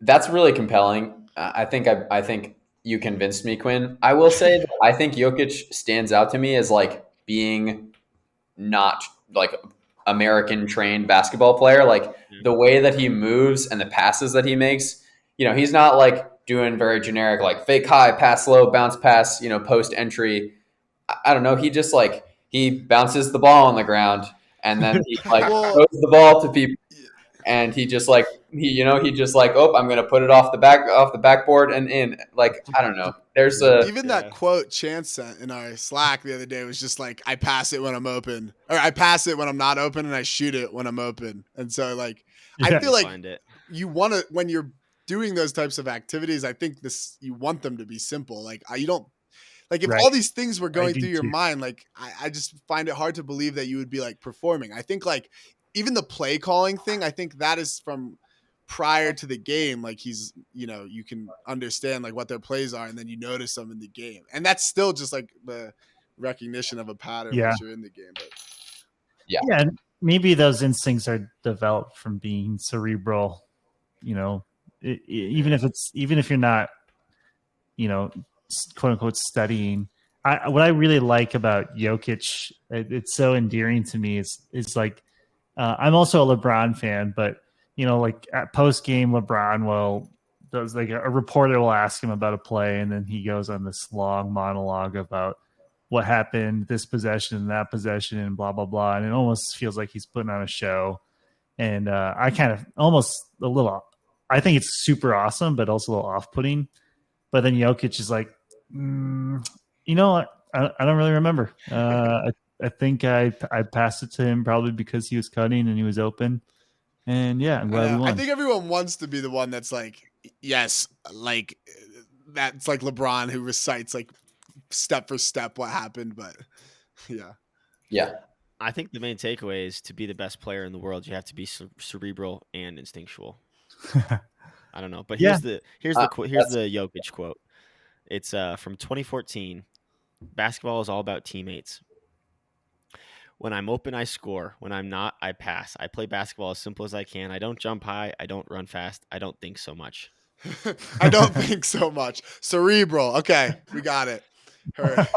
That's really compelling. I think you convinced me, Quinn. I will say that I think Jokic stands out to me as like being not like American trained basketball player. Like the way that he moves and the passes that he makes, you know, he's not like doing very generic like fake high, pass low, bounce pass, you know, post entry. I don't know. He just like he bounces the ball on the ground and then he like throws the ball to people, and he just like oh, I'm gonna put it off the backboard and in. Like, I don't know. There's that quote Chance sent in our Slack the other day was just like, I pass it when I'm open, or I pass it when I'm not open, and I shoot it when I'm open. And so like I feel like you want to, when you're doing those types of activities, I think you want them to be simple. Like you don't. Like if all these things were going through your mind, like I just find it hard to believe that you would be like performing. I think like even the play calling thing, I think that is from prior to the game. Like he's, you know, you can understand like what their plays are, and then you notice them in the game. And that's still just like the recognition of a pattern once you're in the game. But yeah, and maybe those instincts are developed from being cerebral, you know, even if you're not, you know, quote unquote studying. What I really like about Jokic, it's so endearing to me, is like I'm also a LeBron fan, but you know, like at post game, LeBron does like a reporter will ask him about a play, and then he goes on this long monologue about what happened, this possession and that possession, and blah blah blah, and it almost feels like he's putting on a show. And I kind of almost a little, I think it's super awesome, but also a little off-putting. But then Jokic is like, you know, I don't really remember. I think I passed it to him probably because he was cutting and he was open. And yeah, I'm glad we won. I think everyone wants to be the one that's like, yes, like that's like LeBron who recites like step for step what happened. But yeah. I think the main takeaway is to be the best player in the world, you have to be cerebral and instinctual. I don't know, but here's the Jokic quote. It's from 2014. Basketball is all about teammates. When I'm open, I score. When I'm not, I pass. I play basketball as simple as I can. I don't jump high. I don't run fast. I don't think so much. I don't think so much. Cerebral. Okay, we got it. Oh,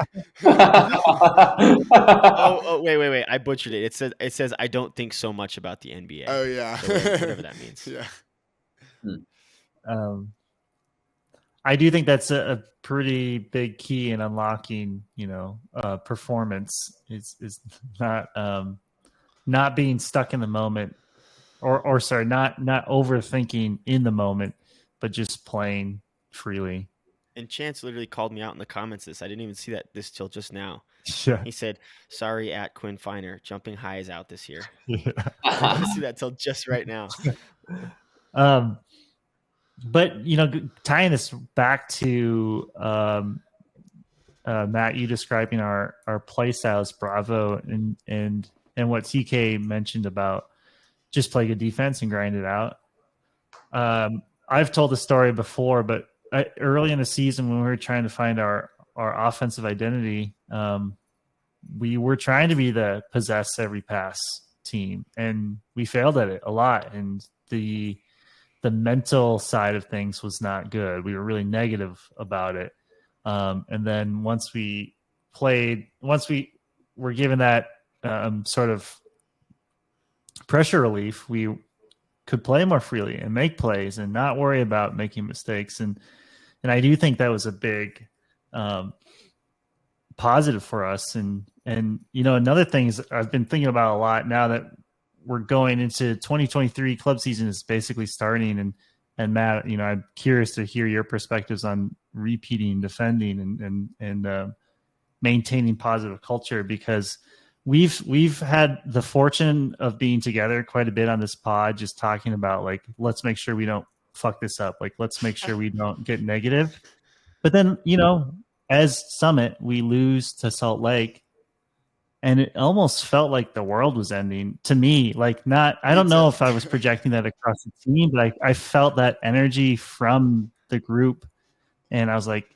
wait. I butchered it. It says I don't think so much about the NBA. Oh yeah. So whatever that means. Yeah. I do think that's a pretty big key in unlocking, you know, performance is not being stuck in the moment, or sorry, not overthinking in the moment, but just playing freely. And Chance literally called me out in the comments. I didn't even see this till just now. Yeah. He said, "Sorry, at Quinn Finer, jumping high is out this year." Yeah. I didn't see that till just right now. But, you know, tying this back to Matt, you describing our play styles, Bravo, and what TK mentioned about just play good defense and grind it out. I've told the story before, but early in the season when we were trying to find our our offensive identity, we were trying to be the possess every pass team, and we failed at it a lot. And the mental side of things was not good. We were really negative about it. And then once we were given that sort of pressure relief, we could play more freely and make plays and not worry about making mistakes. And I do think that was a big positive for us. And another thing is I've been thinking about a lot now that we're going into 2023. Club season is basically starting, and Matt, I'm curious to hear your perspectives on repeating, defending, and maintaining positive culture, because we've had the fortune of being together quite a bit on this pod, just talking about like, let's make sure we don't fuck this up. Like, let's make sure we don't get negative. But then, as Summit, we lose to Salt Lake, and it almost felt like the world was ending to me. Like, I don't know if I was projecting that across the team, but I felt that energy from the group. And I was like,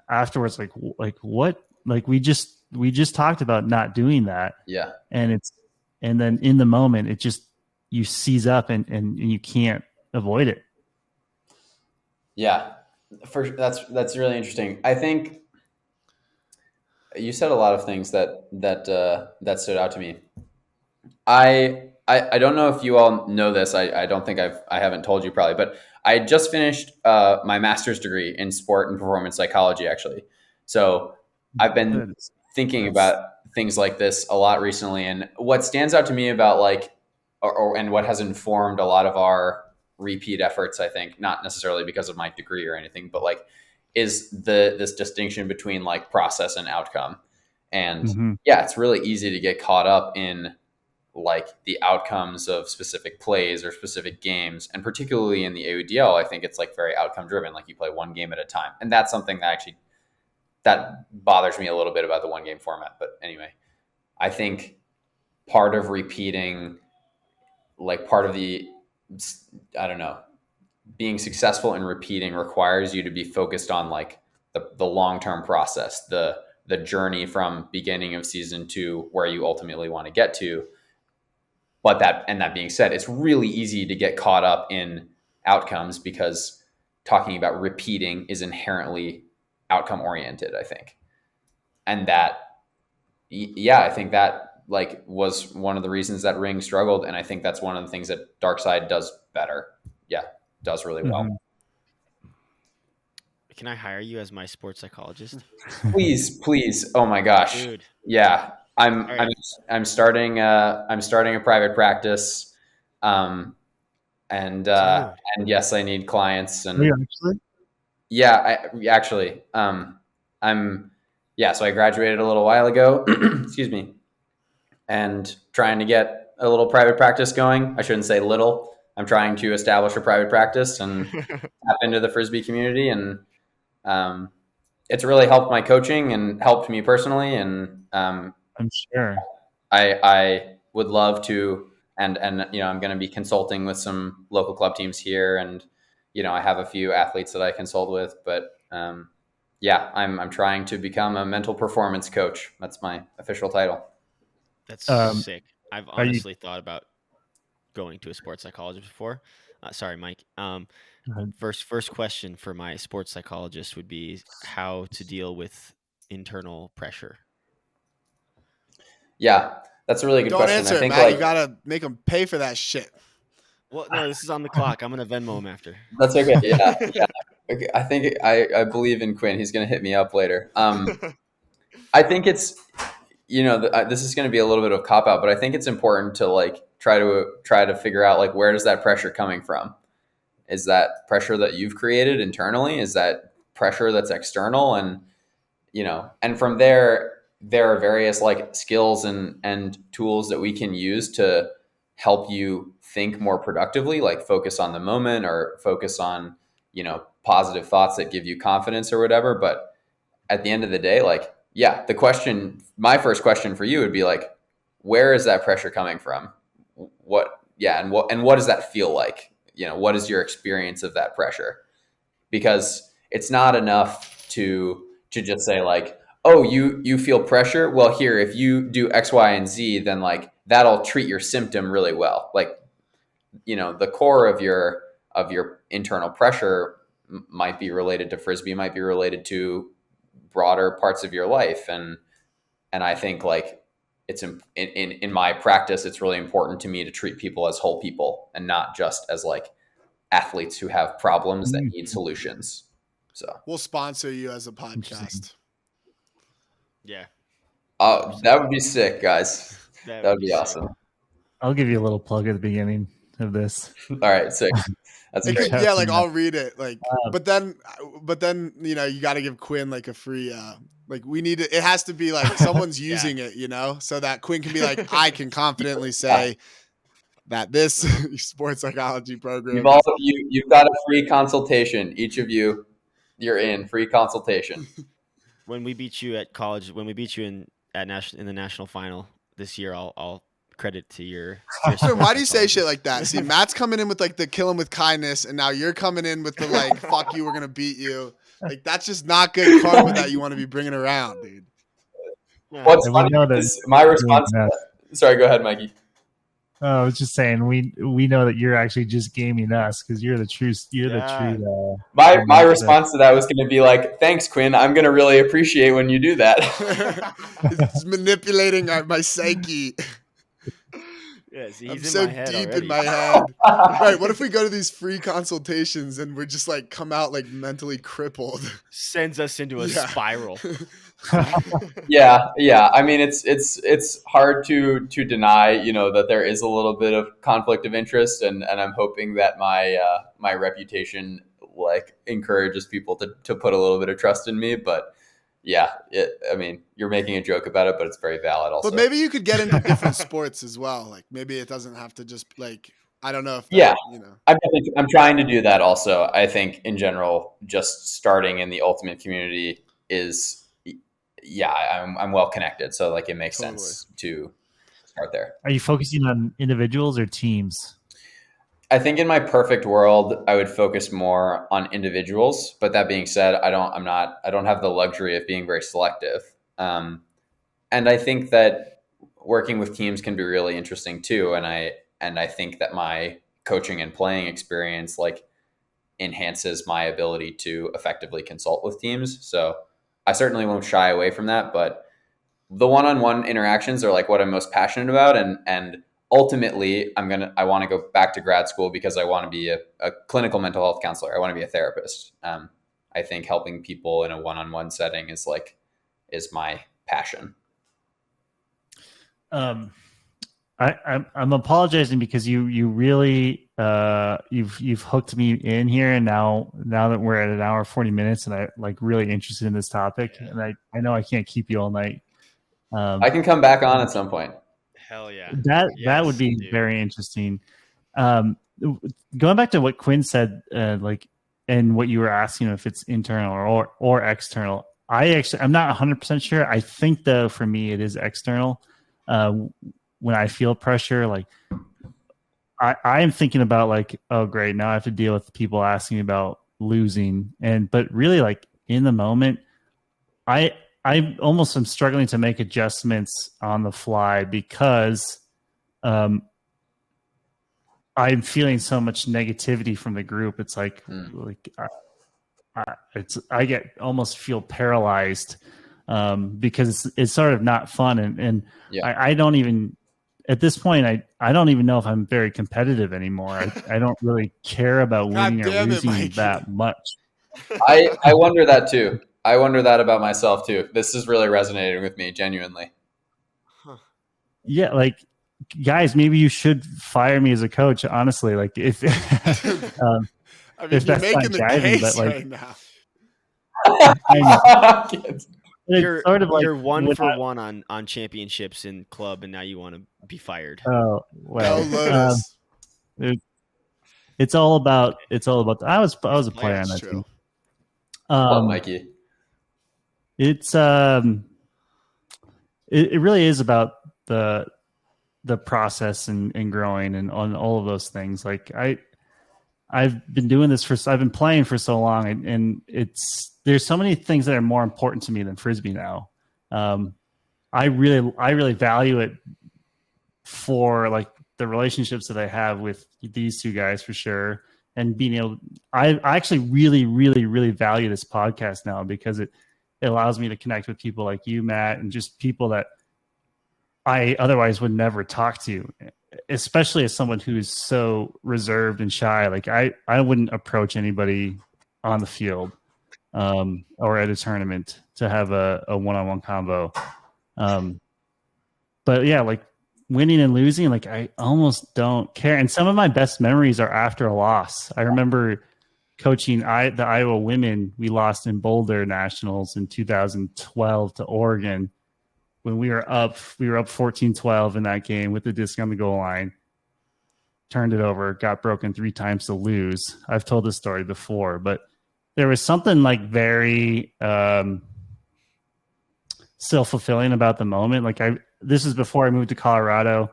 afterwards, like what? Like, we just talked about not doing that. Yeah. And then in the moment, it just, you seize up and you can't avoid it. Yeah. That's really interesting. I think you said a lot of things that stood out to me. I don't know if you all know this. I don't think I haven't told you probably, but I just finished my master's degree in sport and performance psychology, actually. So I've been thinking about things like this a lot recently. And what stands out to me about and what has informed a lot of our repeat efforts, I think, not necessarily because of my degree or anything, but is this distinction between process and outcome. And it's really easy to get caught up in the outcomes of specific plays or specific games. And particularly in the AUDL, I think it's very outcome driven. You play one game at a time. And that's something that bothers me a little bit about the one game format. But anyway, I think part of repeating, part of the, I don't know, being successful in repeating requires you to be focused on the long-term process, the journey from beginning of season to where you ultimately want to get to. But that being said, it's really easy to get caught up in outcomes, because talking about repeating is inherently outcome oriented, I think. And I think that was one of the reasons that Ring struggled. And I think that's one of the things that Darkside does better. Yeah. Does really well. Can I hire you as my sports psychologist? Please. Oh my gosh. Dude. Yeah. I'm starting a private practice. And yes, I need clients. And are you actually? Yeah, so I graduated a little while ago, excuse me, and trying to get a little private practice going. I shouldn't say little. I'm trying to establish a private practice and tap into the Frisbee community. And it's really helped my coaching and helped me personally. And I'm sure I would love to, and I'm going to be consulting with some local club teams here, and I have a few athletes that I consult with, but I'm trying to become a mental performance coach. That's my official title. That's sick. I've honestly thought about going to a sports psychologist before. Sorry, Mike. First question for my sports psychologist would be how to deal with internal pressure. Yeah, that's a really good question. Don't answer, I think Matt. You gotta make them pay for that shit. Well, no, this is on the clock. I'm gonna Venmo him after. That's okay. Yeah. Okay. I think I believe in Quinn. He's gonna hit me up later. I think it's this is going to be a little bit of a cop out, but I think it's important to try to figure out where does that pressure coming from? Is that pressure that you've created internally? Is that pressure that's external? And and from there are various skills and tools that we can use to help you think more productively, focus on the moment or focus on positive thoughts that give you confidence or whatever. But at the end of the day, my first question for you would be where is that pressure coming from? What does that feel like? What is your experience of that pressure? Because it's not enough to to just say like, oh, you feel pressure. Well, here, if you do X, Y, and Z, then like that'll treat your symptom really well. Like, the core of your internal pressure might be related to Frisbee, might be related to broader parts of your life. And I think like it's in my practice, it's really important to me to treat people as whole people and not just as like athletes who have problems that need solutions. So we'll sponsor you as a podcast. Yeah. That would be sick, guys. That would be awesome. I'll give you a little plug at the beginning of this. All right, sick. That's great. Yeah, like I'll read it. Like, but then you got to give Quinn like a free. Like we need it has to be like someone's using it, so that Quinn can be like, I can confidently say that this sports psychology program. You've got a free consultation. Each of you, you're in free consultation. When we beat you at college, when we beat you in the national final this year, I'll credit to your. So why do you say shit like that? See, Matt's coming in with like the kill him with kindness, and now you're coming in with the like fuck you, we're gonna beat you. Like that's just not good karma that you want to be bringing around, dude. What's funny is my response. Sorry, go ahead, Mikey. I was just saying we know that you're actually just gaming us because you're the true. My response to that was going to be like, "Thanks, Quinn. I'm going to really appreciate when you do that." It's manipulating my psyche. Yeah, see, I'm so deep in my head. Right, what if we go to these free consultations and we're just like come out like mentally crippled? Sends us into a spiral. Yeah. I mean, it's hard to deny, that there is a little bit of conflict of interest, and I'm hoping that my reputation like encourages people to put a little bit of trust in me, but. Yeah, I mean, you're making a joke about it, but it's very valid also. But maybe you could get into different sports as well. Like maybe it doesn't have to just like, I don't know if I'm trying to do that also. I think in general, just starting in the ultimate community is, I'm well connected. So like it makes sense to start there. Are you focusing on individuals or teams? I think in my perfect world, I would focus more on individuals. But that being said, I don't have the luxury of being very selective. And I think that working with teams can be really interesting too. And I think that my coaching and playing experience like enhances my ability to effectively consult with teams. So I certainly won't shy away from that. But the one-on-one interactions are like what I'm most passionate about. And ultimately, I want to go back to grad school because I want to be a clinical mental health counselor. I want to be a therapist. I think helping people in a one-on-one setting is my passion. I'm apologizing because you really you've hooked me in here, and now that we're at an hour 40 minutes, and I like really interested in this topic, and I know I can't keep you all night. I can come back on at some point. Hell yeah. That would be very interesting. Going back to what Quinn said, and what you were asking if it's internal or external. I'm not 100% sure. I think though for me it is external. When I feel pressure, like I am thinking about like, oh great, now I have to deal with people asking about losing, but really like in the moment, I almost am struggling to make adjustments on the fly because I'm feeling so much negativity from the group. It's like I get almost feel paralyzed because it's sort of not fun. And I don't even, at this point, I don't even know if I'm very competitive anymore. I don't really care about winning or losing that much. I wonder that too. I wonder that about myself too. This is really resonating with me, genuinely. Yeah, like guys, maybe you should fire me as a coach. Honestly, like if I mean, if you're that's making the case but like, right now. I know. You're sort of like you're 1-for-1 on championships in club, and now you want to be fired. Oh well, Lotus. It's all about. I was a player on that team. Mikey. It's it really is about the process and growing and on all of those things. Like I I've been playing for so long, and there's so many things that are more important to me than Frisbee now. I really value it for like the relationships that I have with these two guys for sure. And being able, I actually really, really, really value this podcast now because it allows me to connect with people like you, Matt, and just people that I otherwise would never talk to, especially as someone who is so reserved and shy. Like I wouldn't approach anybody on the field or at a tournament to have a one-on-one combo. But yeah, like winning and losing, like I almost don't care. And some of my best memories are after a loss. I remember coaching the Iowa women. We lost in Boulder Nationals in 2012 to Oregon when we were up 14-12 in that game with the disc on the goal line. Turned it over, got broken 3 times to lose. I've told this story before, but there was something like very self-fulfilling about the moment. Like this is before I moved to Colorado,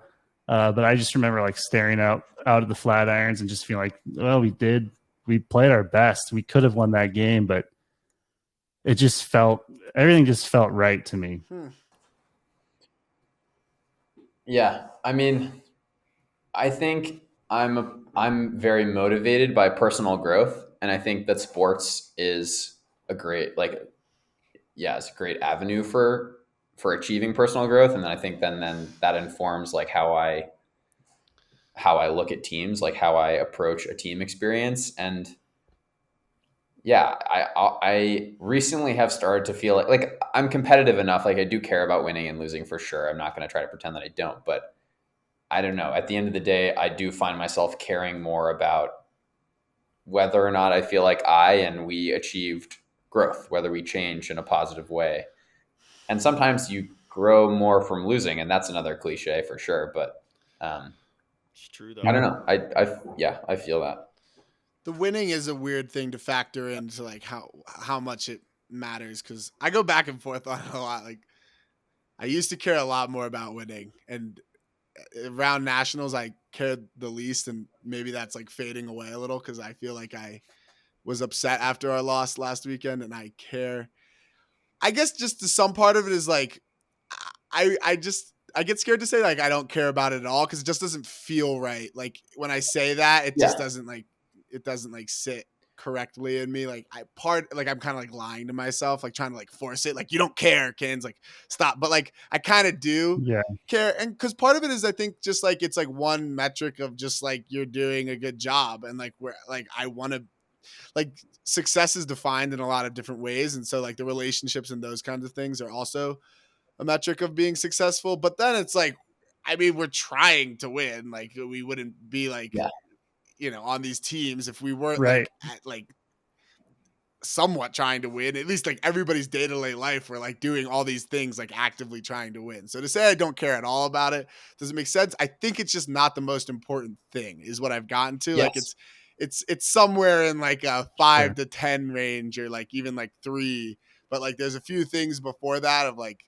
but I just remember like staring out of the Flatirons and just feeling like, well, we played our best. We could have won that game, but everything just felt right to me. Yeah, I mean, I think I'm very motivated by personal growth, and I think that sports is a great it's a great avenue for achieving personal growth. And then I think then that informs like how I look at teams, like how I approach a team experience. And yeah, I recently have started to feel like I'm competitive enough. Like I do care about winning and losing for sure. I'm not going to try to pretend that I don't, but I don't know. At the end of the day, I do find myself caring more about whether or not I feel like I and we achieved growth, whether we change in a positive way. And sometimes you grow more from losing, and that's another cliche for sure. But it's true though. I don't know. I feel that. The winning is a weird thing to factor into like how much it matters, because I go back and forth on it a lot. Like I used to care a lot more about winning, and around nationals I cared the least, and maybe that's like fading away a little because I feel like I was upset after our loss last weekend, and I care. I guess just some part of it is like I get scared to say like I don't care about it at all because it just doesn't feel right. Like when I say that, it just doesn't sit correctly in me. Like I'm kind of like lying to myself, like trying to like force it. Like you don't care, Kins. Like stop. But like I kind of do care, and because part of it is I think just like it's like one metric of just like you're doing a good job, and like where like I want to. Like success is defined in a lot of different ways. And so like the relationships and those kinds of things are also a metric of being successful. But then it's like, I mean, we're trying to win. Like we wouldn't be like, on these teams if we weren't like somewhat trying to win. At least like everybody's day-to-day life, we're like doing all these things, like actively trying to win. So to say I don't care at all about it doesn't make sense. I think it's just not the most important thing is what I've gotten to. Like it's somewhere in like a 5 to 10 range, or like even like 3. But like there's a few things before that of like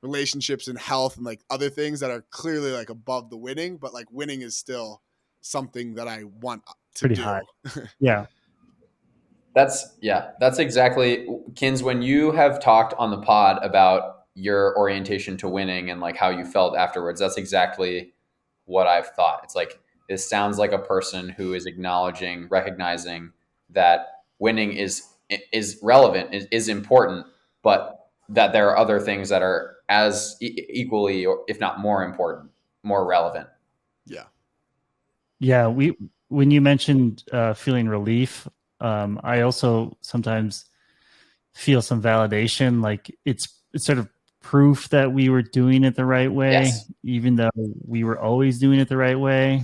relationships and health and like other things that are clearly like above the winning, but like winning is still something that I want to do. High. Yeah. That's exactly, Kins, when you have talked on the pod about your orientation to winning and like how you felt afterwards, that's exactly what I've thought. It's like, this sounds like a person who is recognizing that winning is relevant, is important, but that there are other things that are as equally, or if not more important, more relevant. Yeah. Yeah. When you mentioned feeling relief, I also sometimes feel some validation. Like it's sort of proof that we were doing it the right way, even though we were always doing it the right way.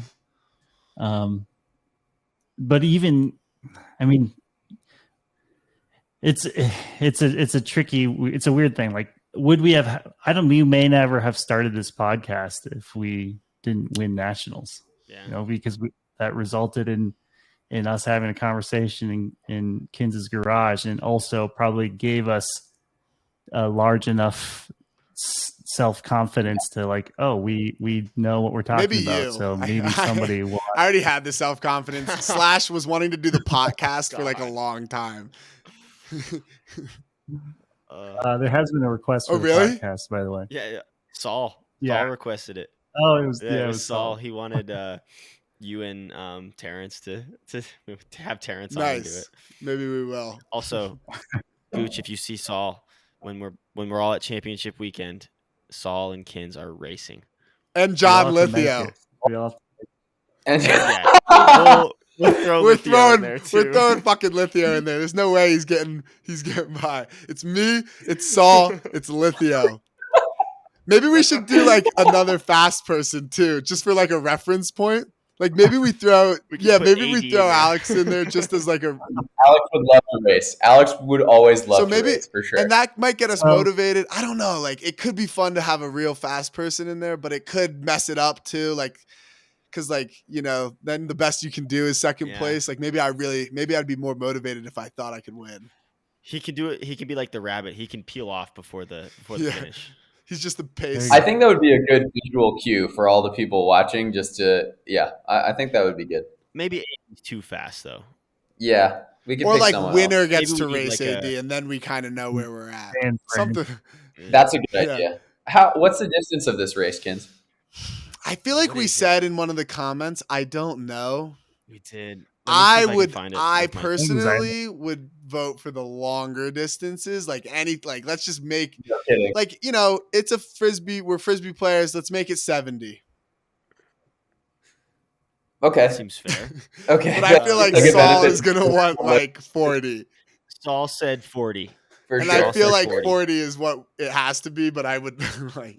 But even, I mean, it's a weird thing. Like, would we have, we may never have started this podcast if we didn't win nationals, because that resulted in us having a conversation in Kins's garage, and also probably gave us a large enough self-confidence to like, oh, we know what we're talking Maybe about. you. So maybe somebody will. I already had the self-confidence. Slash was wanting to do the podcast for like a long time. There has been a request for the really? podcast, by the way. Yeah. Saul. Yeah. Saul requested it. Oh, it was it was Saul. He wanted you and Terrence to have Terrence on and do it. Maybe we will. Also, Gooch, if you see Saul when we're all at championship weekend, Saul and Kins are racing. And John Lithio. And we'll throw Lithio in there too. We're throwing fucking Lithio in there. There's no way he's getting by. It's me, it's Saul, it's Lithio. Maybe we should do like another fast person too, just for like a reference point. Like maybe we throw Alex in there just as like a. Alex would love to race. Alex would always love to race for sure. And that might get us motivated. I don't know. Like it could be fun to have a real fast person in there, but it could mess it up too. Like, cause like, you know, then the best you can do is second place. Like maybe I'd be more motivated if I thought I could win. He can do it. He can be like the rabbit. He can peel off before the finish. He's just the pace. I think that would be a good visual cue for all the people watching. Just to, I think that would be good. Maybe AD's too fast though. Yeah, we could. Or pick like winner else. gets to race like AD, and then we kind of know where we're at. Something. That's a good idea. What's the distance of this race, Kins? I feel like we said in one of the comments. I don't know. We did. I personally would vote for the longer distances. Like let's just make like, you know, it's a frisbee. We're frisbee players. Let's make it 70. Okay, that seems fair. Okay, but I feel like Saul is gonna want like 40. Saul said 40, and sure. I feel like 40 is what it has to be. But I would like,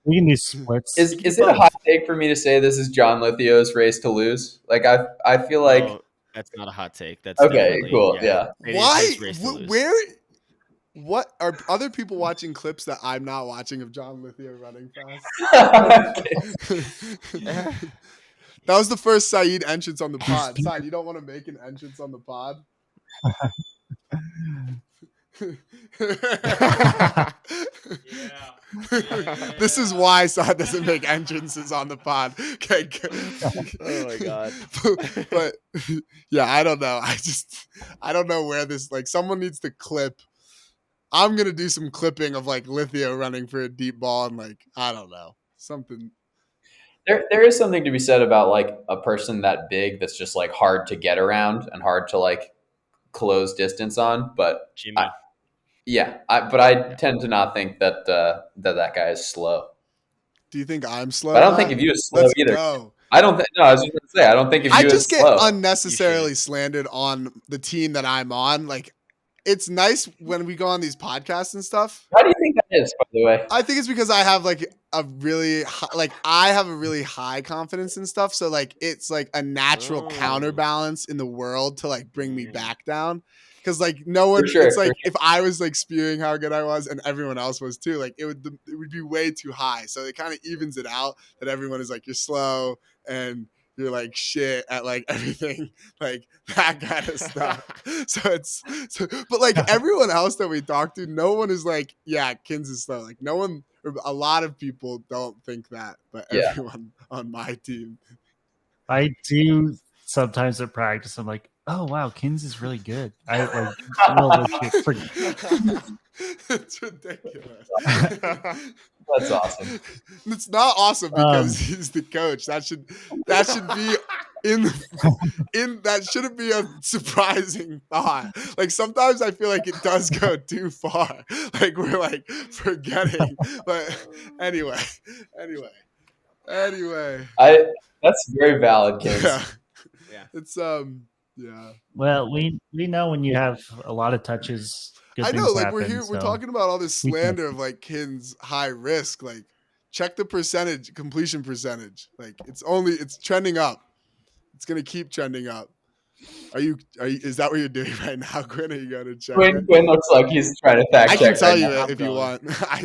we can do splits. Is it a hot take for me to say this is John Lithio's race to lose? Like I feel like that's not a hot take. That's okay. Cool. Yeah. Why? Where? What are other people watching clips that I'm not watching of John Lithio running fast? That was the first Saeed entrance on the pod. Saeed, you don't want to make an entrance on the pod? This is why Saad doesn't make entrances on the pod. Okay. Oh my god. But yeah, I don't know. I don't know where this, like, someone needs to clip. I'm gonna do some clipping of like Lithio running for a deep ball and like, I don't know, something. There is something to be said about like a person that big that's just like hard to get around and hard to like close distance on. But Jimmy. I tend to not think that that guy is slow. Do you think I'm slow? But I don't think of you as slow either. Go. I don't think. No, I was just going to say I don't think of you as slow. I just get unnecessarily slandered on the team that I'm on. Like, it's nice when we go on these podcasts and stuff. Why do you think that is, by the way? I think it's because I have like a really high confidence and stuff. So like it's like a natural counterbalance in the world to like bring me back down. Because like no one, it's like if I was like spewing how good I was and everyone else was too, like it would be way too high. So it kind of evens it out that everyone is like, you're slow and you're like shit at like everything, like that kind of stuff. But like everyone else that we talk to, no one is like, yeah, Kins is slow. Like no one, or a lot of people don't think that, but everyone on my team. I do sometimes at practice. I'm like, oh wow, Kins is really good. I like it's ridiculous. That's awesome. It's not awesome because he's the coach. That should be that shouldn't be a surprising thought. Like sometimes I feel like it does go too far. Like we're like forgetting. But anyway. That's very valid, Kins. Yeah. It's yeah. Well, we know when you have a lot of touches. I know, like we're talking about all this slander of like Kins' high risk. Like, check the completion percentage. Like it's trending up. It's gonna keep trending up. Is that what you're doing right now, Quinn? Are you going to check? Quinn looks like he's trying to fact check. I can tell you if you want.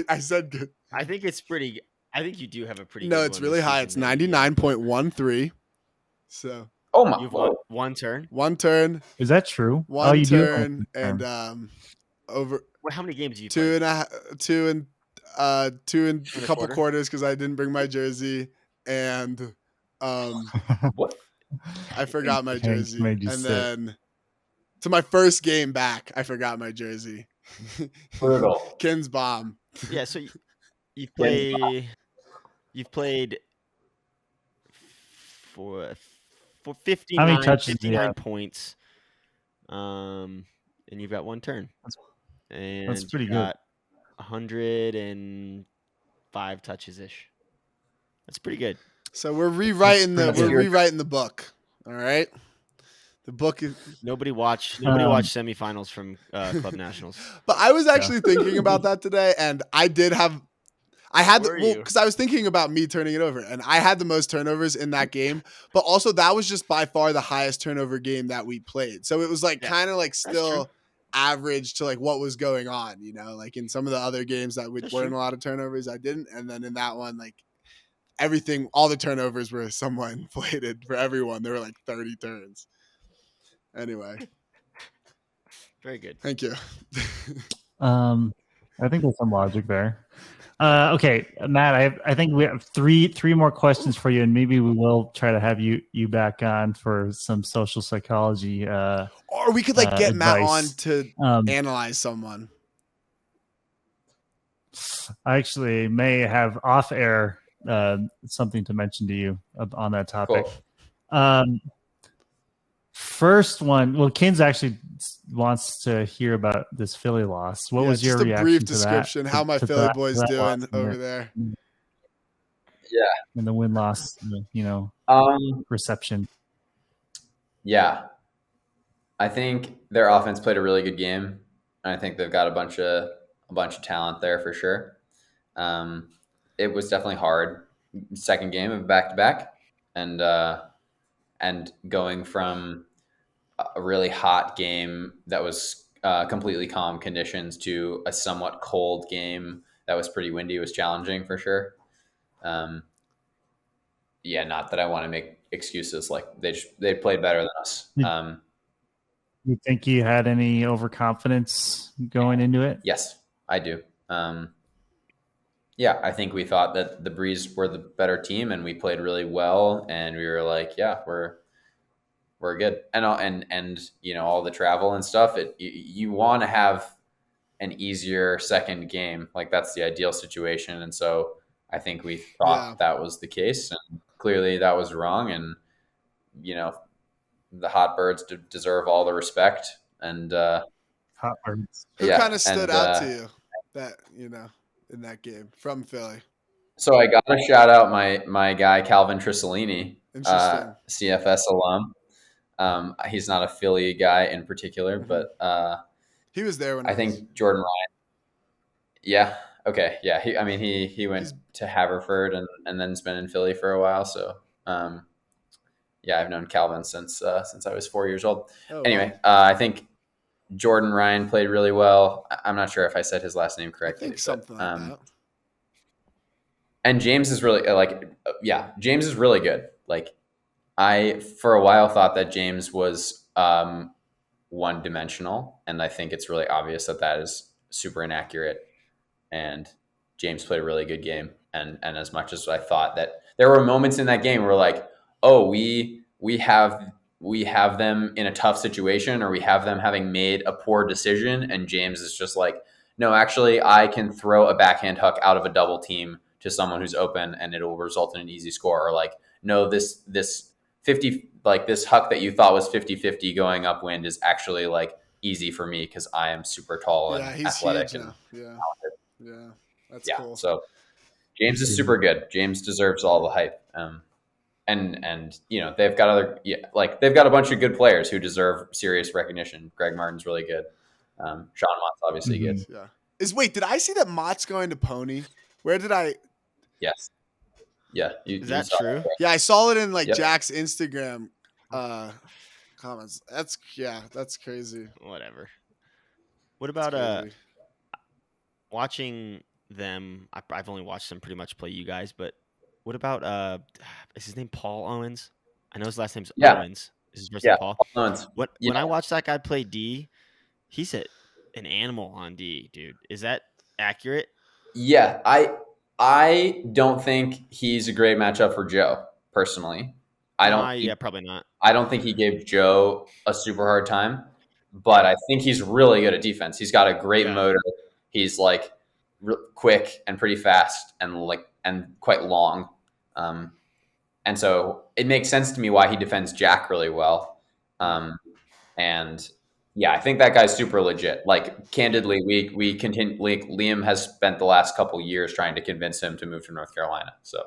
I said good. I think it's pretty. I think you do have a pretty. No, it's really high. It's 99.13. So. Oh my! You've one turn. One turn. Is that true? One turn and over. Well, how many games do you? Two play? and 2 and and a a couple quarter. quarters because I didn't bring my jersey, and What? I forgot my Hank jersey. made you And sick. then to my first game back, I forgot my jersey. Brutal. Ken's bomb. Yeah, so you've Ken's played for How 59, many touches do you 59 have? points. And you've got 1 turn. And That's pretty you've good. got 105 touches ish. That's pretty good. So we're rewriting pretty good. the book. All right. The book is. Nobody watched semifinals from Club Nationals. But I was actually thinking about that today, and I had Were you? because I was thinking about me turning it over, and I had the most turnovers in that game. But also, that was just by far the highest turnover game that we played. So it was like kind of like still average to like what was going on, you know, like in some of the other games that weren't a lot of turnovers, I didn't, and then in that one, like everything, all the turnovers were somewhat inflated for everyone. There were like 30 turns. Anyway, very good. Thank you. I think there's some logic there. Okay, Matt, I think we have three more questions for you, and maybe we will try to have you back on for some social psychology. Or we could like get Matt on advice. to analyze someone. I actually may have off air something to mention to you on that topic. Cool. First one, well, Kins actually wants to hear about this Philly loss. What was your reaction to that? Just a brief description, how my Philly boys doing over there. Yeah. And the win-loss, reception. Yeah. I think their offense played a really good game. I think they've got a bunch of talent there for sure. It was definitely hard. Second game of back-to-back. And going from a really hot game that was completely calm conditions to a somewhat cold game that was pretty windy was challenging for sure. Not that I want to make excuses. Like they played better than us. You think you had any overconfidence going into it? Yes, I do. I think we thought that the Breeze were the better team and we played really well. And we were like, yeah, we're good. And all the travel and stuff, you want to have an easier second game. Like that's the ideal situation. And so I think we thought that was the case, and clearly that was wrong. And, the Hot Birds deserve all the respect. And Hot Birds. Who kind of stood out to you that, in that game from Philly? So I got to shout out my guy, Calvin Trissolini, CFS alum. He's not a Philly guy in particular, but he was there when I think Jordan Ryan. Yeah. Okay. Yeah. He went to Haverford and then's been in Philly for a while. So, I've known Calvin since I was 4 years old. Anyway, I think Jordan Ryan played really well. I'm not sure if I said his last name correctly. I think something like that. And James is really James is really good. Like I, for a while, thought that James was one-dimensional, and I think it's really obvious that is super inaccurate. And James played a really good game, and as much as I thought that there were moments in that game where like, oh, we have them in a tough situation, or we have them having made a poor decision, and James is just like, no, actually, I can throw a backhand hook out of a double team to someone who's open, and it will result in an easy score. Or like, no, this 50, like this huck that you thought was 50-50 going upwind is actually like easy for me because I am super tall and athletic. Huge that's cool. So James is super good. James deserves all the hype. And they've got they've got a bunch of good players who deserve serious recognition. Greg Martin's really good. Sean Mott's obviously good. Yeah. Did I see that Mott's going to Pony? Where did I? Yes. Yeah. Is that true? Yeah, I saw it in Jack's Instagram comments. That's crazy. Whatever. What about watching them? I've only watched them pretty much play you guys, but what about is his name Paul Owens? I know his last name's Owens. Is his first name Paul? Owens. When I watched that guy play D, he's an animal on D, dude. Is that accurate? Yeah, I don't think he's a great matchup for Joe personally. Probably not. I don't think he gave Joe a super hard time, but I think he's really good at defense. He's got a great motor. He's like quick and pretty fast and quite long. And so it makes sense to me why he defends Jack really well. And yeah, I think that guy's super legit. Like, candidly, we continue. Like, Liam has spent the last couple years trying to convince him to move to North Carolina. So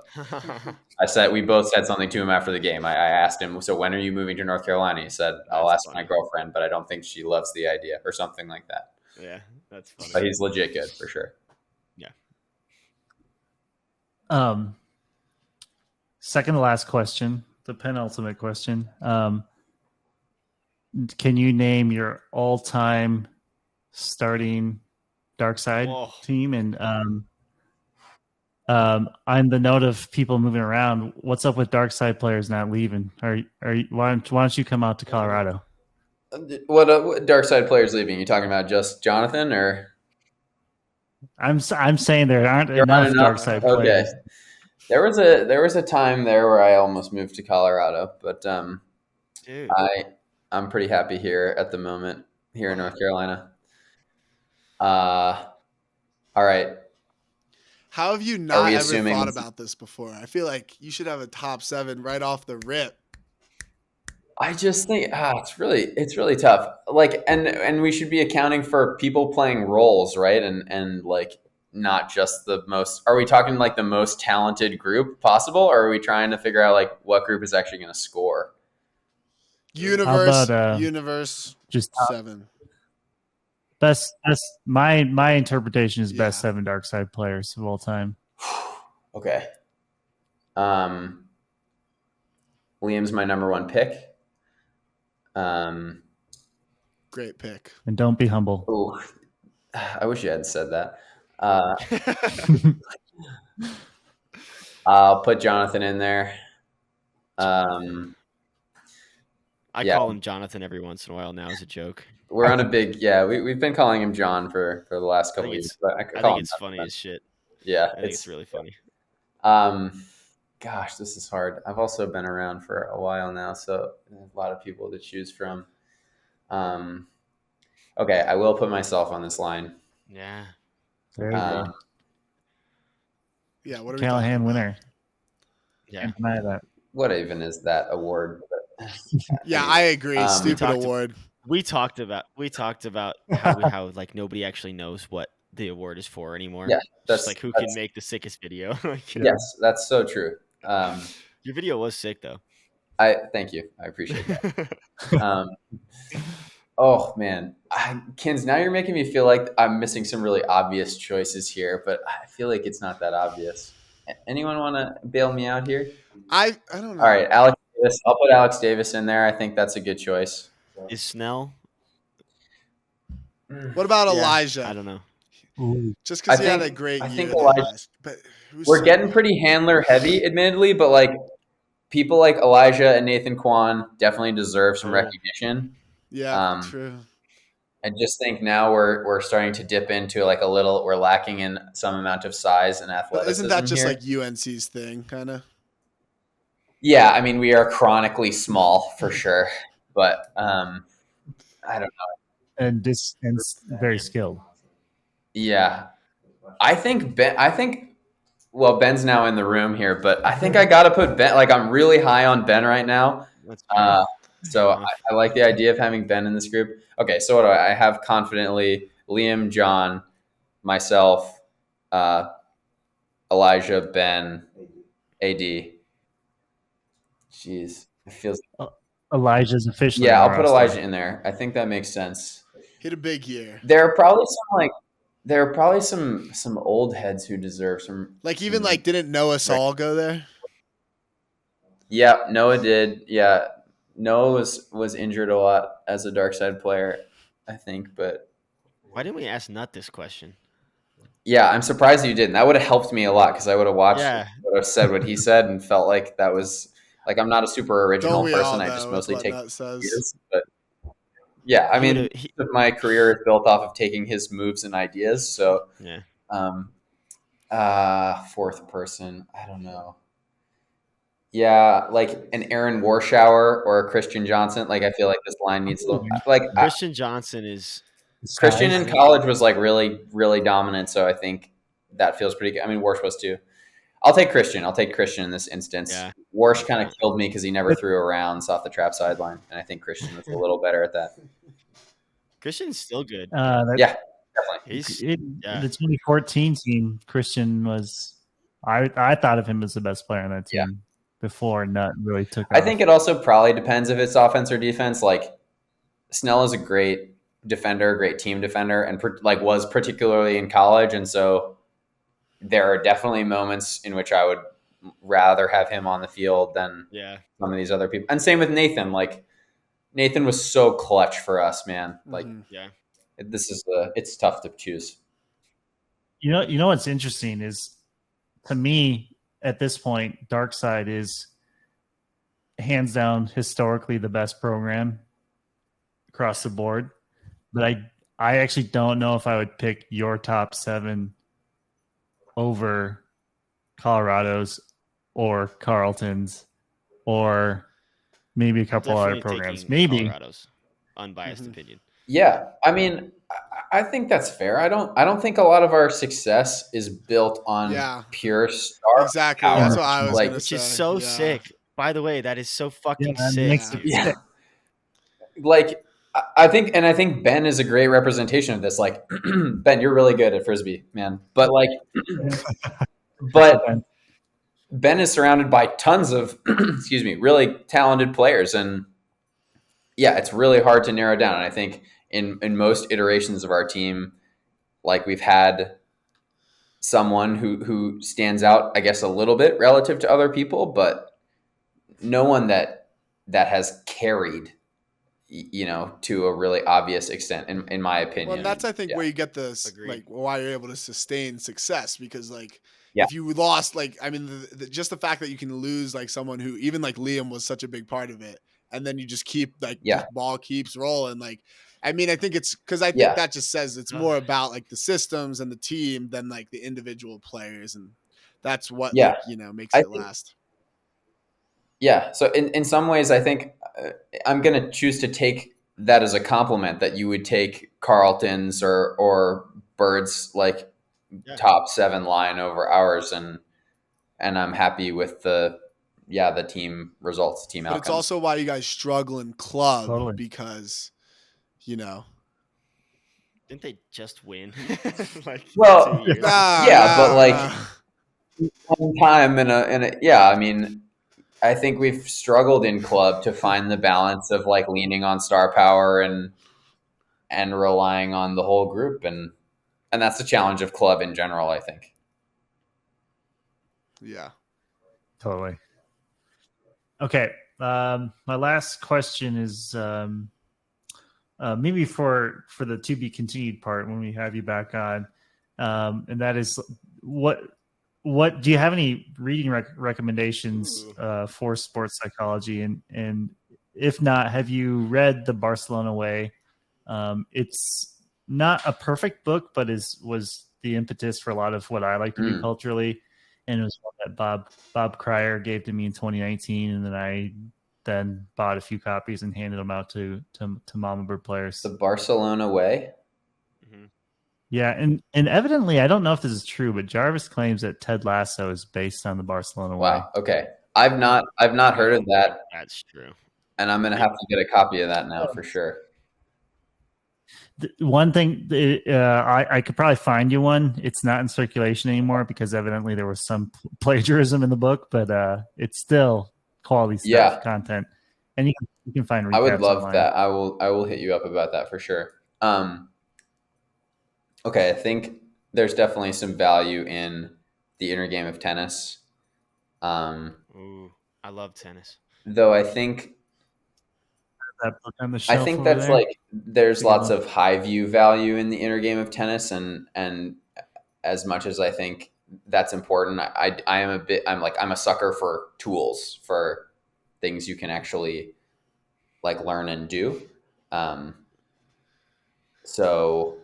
we both said something to him after the game. I asked him, so when are you moving to North Carolina? He said, I'll ask my girlfriend, but I don't think she loves the idea, or something like that. Yeah, that's funny. But he's legit good for sure. Yeah. Second to last question, the penultimate question. Can you name your all-time starting Darkside team? And on the note of people moving around, what's up with Darkside players not leaving? Why don't you come out to Colorado? What Darkside players leaving? You talking about just Jonathan, or? I'm saying there aren't enough Darkside players. Okay. There was a time there where I almost moved to Colorado, but Dude. I'm pretty happy here at the moment, here in North Carolina. All right. How have you not ever thought about this before? I feel like you should have a top 7 right off the rip. I just think it's really tough. Like, and we should be accounting for people playing roles, right? And like, not just the most. Are we talking like the most talented group possible, or are we trying to figure out like what group is actually going to score? Universe, just 7. Best. My interpretation is best 7 Darkside players of all time. Okay. Liam's my number 1 pick. Great pick. And don't be humble. Oh, I wish you hadn't said that. I'll put Jonathan in there. I call him Jonathan every once in a while now as a joke. We're on a big we've been calling him John for the last couple of years. But I think it's funny as shit. Yeah, I think it's really funny. Gosh, this is hard. I've also been around for a while now, so a lot of people to choose from. Okay, I will put myself on this line. Yeah. Very good. Yeah, what are Callahan winner. Yeah. Can't deny that. What even is that award? Yeah, I agree. Stupid award. We talked about how like nobody actually knows what the award is for anymore. Yeah, that's just like who can make the sickest video. Yes, that's so true. Your video was sick though. Thank you. I appreciate that. Oh man, Kins, now you're making me feel like I'm missing some really obvious choices here, but I feel like it's not that obvious. Anyone want to bail me out here? I don't know. All right, Alex Davis. I'll put Alex Davis in there. I think that's a good choice. Is Snell? What about Elijah? I don't know. Ooh. Just because he had a great year. I think Elijah. But we're getting pretty handler heavy, admittedly, but like people like Elijah and Nathan Kwan definitely deserve some recognition. Yeah, true. I just think now we're starting to dip into like a little. We're lacking in some amount of size and athleticism. But isn't that just here. like UNC's thing, kind of? Yeah, I mean we are chronically small for sure, but I don't know. And very skilled. Yeah, I think well, Ben's now in the room here, but I think I got to put Ben. Like, I'm really high on Ben right now. So I like the idea of having Ben in this group. Okay, so what do I have confidently? Liam, John, myself, Elijah, Ben, AD. Jeez, it feels. Elijah's officially. Yeah, I'll put Elijah in there. I think that makes sense. He had a big year. There are probably some old heads who deserve some. Like even like didn't Noah Saul go there? Yeah, Noah did. Yeah, Noah was injured a lot as a Darkside player, I think. But why didn't we ask Nut this question? Yeah, I'm surprised you didn't. That would have helped me a lot because I would have watched, would have said what he said and felt like that was like I'm not a super original person. I just mostly take ideas. But yeah, I mean, my career is built off of taking his moves and ideas. So Fourth person. I don't know. Yeah, like an Aaron Warshower or a Christian Johnson. Like I feel like this line needs to like Christian Johnson is Christian in college was like really, really dominant. So I think that feels pretty good. I mean, Warsh was too. I'll take Christian. I'll take Christian in this instance. Yeah. Warsh kind of killed me because he never threw arounds off the trap sideline, and I think Christian was a little better at that. Christian's still good. Yeah, definitely. The 2014 team, Christian was. I thought of him as the best player on that team before Nutt really took off. I think it also probably depends if it's offense or defense. Like Snell is a great defender, great team defender, and like was particularly in college, and so there are definitely moments in which I would rather have him on the field than some of these other people. And same with Nathan. Like Nathan was so clutch for us, man. Like, it's tough to choose. You know what's interesting is, to me at this point, Darkside is hands down historically the best program across the board. But I actually don't know if I would pick your top 7 over Colorado's or Carleton's or maybe a couple other programs. Maybe Colorado's unbiased opinion. Yeah, I mean, I think that's fair. I don't think a lot of our success is built on pure star. Exactly. Power. That's what I was like, gonna say. Which is so sick. By the way, that is so fucking sick. Yeah. Like I think Ben is a great representation of this. Like Ben, you're really good at Frisbee, man. But like, but Ben is surrounded by tons of, really talented players, and yeah, it's really hard to narrow down. And I think in most iterations of our team, like we've had someone who stands out, I guess, a little bit relative to other people, but no one that has carried, to a really obvious extent, in my opinion. Well, that's, I think, where you get this, like, why you're able to sustain success, because, like, if you lost, like, I mean, just the fact that you can lose, like, someone who, even, like, Liam was such a big part of it, and then you just keep, like, the ball keeps rolling, like, I mean, I think it's, because I think that just says it's more about, like, the systems and the team than, like, the individual players, and that's what, like, makes it last. Yeah. So in some ways, I think I'm going to choose to take that as a compliment, that you would take Carlton's or Bird's like top 7 line over ours. And I'm happy with the team results, team outcomes. It's also why you guys struggle in club because, Didn't they just win? like 2 years? But like one time in a I mean, I think we've struggled in club to find the balance of like leaning on star power and relying on the whole group, and that's the challenge of club in general, I think. Yeah, totally. Okay, my last question is maybe for the to be continued part when we have you back on, and that is what do you have any reading recommendations for sports psychology, and if not, have you read The Barcelona Way? It's not a perfect book, but was the impetus for a lot of what I like to do culturally, and it was one that Bob Cryer gave to me in 2019, and then I bought a few copies and handed them out to Mama Bird players. The Barcelona Way. Yeah, and evidently, I don't know if this is true, but Jarvis claims that Ted Lasso is based on the Barcelona Way. Wow. Okay, I've not heard of that. That's true, and I'm gonna have to get a copy of that now for sure. One thing, I could probably find you one. It's not in circulation anymore because evidently there was some plagiarism in the book, but it's still quality stuff, content, and you can find recaps. I would love online. that. I will hit you up about that for sure. Okay, I think there's definitely some value in The Inner Game of Tennis. Ooh, I love tennis. Though I think that book on the shelf that's there. like there's lots of high view value in The Inner Game of Tennis, and as much as I think that's important, I'm a sucker for tools, for things you can actually like learn and do. So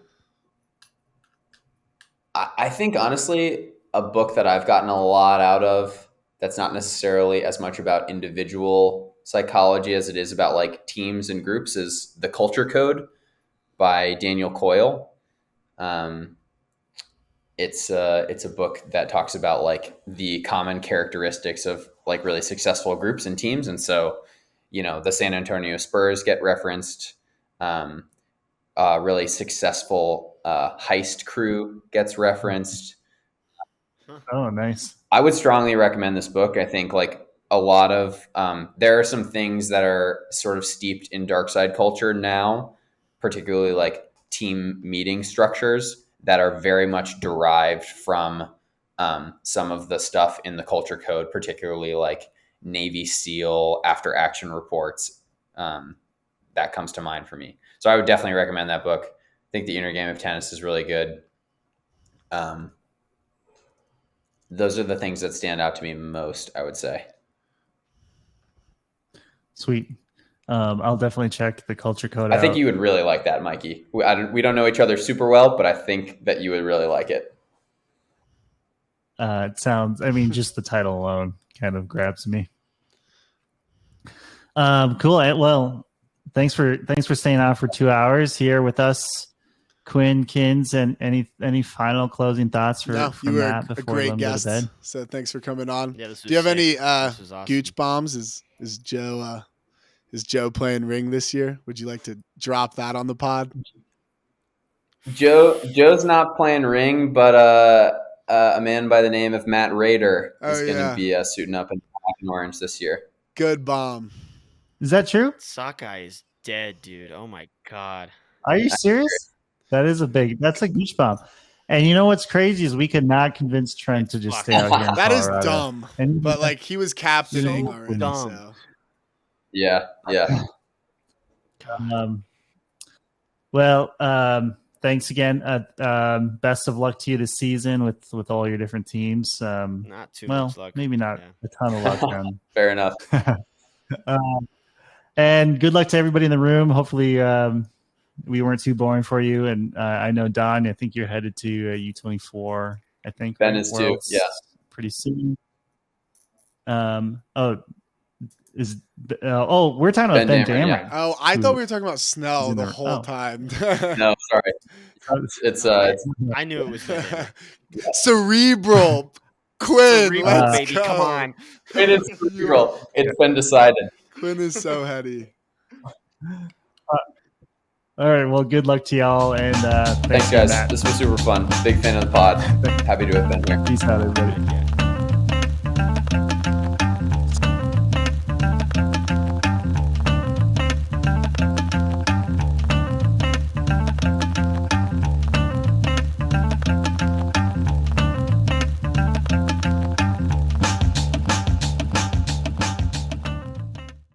I think honestly, a book that I've gotten a lot out of that's not necessarily as much about individual psychology as it is about like teams and groups is The Culture Code by Daniel Coyle. It's a book that talks about like the common characteristics of like really successful groups and teams. And so, the San Antonio Spurs get referenced. Really successful heist crew gets referenced. Oh, nice. I would strongly recommend this book. I think like a lot of there are some things that are sort of steeped in Darkside culture now, particularly like team meeting structures that are very much derived from some of the stuff in the Culture Code, particularly like Navy SEAL after action reports. That comes to mind for me. So I would definitely recommend that book. I think The Inner Game of Tennis is really good. Those are the things that stand out to me most, I would say. Sweet. I'll definitely check The Culture Code out. I think you would really like that, Mikey. We don't know each other super well, but I think that you would really like it. It sounds, just the title alone kind of grabs me. Cool. Well, thanks for staying on for 2 hours here with us, Quinn, Kins, and any final closing thoughts from Matt before we go to bed? So thanks for coming on. Yeah, do you have any awesome. Gooch bombs? Is Joe playing Ring this year? Would you like to drop that on the pod? Joe's not playing Ring, but a man by the name of Matt Rader is going to be suiting up in black and orange this year. Good bomb. Is that true? Sockeye is dead, dude. Oh my god. Are you serious? That's a Gooch bomb. And you know what's crazy is we could not convince Trent to just stay out here in That Colorado. Is dumb. But like he was captaining already. Dumb. So. Yeah. Thanks again. Best of luck to you this season with all your different teams. Not too much luck. Maybe not a ton of luck. Fair enough. And good luck to everybody in the room. Hopefully we weren't too boring for you. And I know, Don, I think you're headed to U24. I think Ben is too. Yeah. Pretty soon. We're talking about Ben Dameron. Yeah. Oh, I thought we were talking about Snell the whole time. No, sorry. It's I knew it was cerebral. Quinn, baby, come on. Quinn is cerebral. It's been decided. Quinn is so heady. All right. Well, good luck to y'all. And thanks guys. This was super fun. Big fan of the pod. Happy to have been here. Peace out, everybody.